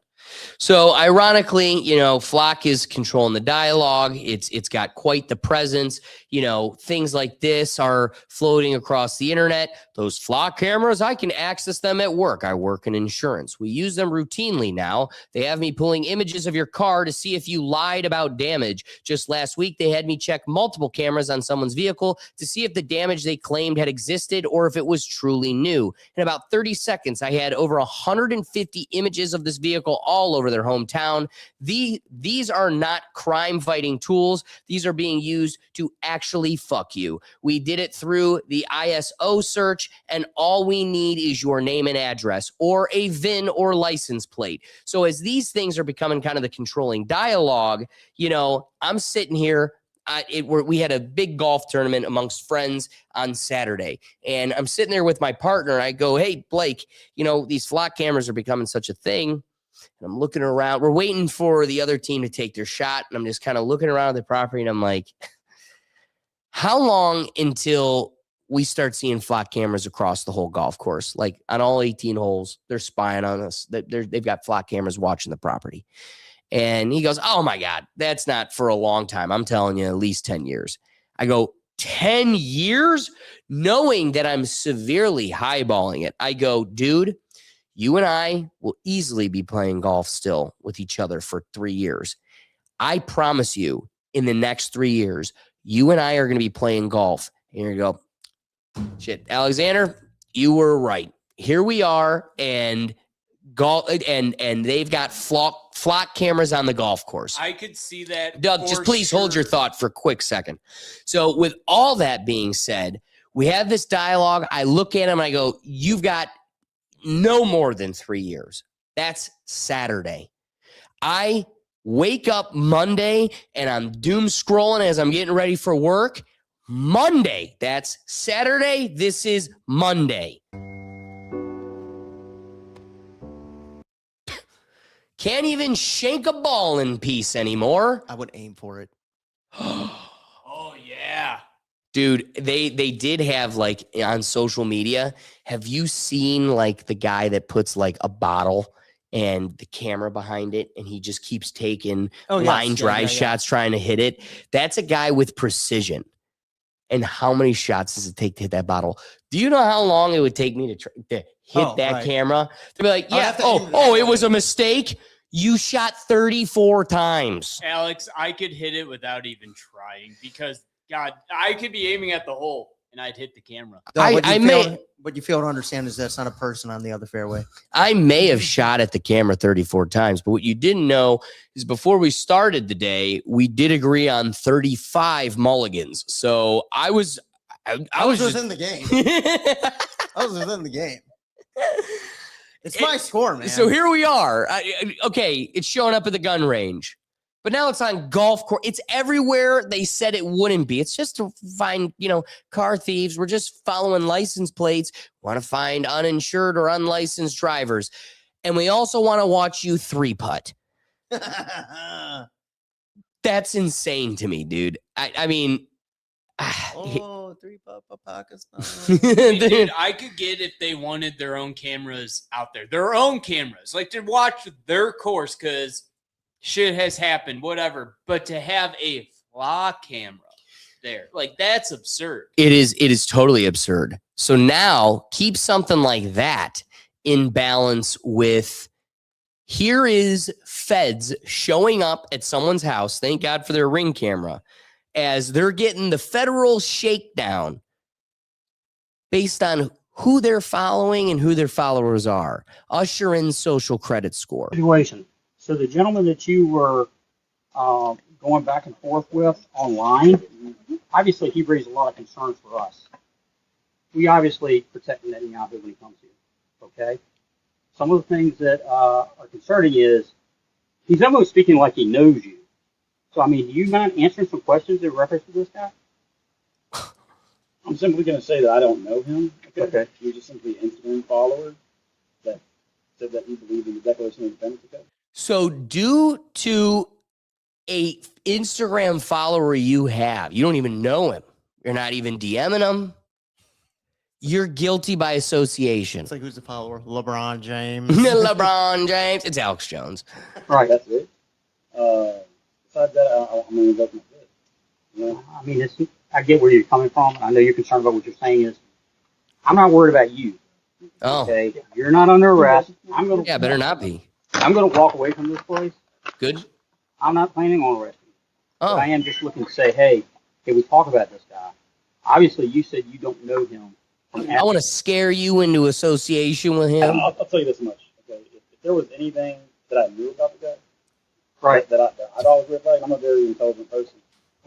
Speaker 1: So ironically, you know, Flock is controlling the dialogue. It's got quite the presence. You know, things like this are floating across the internet. Those Flock cameras, I can access them at work. I work in insurance. We use them routinely now. They have me pulling images of your car to see if you lied about damage. Just last week, they had me check multiple cameras on someone's vehicle to see if the damage they claimed had existed or if it was truly new. In about 30 seconds, I had over 150 images of this vehicle all over their hometown. These are not crime-fighting tools. These are being used to actually fuck you. We did it through the ISO search, and all we need is your name and address or a VIN or license plate. So as these things are becoming kind of the controlling dialogue, you know, I'm sitting here. We had a big golf tournament amongst friends on Saturday, and I'm sitting there with my partner. And I go, hey, Blake, you know, these Flock cameras are becoming such a thing. And I'm looking around. We're waiting for the other team to take their shot. And I'm just kind of looking around the property. And I'm like, how long until we start seeing Flock cameras across the whole golf course? Like on all 18 holes, they're spying on us. They've got Flock cameras watching the property. And he goes, oh, my God, that's not for a long time. I'm telling you, at least 10 years. I go, 10 years? Knowing that I'm severely highballing it. I go, dude, you and I will easily be playing golf still with each other for 3 years. I promise you, in the next 3 years, you and I are going to be playing golf. And you're going to go, shit, Alexander, you were right. Here we are, and golf, and they've got flock cameras on the golf course.
Speaker 5: I could see that.
Speaker 1: Doug, just please hold your thought for a quick second. So with all that being said, we have this dialogue. I look at him and I go, you've got no more than 3 years. That's Saturday. I wake up Monday and I'm doom scrolling as I'm getting ready for work. Monday. That's Saturday. This is Monday. Can't even shake a ball in peace anymore.
Speaker 2: I would aim for it.
Speaker 5: Oh, yeah.
Speaker 1: Dude, they did have, like, on social media, have you seen, like, the guy that puts, like, a bottle and the camera behind it, and he just keeps taking line drive shots trying to hit it? That's a guy with precision. And how many shots does it take to hit that bottle? Do you know how long it would take me to hit that camera? To be like, yeah, it was a mistake. You shot 34 times.
Speaker 5: Alex, I could hit it without even trying because, God, I could be aiming at the hole and I'd hit the camera.
Speaker 2: What you fail to understand is that's not a person on the other fairway.
Speaker 1: I may have shot at the camera 34 times, but what you didn't know is before we started the day, we did agree on 35 mulligans. So I was
Speaker 2: within the game. I was within the game. It's my score, man.
Speaker 1: So here we are. Okay, it's showing up at the gun range. But now it's on golf course. It's everywhere they said it wouldn't be. It's just to find, car thieves. We're just following license plates. Want to find uninsured or unlicensed drivers. And we also want to watch you 3-putt. That's insane to me, dude. I mean...
Speaker 2: 3-putt Pakistan.
Speaker 5: Dude, I could get if they wanted their own cameras out there. Their own cameras. Like to watch their course because... shit has happened, whatever. But to have a Flock camera there, like that's absurd.
Speaker 1: It is totally absurd. So now keep something like that in balance with here is feds showing up at someone's house. Thank God for their Ring camera as they're getting the federal shakedown based on who they're following and who their followers are. Usher in social credit score.
Speaker 6: Situation. So the gentleman that you were going back and forth with online, obviously he raised a lot of concerns for us. We obviously protect Netanyahu when he comes here, okay? Some of the things that are concerning is he's almost speaking like he knows you. So, I mean, do you mind answering some questions in reference to this guy?
Speaker 8: I'm simply going to say that I don't know him. Okay. You're just simply an Instagram follower that said that he believed in the Declaration of Independence.
Speaker 1: So due to a Instagram follower you have, you don't even know him. You're not even DMing him. You're guilty by association.
Speaker 2: It's like, who's the follower? LeBron James.
Speaker 1: LeBron James. It's Alex Jones.
Speaker 8: Right, that's it. Besides that, I'm going to look at this. You know?
Speaker 6: I mean, I get where you're coming from. I know you're concerned about what you're saying is, I'm not worried about you.
Speaker 1: Oh.
Speaker 6: Okay, you're not under arrest.
Speaker 1: Better not be.
Speaker 6: I'm going to walk away from this place.
Speaker 1: Good.
Speaker 6: I'm not planning on arresting you.
Speaker 1: Oh.
Speaker 6: But I am just looking to say, hey, can we talk about this guy? Obviously, you said you don't know him.
Speaker 1: I want to scare you into association with him.
Speaker 8: I'll tell you this much. Okay, if there was anything that I knew about the guy,
Speaker 6: right,
Speaker 8: that I'd always red flag. I'm a very intelligent person.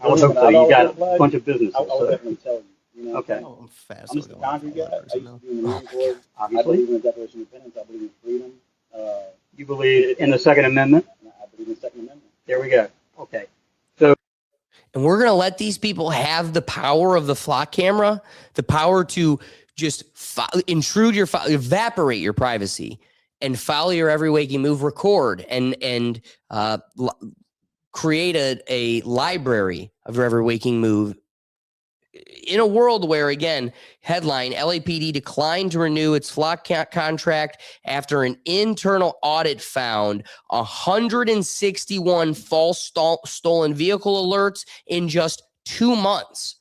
Speaker 6: Well, hopefully you got a bunch of business.
Speaker 8: I would definitely tell you. You know,
Speaker 6: okay.
Speaker 2: I'm fast.
Speaker 8: I'm just a concrete guy. I used to be in the Marine Corps. I
Speaker 6: Obviously.
Speaker 8: believe in the Declaration of Independence. I believe in freedom.
Speaker 6: You believe in the Second Amendment?
Speaker 8: I believe in the Second Amendment.
Speaker 6: There we go. Okay.
Speaker 1: And we're going to let these people have the power of the flock camera, the power to just intrude your, evaporate your privacy and follow your every waking move, record and create a library of your every waking move in a world where, again, headline, LAPD declined to renew its flock contract after an internal audit found 161 false stolen vehicle alerts in just 2 months,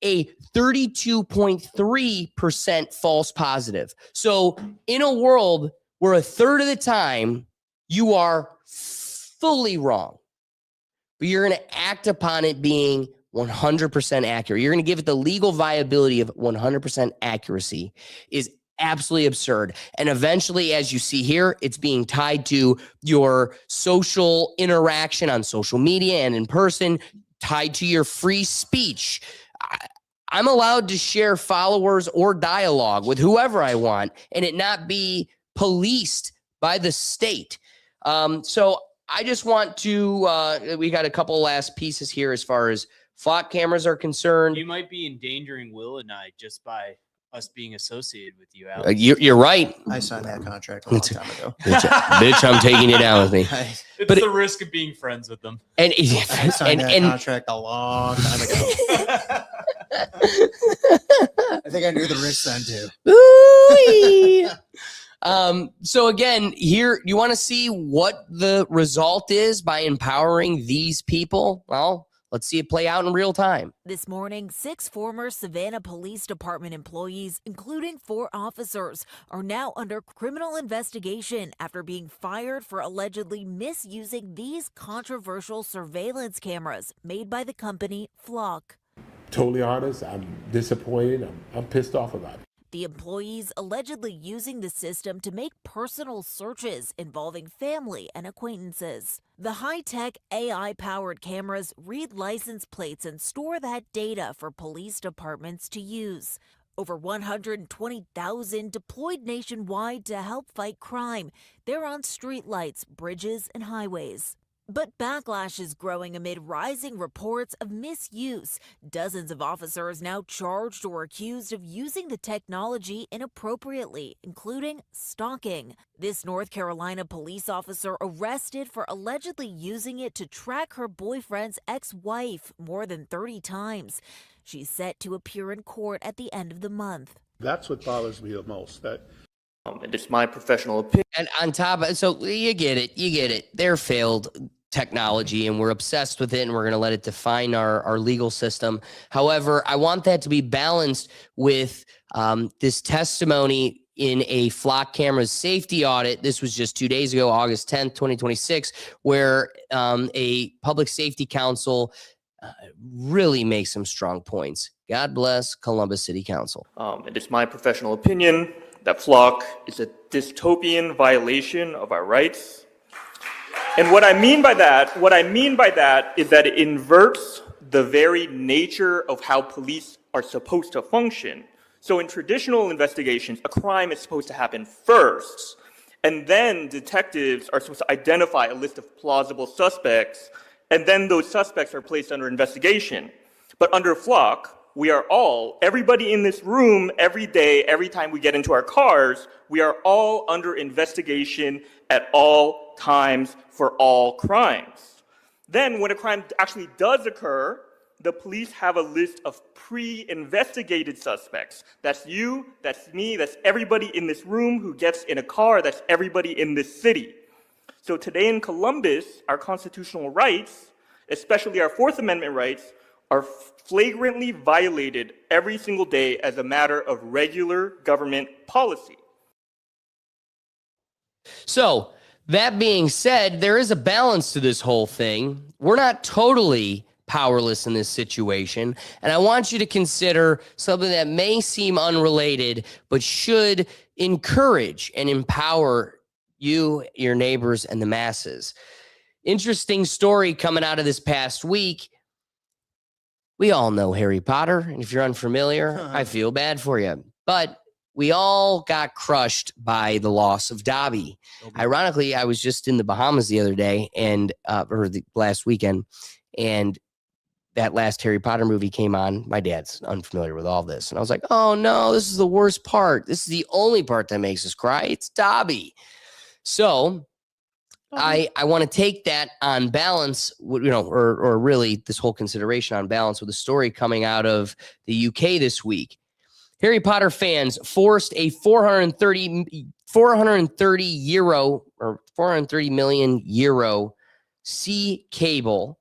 Speaker 1: a 32.3% false positive. So in a world where a third of the time you are fully wrong, but you're going to act upon it being 100% accurate. You're going to give it the legal viability of 100% accuracy is absolutely absurd. And eventually, as you see here, it's being tied to your social interaction on social media and in person, tied to your free speech. I'm allowed to share followers or dialogue with whoever I want and it not be policed by the state. So I just want to, we got a couple last pieces here as far as flock cameras are concerned.
Speaker 5: You might be endangering Will and I just by us being associated with you, Alex.
Speaker 1: You're right.
Speaker 2: I signed that contract a long time ago.
Speaker 1: Bitch, I'm taking it down with me.
Speaker 5: It's the risk of being friends with them.
Speaker 1: And
Speaker 2: I signed that contract a long time ago. I think I knew the risk then too.
Speaker 1: So again, here, you want to see what the result is by empowering these people? Well, let's see it play out in real time.
Speaker 9: This morning, 6 former Savannah Police Department employees, including 4 officers, are now under criminal investigation after being fired for allegedly misusing these controversial surveillance cameras made by the company Flock.
Speaker 10: Totally honest, I'm disappointed. I'm pissed off about it.
Speaker 9: The employees allegedly using the system to make personal searches involving family and acquaintances. The high-tech AI-powered cameras read license plates and store that data for police departments to use. Over 120,000 deployed nationwide to help fight crime. They're on streetlights, bridges, and highways. But backlash is growing amid rising reports of misuse. Dozens of officers now charged or accused of using the technology inappropriately, including stalking. This North Carolina police officer arrested for allegedly using it to track her boyfriend's ex-wife more than 30 times. She's set to appear in court at the end of the month.
Speaker 10: That's what bothers me the most.
Speaker 19: It's my professional opinion.
Speaker 1: And on top of it, so you get it. They're failed technology and we're obsessed with it and we're going to let it define our legal system. However, I want that to be balanced with this testimony in a flock cameras safety audit. This was just 2 days ago, August 10th, 2026, where a public safety council really makes some strong points. God bless Columbus City Council.
Speaker 19: It is my professional opinion that Flock is a dystopian violation of our rights. And what I mean by that is that it inverts the very nature of how police are supposed to function. So in traditional investigations, a crime is supposed to happen first, and then detectives are supposed to identify a list of plausible suspects, and then those suspects are placed under investigation. But under Flock, we are all, everybody in this room, every day, every time we get into our cars, we are all under investigation at all times for all crimes. Then when a crime actually does occur, the police have a list of pre-investigated suspects. That's you, that's me, that's everybody in this room who gets in a car, that's everybody in this city. So today in Columbus, our constitutional rights, especially our Fourth Amendment rights, are flagrantly violated every single day as a matter of regular government policy.
Speaker 1: So, that being said, there is a balance to this whole thing. We're not totally powerless in this situation, and I want you to consider something that may seem unrelated, but should encourage and empower you, your neighbors, and the masses. Interesting story coming out of this past week. We all know Harry Potter, and if you're unfamiliar, I feel bad for you. But we all got crushed by the loss of Dobby. Ironically, I was just in the Bahamas the other day, or the last weekend, and that last Harry Potter movie came on. My dad's unfamiliar with all this, and I was like, "Oh no, this is the worst part. This is the only part that makes us cry. It's Dobby." So I want to take that on balance, or really this whole consideration on balance with a story coming out of the UK this week. Harry Potter fans forced a 430 million euro sea cable,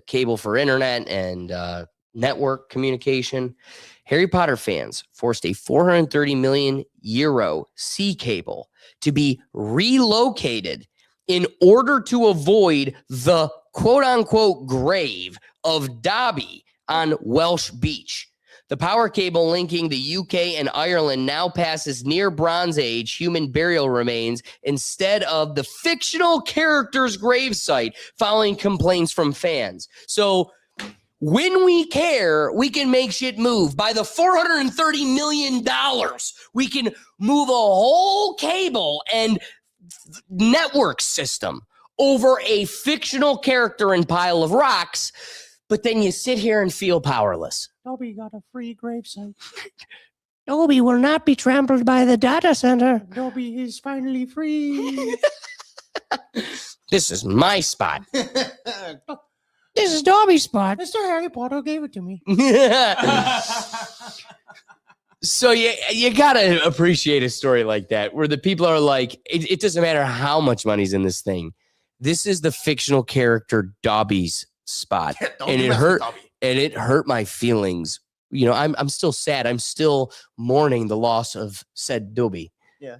Speaker 1: cable for internet and network communication. Harry Potter fans forced a 430 million euro sea cable to be relocated in order to avoid the quote-unquote grave of Dobby on Welsh Beach. The power cable linking the UK and Ireland now passes near Bronze Age human burial remains instead of the fictional character's gravesite, following complaints from fans. So when we care, we can make shit move. By the $430 million, we can move a whole cable and network system over a fictional character and pile of rocks, but then you sit here and feel powerless.
Speaker 6: Dobby got a free gravesite.
Speaker 1: Dobby will not be trampled by the data center.
Speaker 6: Dobby is finally free.
Speaker 1: This is my spot. This is Dobby's spot.
Speaker 6: Mr. Harry Potter gave it to me.
Speaker 1: So you gotta appreciate a story like that, where the people are like, it doesn't matter how much money's in this thing. This is the fictional character Dobby's spot, and it hurt. And it hurt my feelings. I'm still sad. I'm still mourning the loss of said Dobby.
Speaker 2: Yeah,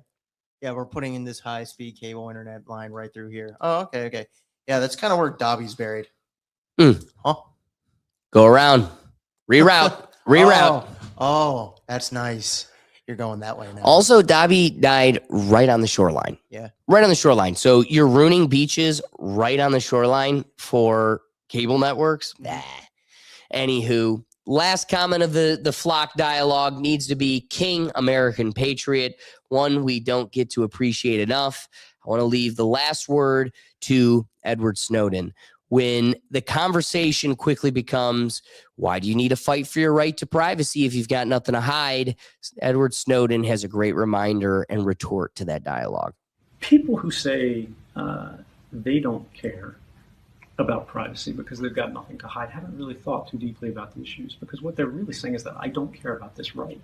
Speaker 2: we're putting in this high-speed cable internet line right through here. Oh, okay. Yeah, that's kind of where Dobby's buried. Huh?
Speaker 1: Go around, reroute.
Speaker 2: Oh, that's nice. You're going that way now.
Speaker 1: Also, Dobby died right on the shoreline.
Speaker 2: Yeah.
Speaker 1: Right on the shoreline. So you're ruining beaches right on the shoreline for cable networks? Nah. Anywho, last comment of the flock dialogue needs to be King American Patriot, one we don't get to appreciate enough. I want to leave the last word to Edward Snowden. When the conversation quickly becomes, why do you need to fight for your right to privacy if you've got nothing to hide? Edward Snowden has a great reminder and retort to that dialogue.
Speaker 7: People who say they don't care about privacy because they've got nothing to hide haven't really thought too deeply about the issues, because what they're really saying is that I don't care about this right.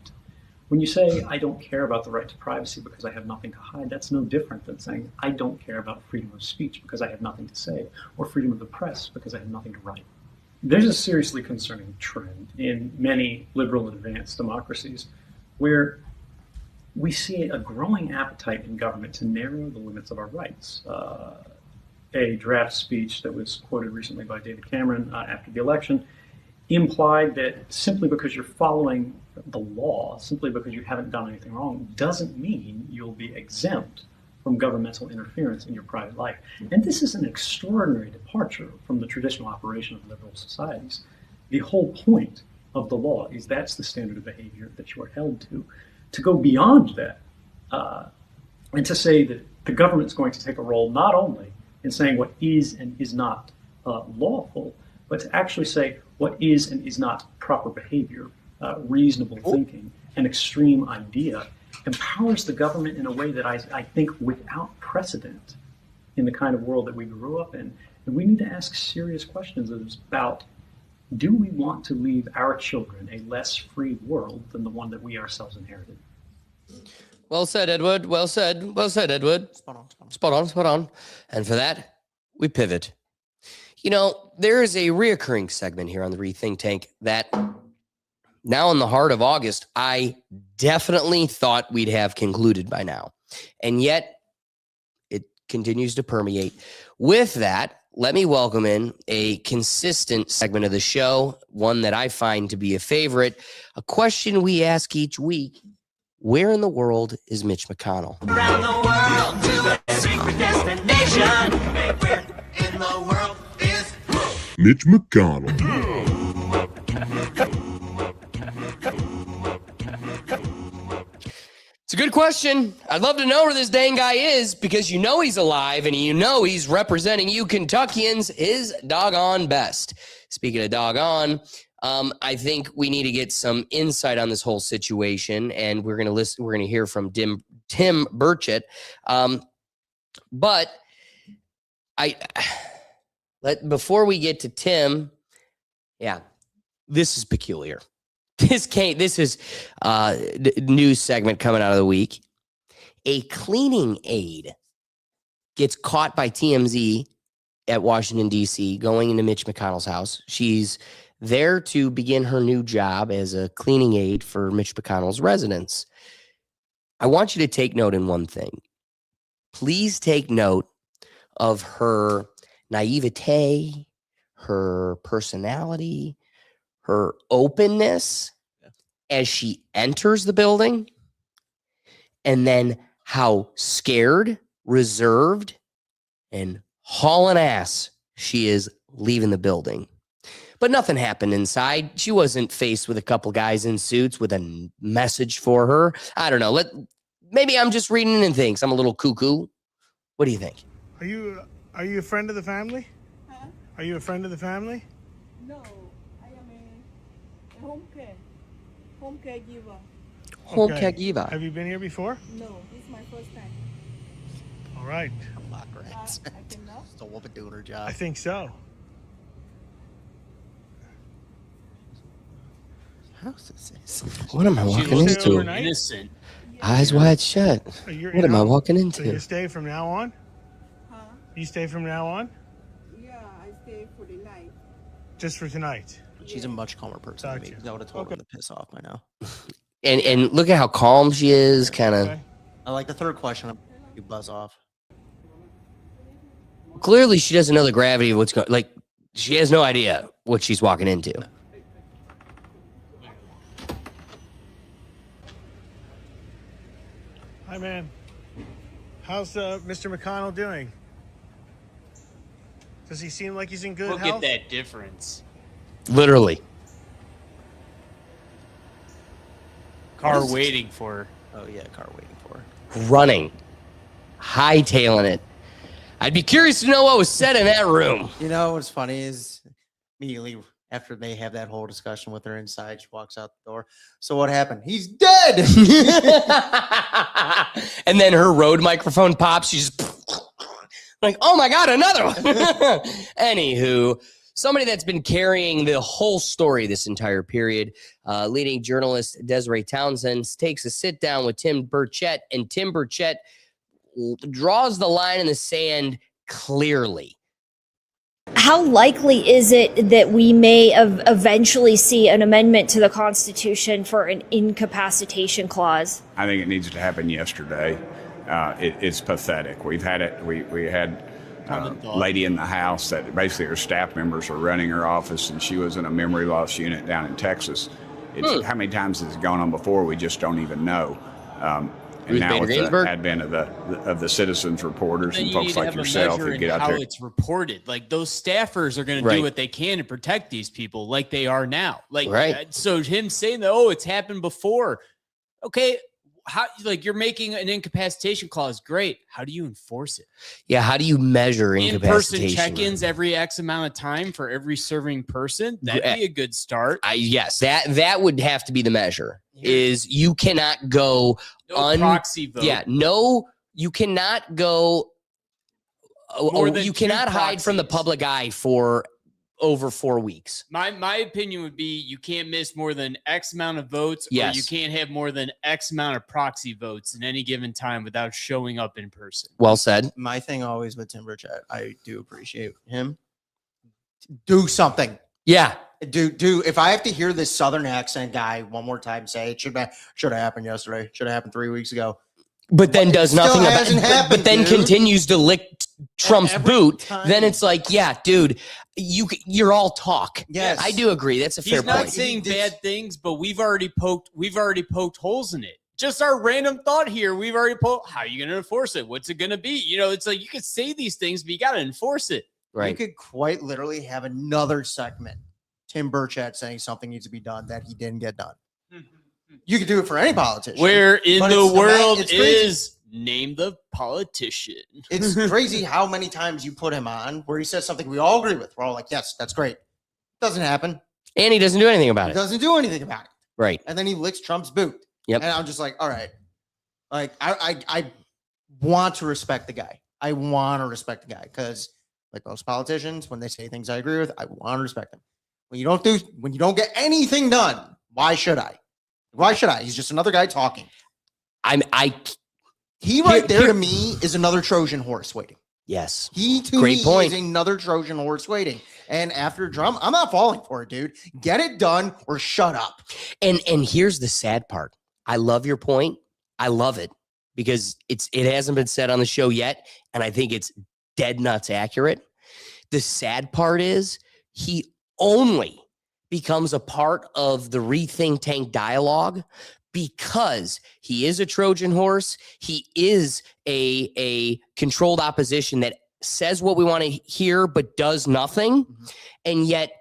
Speaker 7: When you say I don't care about the right to privacy because I have nothing to hide, that's no different than saying I don't care about freedom of speech because I have nothing to say, or freedom of the press because I have nothing to write. There's a seriously concerning trend in many liberal and advanced democracies where we see a growing appetite in government to narrow the limits of our rights. A draft speech that was quoted recently by David Cameron after the election implied that simply because you're following the law, simply because you haven't done anything wrong, doesn't mean you'll be exempt from governmental interference in your private life. And this is an extraordinary departure from the traditional operation of liberal societies. The whole point of the law is that's the standard of behavior that you are held to. To go beyond that and to say that the government's going to take a role not only in saying what is and is not lawful, but to actually say what is and is not proper behavior, reasonable thinking, an extreme idea, empowers the government in a way that I think without precedent in the kind of world that we grew up in. And we need to ask serious questions about, do we want to leave our children a less free world than the one that we ourselves inherited?
Speaker 1: Well said, Edward. Well said. Well said, Edward. Spot on. And for that, we pivot. You know, there is a reoccurring segment here on the Rethink Tank that now in the heart of August, I definitely thought we'd have concluded by now. And yet it continues to permeate. With that, let me welcome in a consistent segment of the show, one that I find to be a favorite, a question we ask each week: where in the world is Mitch McConnell?
Speaker 11: Around the world to a secret destination. Where in the world is
Speaker 21: Mitch McConnell.
Speaker 1: It's a good question. I'd love to know where this dang guy is, because you know he's alive and you know he's representing you Kentuckians his doggone best. Speaking of doggone, I think we need to get some insight on this whole situation, and we're going to hear from Tim Burchett. But before we get to Tim, this is peculiar. This is news segment coming out of the week. A cleaning aide gets caught by TMZ at Washington, D.C., going into Mitch McConnell's house. She's there to begin her new job as a cleaning aide for Mitch McConnell's residence. I want you to take note in one thing. Please take note of her naivete, her personality, her openness as she enters the building, and then how scared, reserved, and hauling ass she is leaving the building. But nothing happened inside. She wasn't faced with a couple guys in suits with a message for her. I don't know. Maybe I'm just reading in things. I'm a little cuckoo. What do you think?
Speaker 22: Are you a friend of the family?
Speaker 23: Huh?
Speaker 22: Are you a friend of the family?
Speaker 23: No, I am a home caregiver.
Speaker 1: Home caregiver.
Speaker 22: Have you been here before?
Speaker 23: No, this is my first time.
Speaker 22: All right.
Speaker 2: Block rats.
Speaker 23: I cannot.
Speaker 2: It's a woman doing her job.
Speaker 22: I think so.
Speaker 2: House is this?
Speaker 1: What am I walking into?
Speaker 5: Innocent.
Speaker 1: Eyes wide shut. What am I walking
Speaker 22: So
Speaker 1: into?
Speaker 22: you stay from now on?
Speaker 23: Huh?
Speaker 22: You stay from now on?
Speaker 23: Yeah, I stay for the night.
Speaker 22: Just for tonight?
Speaker 2: She's a much calmer person than me.
Speaker 22: Gotcha.
Speaker 2: I would have told her to piss off by now.
Speaker 1: And look at how calm she is, kind of.
Speaker 22: Okay.
Speaker 2: I like the third question. You buzz off.
Speaker 1: Clearly, she doesn't know the gravity of what's going. Like, she has no idea what she's walking into.
Speaker 22: Hi, man. How's Mr. McConnell doing? Does he seem like he's in good
Speaker 5: Look
Speaker 22: health?
Speaker 5: at that difference.
Speaker 1: Literally.
Speaker 5: Car waiting for her.
Speaker 2: Oh, yeah, car waiting for her.
Speaker 1: Running. Hightailing it. I'd be curious to know what was said in that room.
Speaker 2: You know what's funny is immediately after they have that whole discussion with her inside, she walks out the door. So what happened? He's dead.
Speaker 1: And then her Rode microphone pops. She's like, oh my God, another one. Anywho, somebody that's been carrying the whole story this entire period, leading journalist Desiree Townsend takes a sit down with Tim Burchett, and Tim Burchett draws the line in the sand clearly.
Speaker 24: How likely is it that we may eventually see an amendment to the Constitution for an incapacitation clause?
Speaker 25: I think it needs to happen yesterday. It's pathetic. We've had it. We had a lady in the House that basically her staff members were running her office, and she was in a memory loss unit down in Texas. How many times has it gone on before? We just don't even know. And now with the advent of the citizens reporters and folks like yourself who get out
Speaker 5: how
Speaker 25: there.
Speaker 5: It's reported. Like, those staffers are going to do what they can to protect these people, like they are now. Like, so him saying that, oh, it's happened before. Okay, how, like, you're making an incapacitation clause. Great. How do you enforce it?
Speaker 1: Yeah. How do you measure
Speaker 5: In-person
Speaker 1: incapacitation?
Speaker 5: check-ins every X amount of time for every serving person. That'd be a good start.
Speaker 1: Yes, that would have to be the measure. Is you cannot go
Speaker 5: proxy vote.
Speaker 1: Yeah, no, you cannot go. You cannot hide from the public eye for over 4 weeks.
Speaker 5: My opinion would be you can't miss more than X amount of votes,
Speaker 1: Yes.
Speaker 5: or you can't have more than X amount of proxy votes in any given time without showing up in person.
Speaker 1: Well said.
Speaker 2: My thing always with Tim Burchett, I do appreciate him. Do something.
Speaker 1: Yeah.
Speaker 2: Do if I have to hear this Southern accent guy one more time say it should have happened yesterday, should have happened 3 weeks ago.
Speaker 1: But then does nothing about it. But then
Speaker 2: dude.
Speaker 1: continues to lick Trump's boot. Then it's like, yeah, dude, you're all talk.
Speaker 2: Yes,
Speaker 1: I do agree. That's a fair
Speaker 5: He's not
Speaker 1: point.
Speaker 5: saying bad things, but we've already poked holes in it. Just our random thought here. We've already poked. How are you going to enforce it? What's it going to be? You know, it's like you could say these things, but you got to enforce it.
Speaker 1: Right.
Speaker 2: You could quite literally have another segment. Tim Burchett saying something needs to be done that he didn't get done. You could do it for any politician.
Speaker 5: Where in
Speaker 2: but
Speaker 5: the
Speaker 2: it's
Speaker 5: world
Speaker 2: it's crazy.
Speaker 5: is name the politician?
Speaker 2: It's crazy how many times you put him on where he says something we all agree with. We're all like, yes, that's great. Doesn't happen.
Speaker 1: And he doesn't do anything about
Speaker 2: He
Speaker 1: it.
Speaker 2: doesn't do anything about it.
Speaker 1: Right.
Speaker 2: And then he licks Trump's boot.
Speaker 1: Yep.
Speaker 2: And I'm just like, all right. Like, I want to respect the guy. I want to respect the guy because, like most politicians, when they say things I agree with, I want to respect them. When you don't get anything done, why should I? Why should I? He's just another guy talking. He right there to me is another Trojan horse waiting.
Speaker 1: Yes.
Speaker 2: He to
Speaker 1: Great
Speaker 2: me
Speaker 1: point.
Speaker 2: is another Trojan horse waiting. And after Trump, I'm not falling for it, dude. Get it done or shut up.
Speaker 1: And here's the sad part. I love your point. I love it because it hasn't been said on the show yet, and I think it's dead nuts accurate. The sad part is he only becomes a part of the Rethink Tank dialogue because he is a Trojan horse. He is a controlled opposition that says what we want to hear but does nothing. And yet,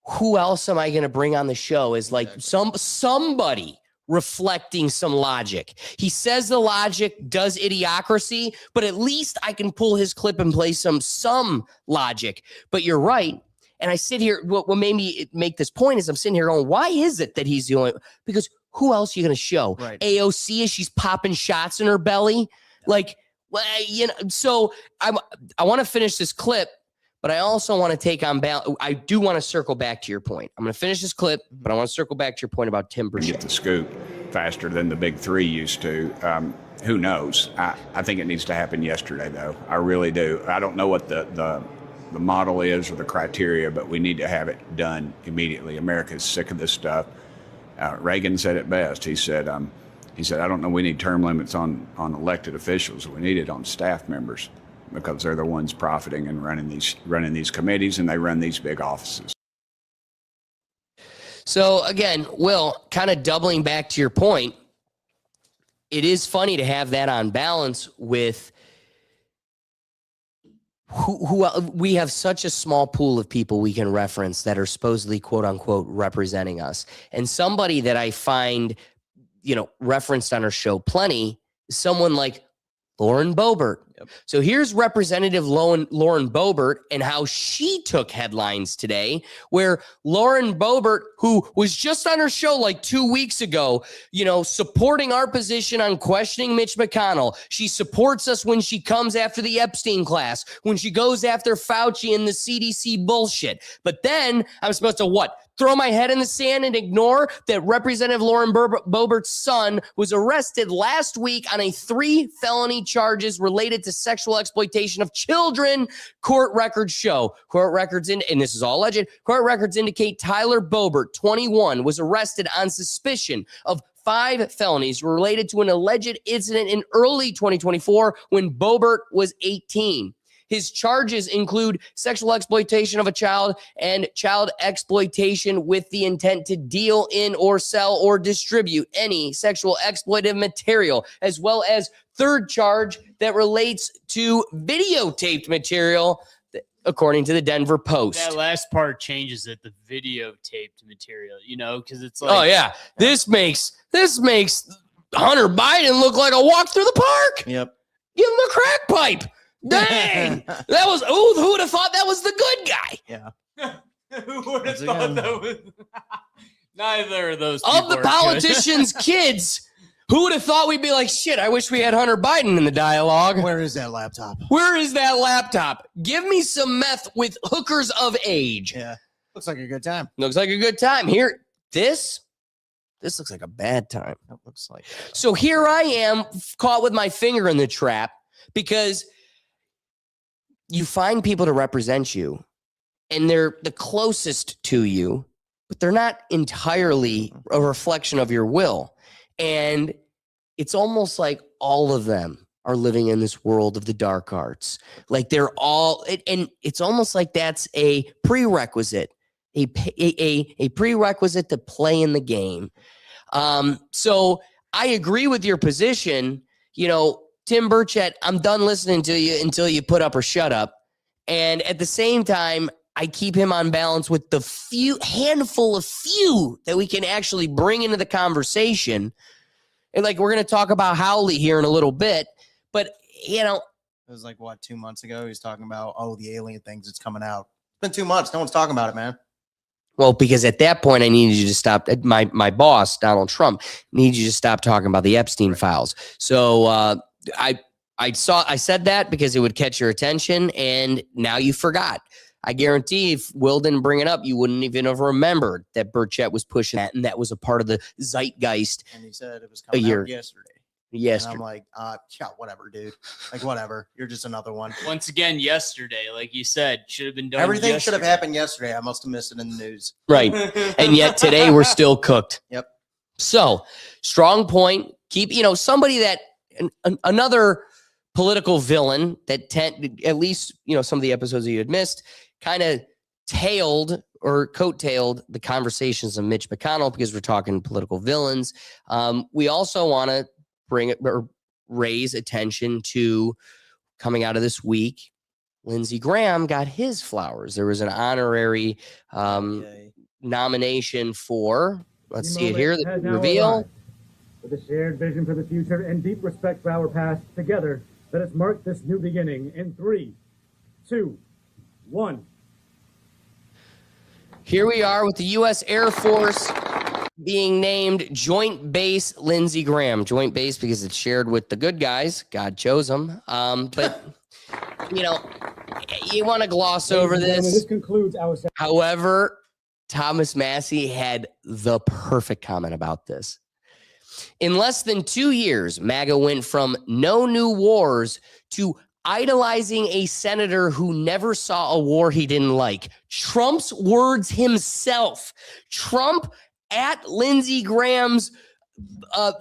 Speaker 1: who else am I going to bring on the show is like somebody reflecting some logic. He says the logic does idiocracy, but at least I can pull his clip and play some logic. But you're right. And I sit here, what made me make this point is I'm sitting here going, why is it that he's the only, because who else are you going to show? Right. AOC, as she's popping shots in her belly? Like, well, you know, so I want to finish this clip, but I also want to take on I do want to circle back to your point. I'm going to finish this clip, but I want to circle back to your point about Tim Burchett.
Speaker 25: Get the scoop faster than the big three used to. Who knows? I think it needs to happen yesterday, though. I really do. I don't know what the model is or the criteria, but we need to have it done immediately. America's sick of this stuff. Reagan said it best. He said, I don't know, we need term limits on elected officials. We need it on staff members because they're the ones profiting and running these committees, and they run these big offices.
Speaker 1: So again, Will, kind of doubling back to your point, it is funny to have that on balance with who we have such a small pool of people we can reference that are supposedly quote unquote representing us. And somebody that I find, referenced on our show plenty is someone like Lauren Boebert. Yep. So here's Representative Lauren Boebert and how she took headlines today, where Lauren Boebert, who was just on her show like 2 weeks ago, supporting our position on questioning Mitch McConnell. She supports us when she comes after the Epstein class, when she goes after Fauci and the CDC bullshit. But then I'm supposed to what? Throw my head in the sand and ignore that Representative Lauren Boebert's son was arrested last week on 3 felony charges related to sexual exploitation of children. Court records show. And this is all alleged. Court records indicate Tyler Boebert, 21, was arrested on suspicion of 5 felonies related to an alleged incident in early 2024 when Boebert was 18. His charges include sexual exploitation of a child and child exploitation with the intent to deal in or sell or distribute any sexual exploitive material, as well as third charge that relates to videotaped material, according to the Denver Post.
Speaker 5: That last part changes it, the videotaped material, because it's like,
Speaker 1: oh yeah, this makes Hunter Biden looked like a walk through the park.
Speaker 2: Yep.
Speaker 1: Give him a crack pipe. Dang. That was, who would have thought that was the good guy?
Speaker 2: Yeah.
Speaker 5: Who would have thought that was? Neither of those
Speaker 1: Of the politicians' kids, who would have thought we'd be like, shit, I wish we had Hunter Biden in the dialogue.
Speaker 2: Where is that laptop?
Speaker 1: Where is that laptop? Give me some meth with hookers of age.
Speaker 2: Yeah. Looks like a good time.
Speaker 1: Looks like a good time. Here, this looks like a bad time.
Speaker 2: That looks like.
Speaker 1: So here I am caught with my finger in the trap because you find people to represent you and they're the closest to you, but they're not entirely a reflection of your will. And it's almost like all of them are living in this world of the dark arts. Like they're all, and it's almost like that's a prerequisite, a prerequisite to play in the game. So I agree with your position. You know, Tim Burchett, I'm done listening to you until you put up or shut up. And at the same time, I keep him on balance with the handful of few that we can actually bring into the conversation. And like, we're going to talk about Howley here in a little bit, but you know,
Speaker 2: it was like, what, 2 months ago? He was talking about, the alien things that's coming out. It's been 2 months. No one's talking about it, man.
Speaker 1: Well, because at that point, I needed you to stop. My boss, Donald Trump, needed you to stop talking about the Epstein files. So I said that because it would catch your attention, and now you forgot. I guarantee if Will didn't bring it up, you wouldn't even have remembered that Burchett was pushing that, and that was a part of the zeitgeist.
Speaker 2: And he said it was coming out yesterday.
Speaker 1: Yes.
Speaker 2: And I'm like, yeah, whatever, dude. Like, whatever. You're just another one.
Speaker 5: Once again, yesterday, like you said, should have been done.
Speaker 2: Everything should have happened yesterday. I must have missed it in the news.
Speaker 1: Right. And yet today we're still cooked.
Speaker 2: Yep.
Speaker 1: So strong point. Keep, somebody that another political villain that at least, some of the episodes that you had missed kind of tailed or coattailed the conversations of Mitch McConnell because we're talking political villains. We also want to raise attention to coming out of this week. Lindsey Graham got his flowers. There was an honorary nomination for, let's see it here, the reveal.
Speaker 12: With a shared vision for the future and deep respect for our past, together, let us mark this new beginning in 3, 2, 1.
Speaker 1: Here we are with the U.S. Air Force being named Joint Base Lindsey Graham. Joint Base because it's shared with the good guys. God chose them. But, you want to gloss over this.
Speaker 12: This concludes our.
Speaker 1: However, Thomas Massey had the perfect comment about this. In less than 2 years, MAGA went from no new wars to idolizing a senator who never saw a war he didn't like. Trump's words himself. Trump at Lindsey Graham's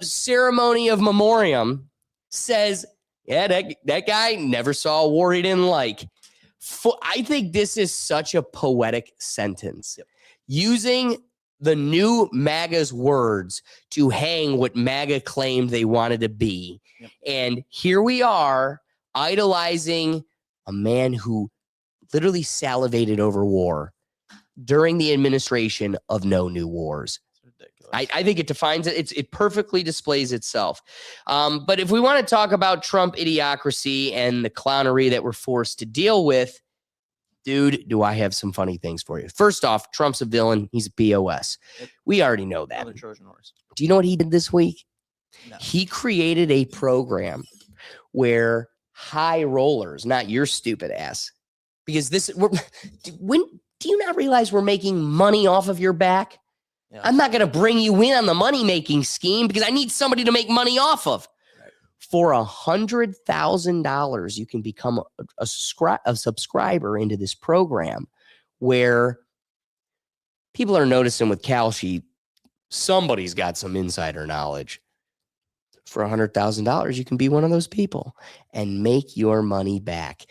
Speaker 1: ceremony of memoriam says, yeah, that guy never saw a war he didn't like. I think this is such a poetic sentence. Yep. Using the new MAGA's words to hang what MAGA claimed they wanted to be. Yep. And here we are idolizing a man who literally salivated over war during the administration of no new wars. I think it defines it. It perfectly displays itself. But if we want to talk about Trump idiocracy and the clownery that we're forced to deal with, dude, do I have some funny things for you. First off, Trump's a villain. He's a POS. Yep. We already know that.
Speaker 2: Trojan horse.
Speaker 1: Do you know what he did this week?
Speaker 2: No.
Speaker 1: He created a program where high rollers, not your stupid ass, because do you not realize we're making money off of your back? Yeah. I'm not going to bring you in on the money-making scheme because I need somebody to make money off of. Right. For $100,000, you can become a subscriber into this program where people are noticing with Kalshi, somebody's got some insider knowledge. For $100,000, you can be one of those people and make your money back.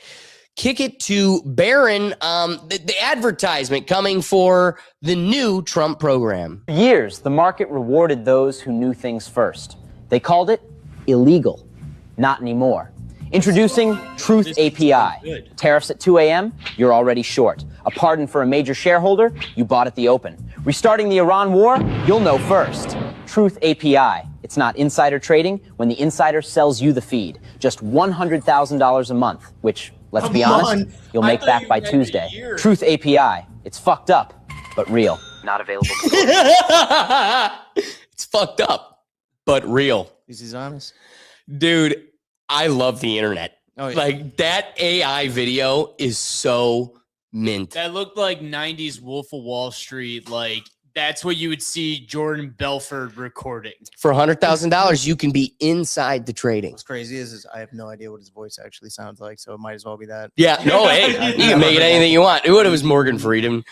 Speaker 1: Kick it to Barron, the advertisement coming for the new Trump program.
Speaker 13: For years, the market rewarded those who knew things first. They called it illegal. Not anymore. Introducing Truth API. Tariffs at 2 a.m., you're already short. A pardon for a major shareholder, you bought at the open. Restarting the Iran war, you'll know first. Truth API. It's It's not insider trading when the insider sells you the feed. Just $100,000 a month, which, let's be honest, you'll make back by Tuesday. Truth API. It's fucked up, but real. Not available to
Speaker 1: It's fucked up, but real.
Speaker 2: He's honest.
Speaker 1: Dude, I love the internet.
Speaker 2: Oh, yeah.
Speaker 1: Like, that AI video is so mint.
Speaker 5: That looked like 90s Wolf of Wall Street. Like, that's what you would see Jordan Belfort recording.
Speaker 1: For $100,000, you can be inside the trading.
Speaker 2: What's crazy is I have no idea what his voice actually sounds like, so it might as well be that.
Speaker 1: Yeah, no, hey, you can make it anything you want. What if it was Morgan Freeman?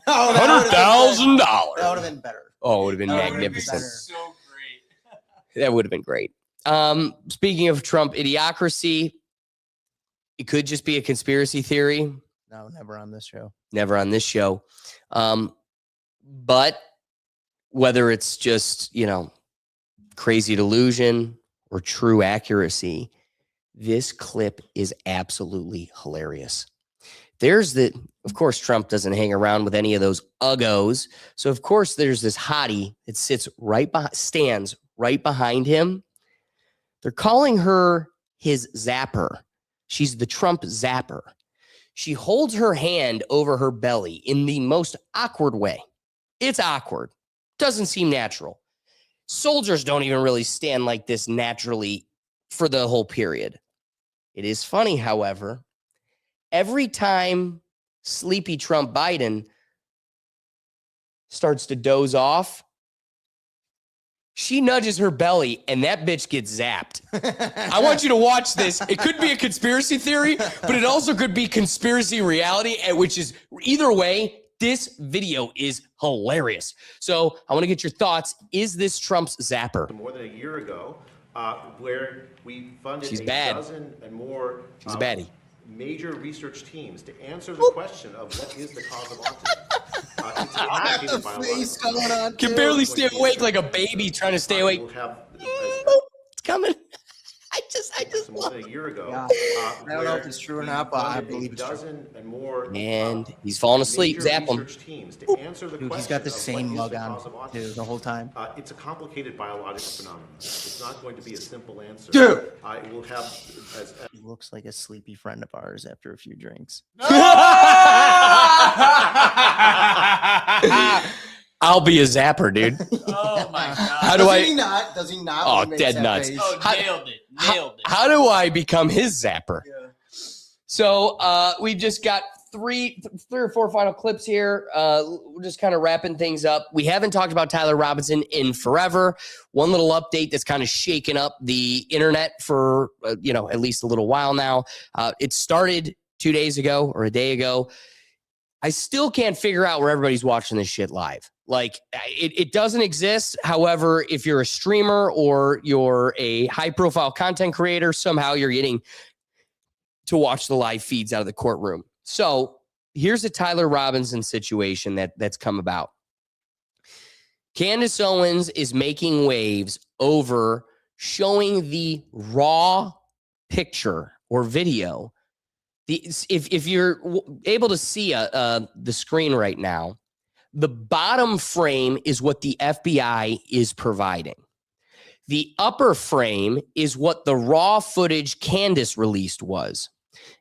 Speaker 2: Oh,
Speaker 1: $100,000.
Speaker 2: That would have been better.
Speaker 1: Oh, it would have been magnificent.
Speaker 5: So great.
Speaker 1: That would have been great. Speaking of Trump idiocracy, it could just be a conspiracy theory.
Speaker 2: No, never on this show.
Speaker 1: Never on this show. But whether it's just, crazy delusion or true accuracy, this clip is absolutely hilarious. Of course, Trump doesn't hang around with any of those uggos. So, of course, there's this hottie that stands right behind him. They're calling her his zapper. She's the Trump zapper. She holds her hand over her belly in the most awkward way. It's awkward. Doesn't seem natural. Soldiers don't even really stand like this naturally for the whole period. It is funny, however, every time sleepy Trump Biden starts to doze off, she nudges her belly and that bitch gets zapped. I want you to watch this. It could be a conspiracy theory, but it also could be conspiracy reality, which is either way, this video is hilarious. So I want to get your thoughts. Is this Trump's zapper?
Speaker 15: More than a year ago, where we funded dozen and more
Speaker 1: She's a baddie.
Speaker 15: Major research teams to answer the question of what is the cause of autism. It's complicated biological.
Speaker 1: Can barely stay awake like a baby trying to stay awake. It's coming. I just
Speaker 15: more than a year ago.
Speaker 2: I don't know if it's true or not, but I believe it's true.
Speaker 15: And more.
Speaker 1: And he's falling asleep. Zap him.
Speaker 15: To answer the
Speaker 2: Dude, he's got the same mug on the whole time.
Speaker 15: It's a complicated biological phenomenon. It's not going to be a simple answer.
Speaker 2: Dude!
Speaker 15: It will have.
Speaker 2: He looks like a sleepy friend of ours after a few drinks.
Speaker 1: I'll be a zapper, dude.
Speaker 5: Oh my God.
Speaker 1: How do
Speaker 2: Does he not?
Speaker 1: Oh,
Speaker 2: when he makes
Speaker 1: dead
Speaker 2: that
Speaker 1: nuts.
Speaker 2: face?
Speaker 5: Oh, nailed it.
Speaker 1: How do I become his zapper?
Speaker 2: Yeah.
Speaker 1: So we just got three or four final clips here. We're just kind of wrapping things up. We haven't talked about Tyler Robinson in forever. One little update that's kind of shaken up the internet for, at least a little while now. It started 2 days ago or a day ago. I still can't figure out where everybody's watching this shit live. Like, it doesn't exist. However, if you're a streamer or you're a high-profile content creator, somehow you're getting to watch the live feeds out of the courtroom. So here's a Tyler Robinson situation that's come about. Candace Owens is making waves over showing the raw picture or video. If you're able to see the screen right now, the bottom frame is what the FBI is providing. The upper frame is what the raw footage Candace released was.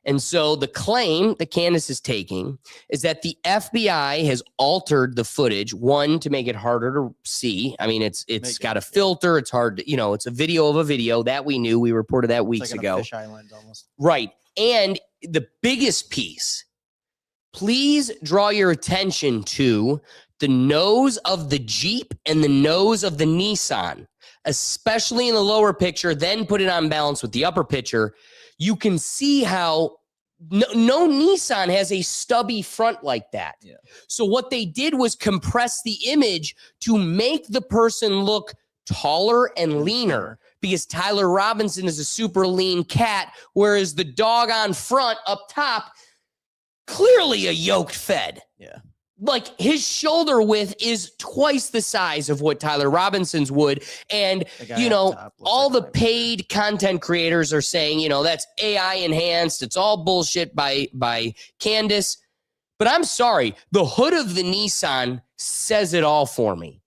Speaker 1: And so the claim that Candace is taking is that the FBI has altered the footage, one, to make it harder to see. I mean, it's got a filter. It's hard to, it's a video of a video that we knew. We reported that weeks ago.
Speaker 2: Fish Island almost.
Speaker 1: Right. And the biggest piece, please draw your attention to the nose of the Jeep and the nose of the Nissan, especially in the lower picture, then put it on balance with the upper picture. You can see how no Nissan has a stubby front like that. Yeah. So what they did was compress the image to make the person look taller and leaner, because Tyler Robinson is a super lean cat, whereas the dog on front up top, clearly a yoked fed.
Speaker 2: Yeah.
Speaker 1: Like, his shoulder width is twice the size of what Tyler Robinson's would. And, all the paid content creators are saying, that's AI enhanced. It's all bullshit by Candace. But I'm sorry, the hood of the Nissan says it all for me.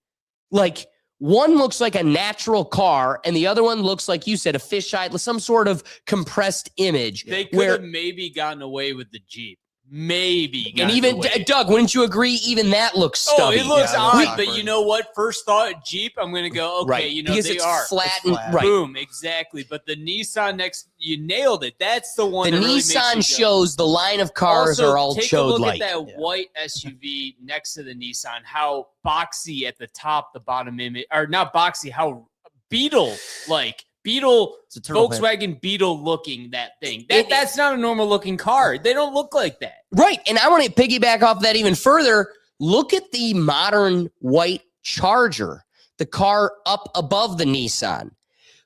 Speaker 1: Like, One looks like a natural car, and the other one looks like you said a fisheye, some sort of compressed image.
Speaker 5: They could have maybe gotten away with the Jeep. Maybe.
Speaker 1: And even Doug, wouldn't you agree? Even that looks stubby.
Speaker 5: Oh, it looks odd, but you know what? First thought, Jeep. I'm going to go. Okay,
Speaker 1: right.
Speaker 5: you know
Speaker 1: because
Speaker 5: they
Speaker 1: it's
Speaker 5: are
Speaker 1: flat and right.
Speaker 5: Boom, exactly. But the Nissan next, you nailed it. That's the one.
Speaker 1: The
Speaker 5: that really
Speaker 1: Nissan shows the line of cars
Speaker 5: also,
Speaker 1: are all
Speaker 5: take
Speaker 1: chode
Speaker 5: a look
Speaker 1: like.
Speaker 5: at that white SUV next to the Nissan. How boxy at the top, the bottom image, or not boxy. How Beetle like. Volkswagen Beetle looking that thing. That's not a normal looking car. They don't look like that.
Speaker 1: Right. And I want to piggyback off that even further. Look at the modern white Charger, the car up above the Nissan.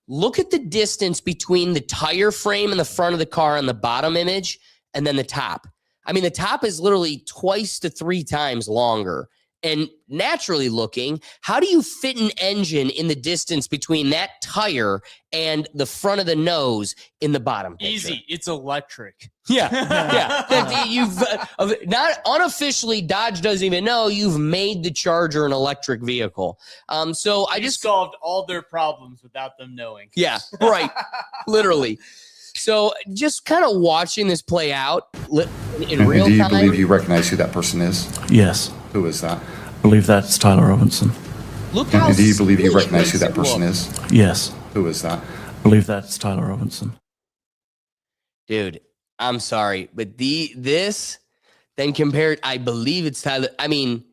Speaker 1: Look at the distance between the tire frame and the front of the car on the bottom image and then the top. I mean, the top is literally 2 to 3 times longer. And naturally looking, how do you fit an engine in the distance between that tire and the front of the nose in the bottom picture?
Speaker 5: Easy. It's electric.
Speaker 1: Yeah. That you've not unofficially, Dodge doesn't even know you've made the Charger an electric vehicle. So I just
Speaker 5: solved all their problems without them knowing.
Speaker 1: Yeah, right. Literally. So just kind of watching this play out in real time.
Speaker 14: Do you believe you recognize who that person is?
Speaker 16: Yes.
Speaker 14: Who is that?
Speaker 16: I believe that's Tyler Robinson.
Speaker 1: Look how
Speaker 14: do you believe you recognize who that person is?
Speaker 16: Yes.
Speaker 14: Who is that?
Speaker 16: I believe that's Tyler Robinson.
Speaker 1: Dude, I'm sorry, but this then compared, I believe it's Tyler. I mean,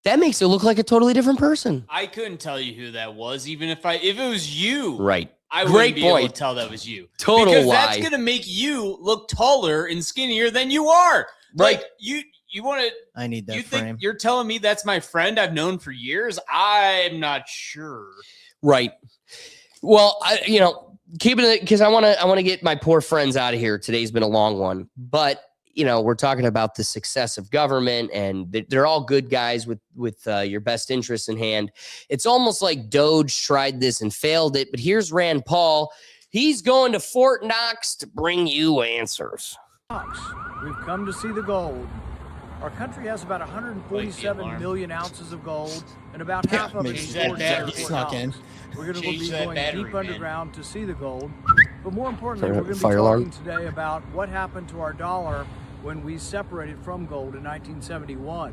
Speaker 1: that makes it look like a totally different person.
Speaker 5: I couldn't tell you who that was, even if it was you.
Speaker 1: Right.
Speaker 5: I
Speaker 1: Great
Speaker 5: wouldn't be
Speaker 1: point.
Speaker 5: able to tell that was you.
Speaker 1: Total
Speaker 5: because
Speaker 1: lie.
Speaker 5: that's going to make you look taller and skinnier than you are.
Speaker 1: Right.
Speaker 5: Like you want to.
Speaker 2: I need that
Speaker 5: you
Speaker 2: frame.
Speaker 5: think you're telling me that's my friend I've known for years? I'm not sure.
Speaker 1: Right. Well, keeping it because I want to get my poor friends out of here. Today's been a long one, but we're talking about the success of government, and they're all good guys with your best interests in hand. It's almost like Doge tried this and failed it, but here's Rand Paul. He's going to Fort Knox to bring you answers.
Speaker 12: We've come to see the gold. Our country has about 147 million ounces of gold, and about half of it is stored in Fort Knox. We're going to be going deep underground to see the gold. But more importantly, we're going to be talking today about what happened to our dollar when we separated from gold in 1971.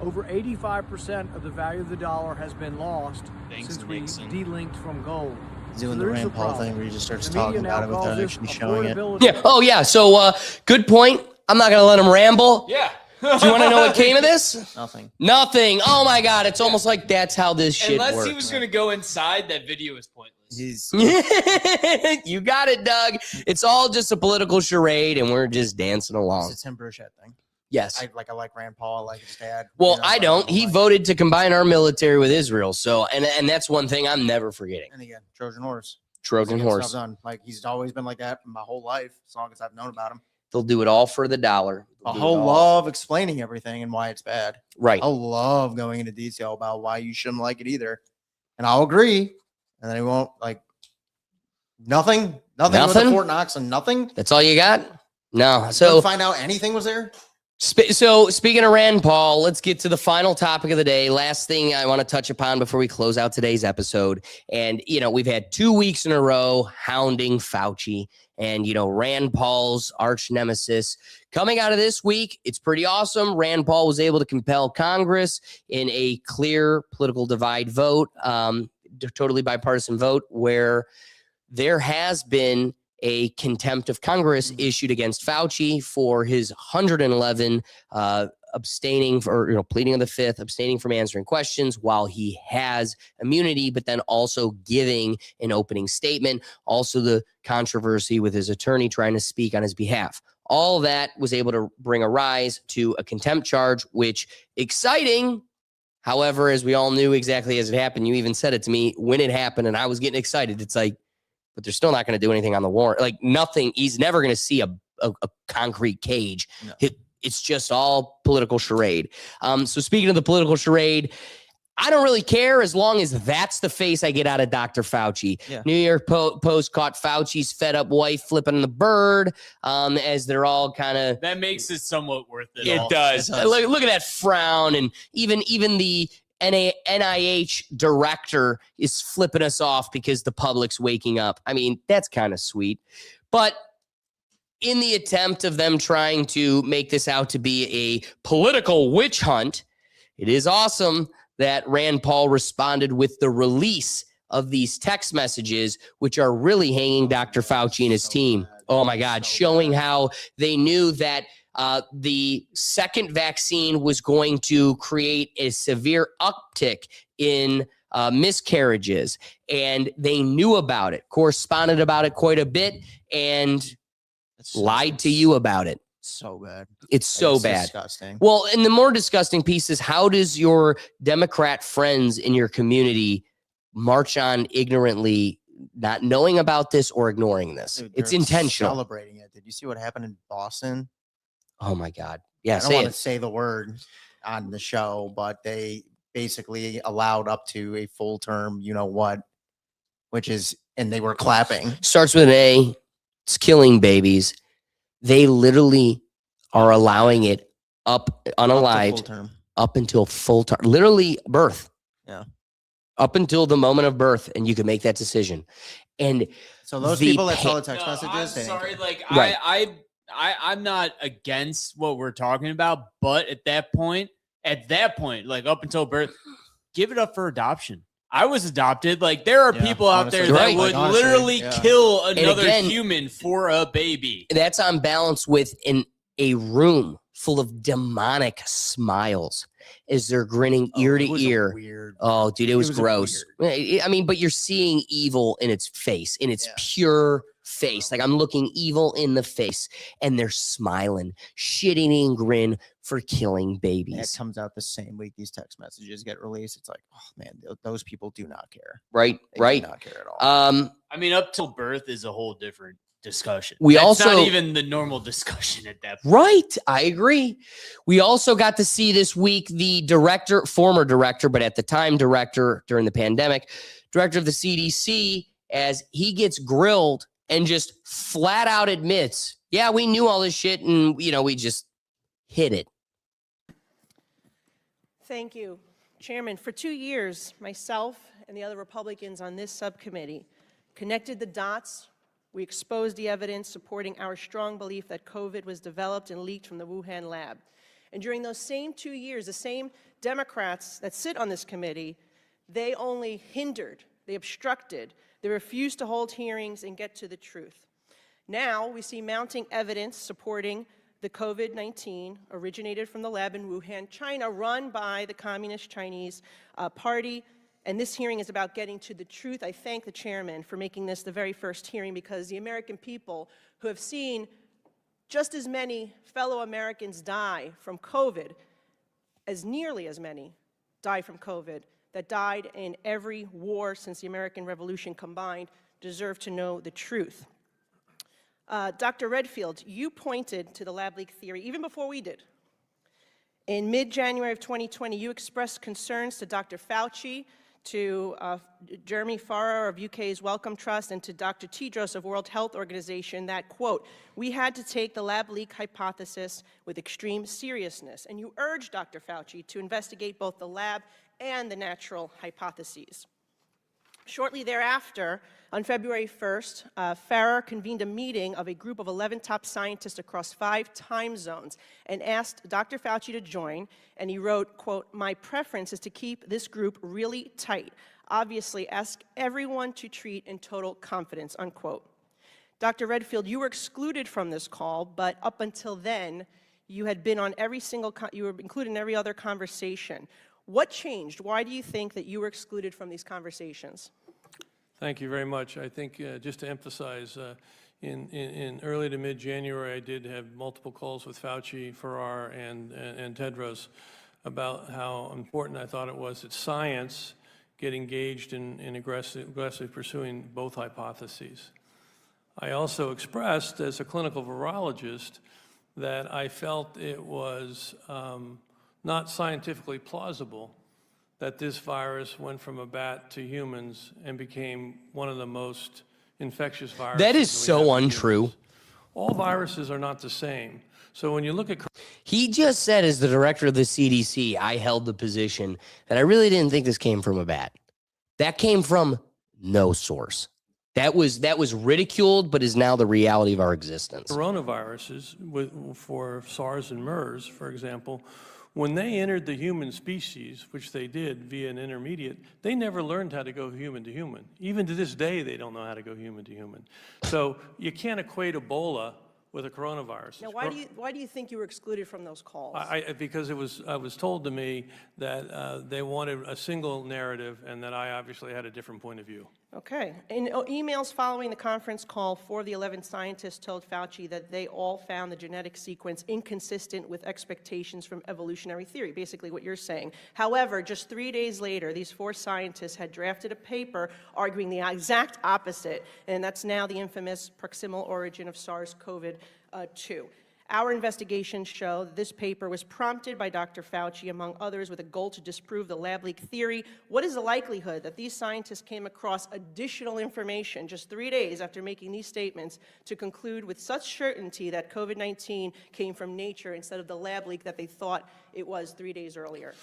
Speaker 12: Over 85% of the value of the dollar has been lost since we delinked from gold.
Speaker 2: Doing the Rand Paul thing where he just starts talking about it without actually showing it.
Speaker 1: Yeah. Oh, yeah. So good point. I'm not going to let him ramble.
Speaker 5: Yeah.
Speaker 1: Do you want to know what came of this?
Speaker 2: Nothing.
Speaker 1: Oh, my God. It's almost like that's how this shit
Speaker 5: Unless
Speaker 1: works.
Speaker 5: he was going to go inside, that video is pointless.
Speaker 1: You got it, Doug. It's all just a political charade, and we're just dancing along.
Speaker 2: It's a Tim Burchett thing.
Speaker 1: Yes.
Speaker 2: I like Rand Paul. I like his dad.
Speaker 1: Well, I don't. He voted to combine our military with Israel. So, and that's one thing I'm never forgetting.
Speaker 2: And again, Trojan horse.
Speaker 1: Trojan horse.
Speaker 2: Done. Like he's always been like that my whole life, as long as I've known about him.
Speaker 1: They'll do it all for the dollar.
Speaker 2: I love explaining everything and why it's bad.
Speaker 1: Right.
Speaker 2: I love going into detail about why you shouldn't like it either. And I'll agree. And then he won't nothing with the Fort Knox and nothing.
Speaker 1: That's all you got? No. So
Speaker 2: didn't find out anything was there.
Speaker 1: So speaking of Rand Paul, let's get to the final topic of the day. Last thing I want to touch upon before we close out today's episode. And, we've had 2 weeks in a row hounding Fauci and, Rand Paul's arch nemesis. Coming out of this week, it's pretty awesome. Rand Paul was able to compel Congress in a clear political divide vote, totally bipartisan vote, where there has been a contempt of Congress issued against Fauci for his 111 abstaining for, pleading of the fifth, abstaining from answering questions while he has immunity, but then also giving an opening statement. Also the controversy with his attorney trying to speak on his behalf. All that was able to bring a rise to a contempt charge, which exciting. However, as we all knew exactly as it happened, you even said it to me when it happened and I was getting excited. It's like, but they're still not going to do anything on the warrant. Like nothing. He's never going to see a concrete cage. No. It's just all political charade. So speaking of the political charade, I don't really care as long as that's the face I get out of Dr. Fauci. Yeah. New York Post caught Fauci's fed up wife flipping the bird as they're all kind of.
Speaker 5: That makes it somewhat worth it.
Speaker 1: It does. Look at that frown. And even the NIH director is flipping us off because the public's waking up. I mean, that's kind of sweet. But in the attempt of them trying to make this out to be a political witch hunt, it is awesome that Rand Paul responded with the release of these text messages, which are really hanging Dr. Fauci and his team. Oh my God, showing how they knew that the second vaccine was going to create a severe uptick in miscarriages. And they knew about it, corresponded about it quite a bit, and lied to you about it.
Speaker 2: So bad.
Speaker 1: It's so bad.
Speaker 2: Disgusting.
Speaker 1: Well, and the more disgusting piece is, how does your Democrat friends in your community march on ignorantly, not knowing about this or ignoring this?
Speaker 2: Dude,
Speaker 1: it's
Speaker 2: they're
Speaker 1: intentional.
Speaker 2: Celebrating it. Did you see what happened in Boston?
Speaker 1: Oh my God. Yeah,
Speaker 2: I don't want to say the word on the show, but they basically allowed up to a full term, you know what, which is, and they were clapping.
Speaker 1: Starts with an A. It's killing babies. They literally are allowing it up unalived up until full term, literally birth.
Speaker 2: Yeah.
Speaker 1: Up until the moment of birth, and you can make that decision. And
Speaker 2: so those people that saw the text messages,
Speaker 5: I'm sorry, like
Speaker 1: right.
Speaker 5: I'm not against what we're talking about, but at that point, like up until birth, give it up for adoption. I was adopted. Like, there are people out there that would literally kill another human for a baby.
Speaker 1: That's on balance with a room full of demonic smiles as they're grinning ear to ear.
Speaker 2: Weird.
Speaker 1: Oh, dude, it was gross. I mean, but you're seeing evil in its face, in its pure face. Like, I'm looking evil in the face, and they're smiling, shit-eating grin for killing babies.
Speaker 2: It comes out the same week these text messages get released. It's like, oh man, those people do not care.
Speaker 1: Right,
Speaker 2: They do not care at all.
Speaker 5: I mean, up till birth is a whole different discussion.
Speaker 1: That's
Speaker 5: not even the normal discussion at that point.
Speaker 1: Right, I agree. We also got to see this week the former director, but at the time director during the pandemic, director of the CDC, as he gets grilled and just flat out admits, yeah, we knew all this shit, and we just hid it.
Speaker 3: Thank you, Chairman. For 2 years, myself and the other Republicans on this subcommittee connected the dots. We exposed the evidence supporting our strong belief that COVID was developed and leaked from the Wuhan lab. And during those same 2 years, the same Democrats that sit on this committee, they only hindered, they obstructed, they refused to hold hearings and get to the truth. Now we see mounting evidence supporting the COVID-19 originated from the lab in Wuhan, China, run by the Communist Chinese Party. And this hearing is about getting to the truth. I thank the chairman for making this the very first hearing, because the American people who have seen just as many fellow Americans die from COVID, as nearly as many die from COVID, that died in every war since the American Revolution combined, deserve to know the truth. Dr. Redfield, you pointed to the lab leak theory even before we did. In mid-January of 2020, you expressed concerns to Dr. Fauci, to Jeremy Farrar of UK's Wellcome Trust, and to Dr. Tedros of World Health Organization that, quote, we had to take the lab leak hypothesis with extreme seriousness. And you urged Dr. Fauci to investigate both the lab and the natural hypotheses. Shortly thereafter, on February 1st, Farrar convened a meeting of a group of 11 top scientists across 5 time zones and asked Dr. Fauci to join, and he wrote, quote, my preference is to keep this group really tight. Obviously, ask everyone to treat in total confidence, unquote. Dr. Redfield, you were excluded from this call, but up until then, you had been on you were included in every other conversation. What changed? Why do you think that you were excluded from these conversations?
Speaker 4: Thank you very much. I think just to emphasize, in early to mid-January, I did have multiple calls with Fauci, Farrar, and Tedros about how important I thought it was that science get engaged in aggressively pursuing both hypotheses. I also expressed, as a clinical virologist, that I felt it was not scientifically plausible that this virus went from a bat to humans and became one of the most infectious viruses.
Speaker 1: That is so untrue.
Speaker 4: All viruses are not the same. So when you look at...
Speaker 1: He just said, as the director of the CDC, I held the position that I really didn't think this came from a bat. That came from no source. That was ridiculed, but is now the reality of our existence.
Speaker 4: Coronaviruses, for SARS and MERS, for example, when they entered the human species, which they did via an intermediate, they never learned how to go human to human. Even to this day, they don't know how to go human to human. So you can't equate Ebola with a coronavirus.
Speaker 3: Now, why do you think you were excluded from those calls?
Speaker 4: Because it was told to me that they wanted a single narrative and that I obviously had a different point of view.
Speaker 3: Okay. In emails following the conference call, 4 of the 11 scientists told Fauci that they all found the genetic sequence inconsistent with expectations from evolutionary theory, basically what you're saying. However, just 3 days later, these 4 scientists had drafted a paper arguing the exact opposite, and that's now the infamous proximal origin of SARS-CoV-2. Our investigations show that this paper was prompted by Dr. Fauci, among others, with a goal to disprove the lab leak theory. What is the likelihood that these scientists came across additional information just 3 days after making these statements to conclude with such certainty that COVID-19 came from nature instead of the lab leak that they thought it was 3 days earlier?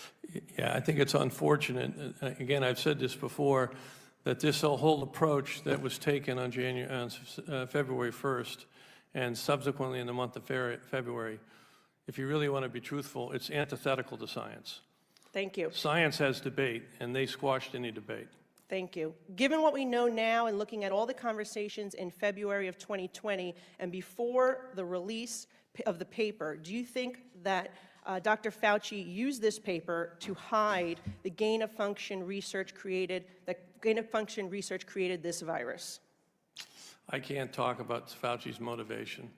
Speaker 4: Yeah, I think it's unfortunate. Again, I've said this before, that this whole approach that was taken on February 1st, and subsequently in the month of February, if you really want to be truthful, it's antithetical to science.
Speaker 3: Thank you.
Speaker 4: Science has debate, and they squashed any debate.
Speaker 3: Thank you. Given what we know now and looking at all the conversations in February of 2020 and before the release of the paper, do you think that Dr. Fauci used this paper to hide the gain-of-function research created this virus?
Speaker 4: I can't talk about Fauci's motivation.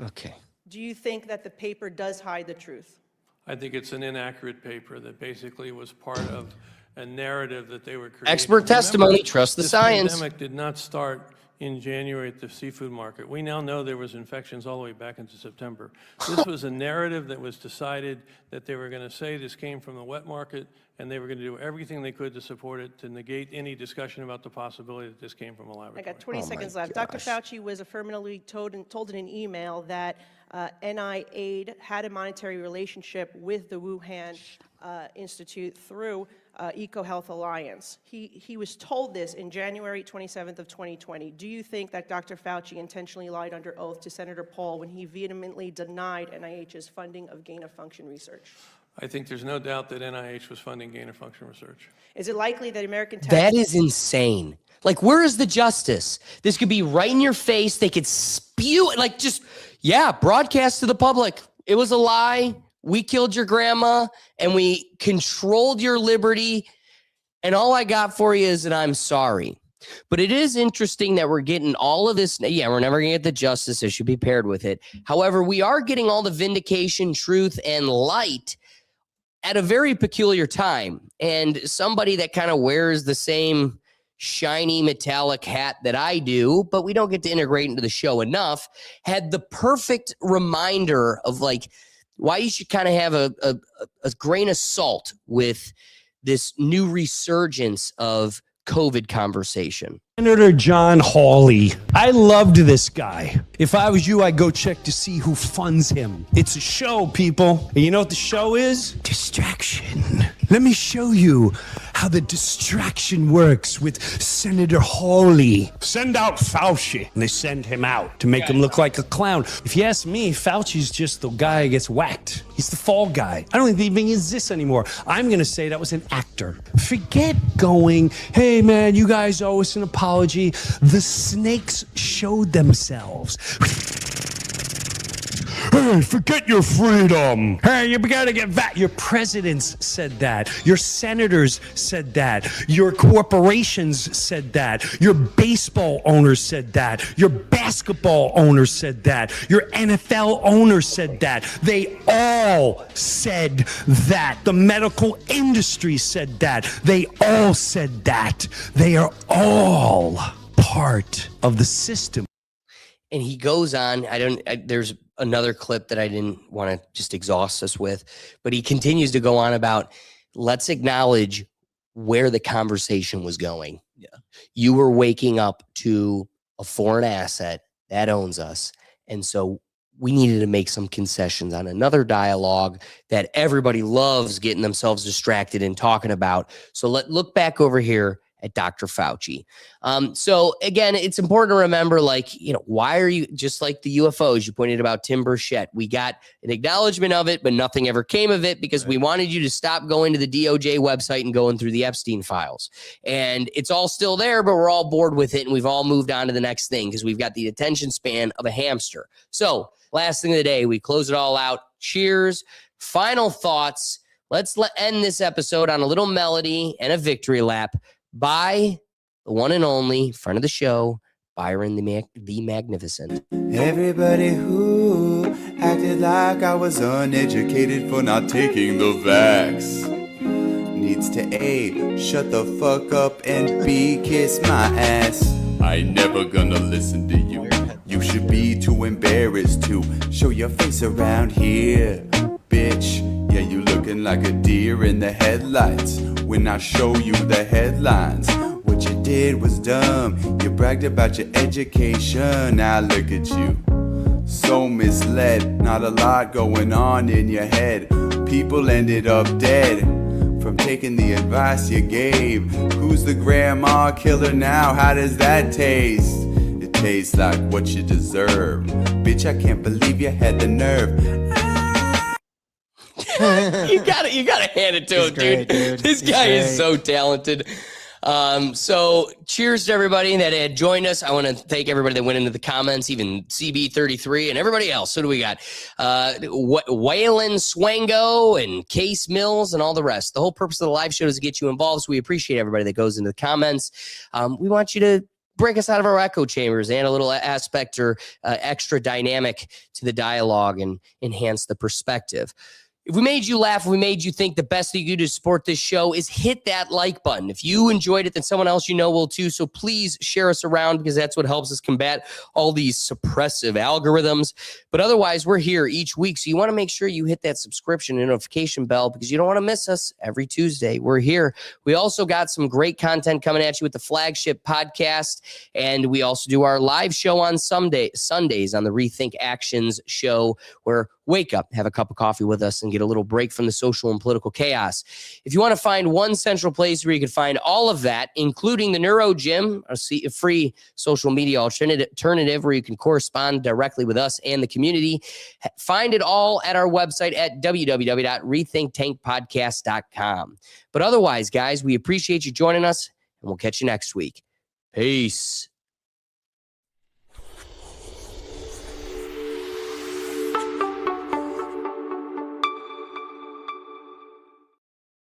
Speaker 1: Okay.
Speaker 3: Do you think that the paper does hide the truth?
Speaker 4: I think it's an inaccurate paper that basically was part of a narrative that they were creating.
Speaker 1: Expert testimony, trust the science.
Speaker 4: The pandemic did not start in January at the seafood market. We now know there was infections all the way back into September. This was a narrative that was decided that they were going to say this came from the wet market, and they were going to do everything they could to support it, to negate any discussion about the possibility that this came from a laboratory.
Speaker 3: I got 20 seconds left. Dr. Fauci was affirmatively told in an email that NIAID had a monetary relationship with the Wuhan Institute through EcoHealth Alliance. He was told this in January 27th of 2020. Do you think that Dr. Fauci intentionally lied under oath to Senator Paul when he vehemently denied NIH's funding of gain-of-function research?
Speaker 4: I think there's no doubt that NIH was funding gain-of-function research.
Speaker 3: Is it likely that American
Speaker 1: That is insane. Like, where is the justice? This could be right in your face. They could spew it, like, just, yeah, broadcast to the public. It was a lie. We killed your grandma and we controlled your liberty. And all I got for you is that I'm sorry. But it is interesting that we're getting all of this. Yeah, we're never going to get the justice issue. Be paired with it. However, we are getting all the vindication, truth, and light at a very peculiar time. And somebody that kind of wears the same shiny metallic hat that I do, but we don't get to integrate into the show enough, had the perfect reminder of like why you should kind of have a grain of salt with this new resurgence of COVID conversation.
Speaker 8: Senator John Hawley. I loved this guy. If I was you, I'd go check to see who funds him. It's a show, people. And you know what the show is? Distraction. Let me show you how the distraction works with Senator Hawley. Send out Fauci. And they send him out to make him look like a clown. If you ask me, Fauci's just the guy who gets whacked. He's the fall guy. I don't even think he exists anymore. I'm going to say that was an actor. Forget going, hey man, you guys owe us an apology. The snakes showed themselves. Hey, forget your freedom. Hey, you gotta get back. Your presidents said that. Your senators said that. Your corporations said that. Your baseball owners said that. Your basketball owners said that. Your NFL owners said that. They all said that. The medical industry said that. They all said that. They are all part of the system.
Speaker 1: And he goes on, there's another clip that I didn't want to just exhaust us with, but he continues to go on about, let's acknowledge where the conversation was going. Yeah. You were waking up to a foreign asset that owns us, And so we needed to make some concessions on another dialogue that everybody loves getting themselves distracted and talking about. So look back over here at Dr. Fauci. So again, it's important to remember, why are you, just like the UFOs you pointed about Tim Burchett, we got an acknowledgement of it, but nothing ever came of it because we wanted you to stop going to the DOJ website and going through the Epstein files. And it's all still there, but we're all bored with it. And we've all moved on to the next thing because we've got the attention span of a hamster. So last thing of the day, we close it all out. Cheers. Final thoughts. Let's end this episode on a little melody and a victory lap by the one and only friend of the show, Byron the Magnificent.
Speaker 9: Everybody who acted like I was uneducated for not taking the vax needs to A, shut the fuck up, and B, kiss my ass. I never gonna listen to you. You should be too embarrassed to show your face around here, bitch. Yeah, you looking like a deer in the headlights when I show you the headlines. What you did was dumb. You bragged about your education. Now look at you, so misled. Not a lot going on in your head. People ended up dead from taking the advice you gave. Who's the grandma killer now? How does that taste? It tastes like what you deserve. Bitch, I can't believe you had the nerve.
Speaker 1: you gotta hand it to him,
Speaker 2: great,
Speaker 1: dude. This guy is so talented. So cheers to everybody that had joined us. I want to thank everybody that went into the comments, even CB33 and everybody else. So do we got Waylon Swango and Case Mills and all the rest. The whole purpose of the live show is to get you involved. So we appreciate everybody that goes into the comments. We want you to break us out of our echo chambers and a little aspect or extra dynamic to the dialogue and enhance the perspective. If we made you laugh, if we made you think, the best thing you do to support this show is hit that like button. If you enjoyed it, then someone else you know will too. So please share us around because that's what helps us combat all these suppressive algorithms. But otherwise, we're here each week. So you want to make sure you hit that subscription and notification bell because you don't want to miss us every Tuesday. We're here. We also got some great content coming at you with the flagship podcast. And we also do our live show on Sundays on the Rethink Actions show, where wake up, have a cup of coffee with us, and get a little break from the social and political chaos. If you want to find one central place where you can find all of that, including the Neuro Gym, a free social media alternative where you can correspond directly with us and the community, find it all at our website at www.rethinktankpodcast.com. But otherwise, guys, we appreciate you joining us, and we'll catch you next week. Peace.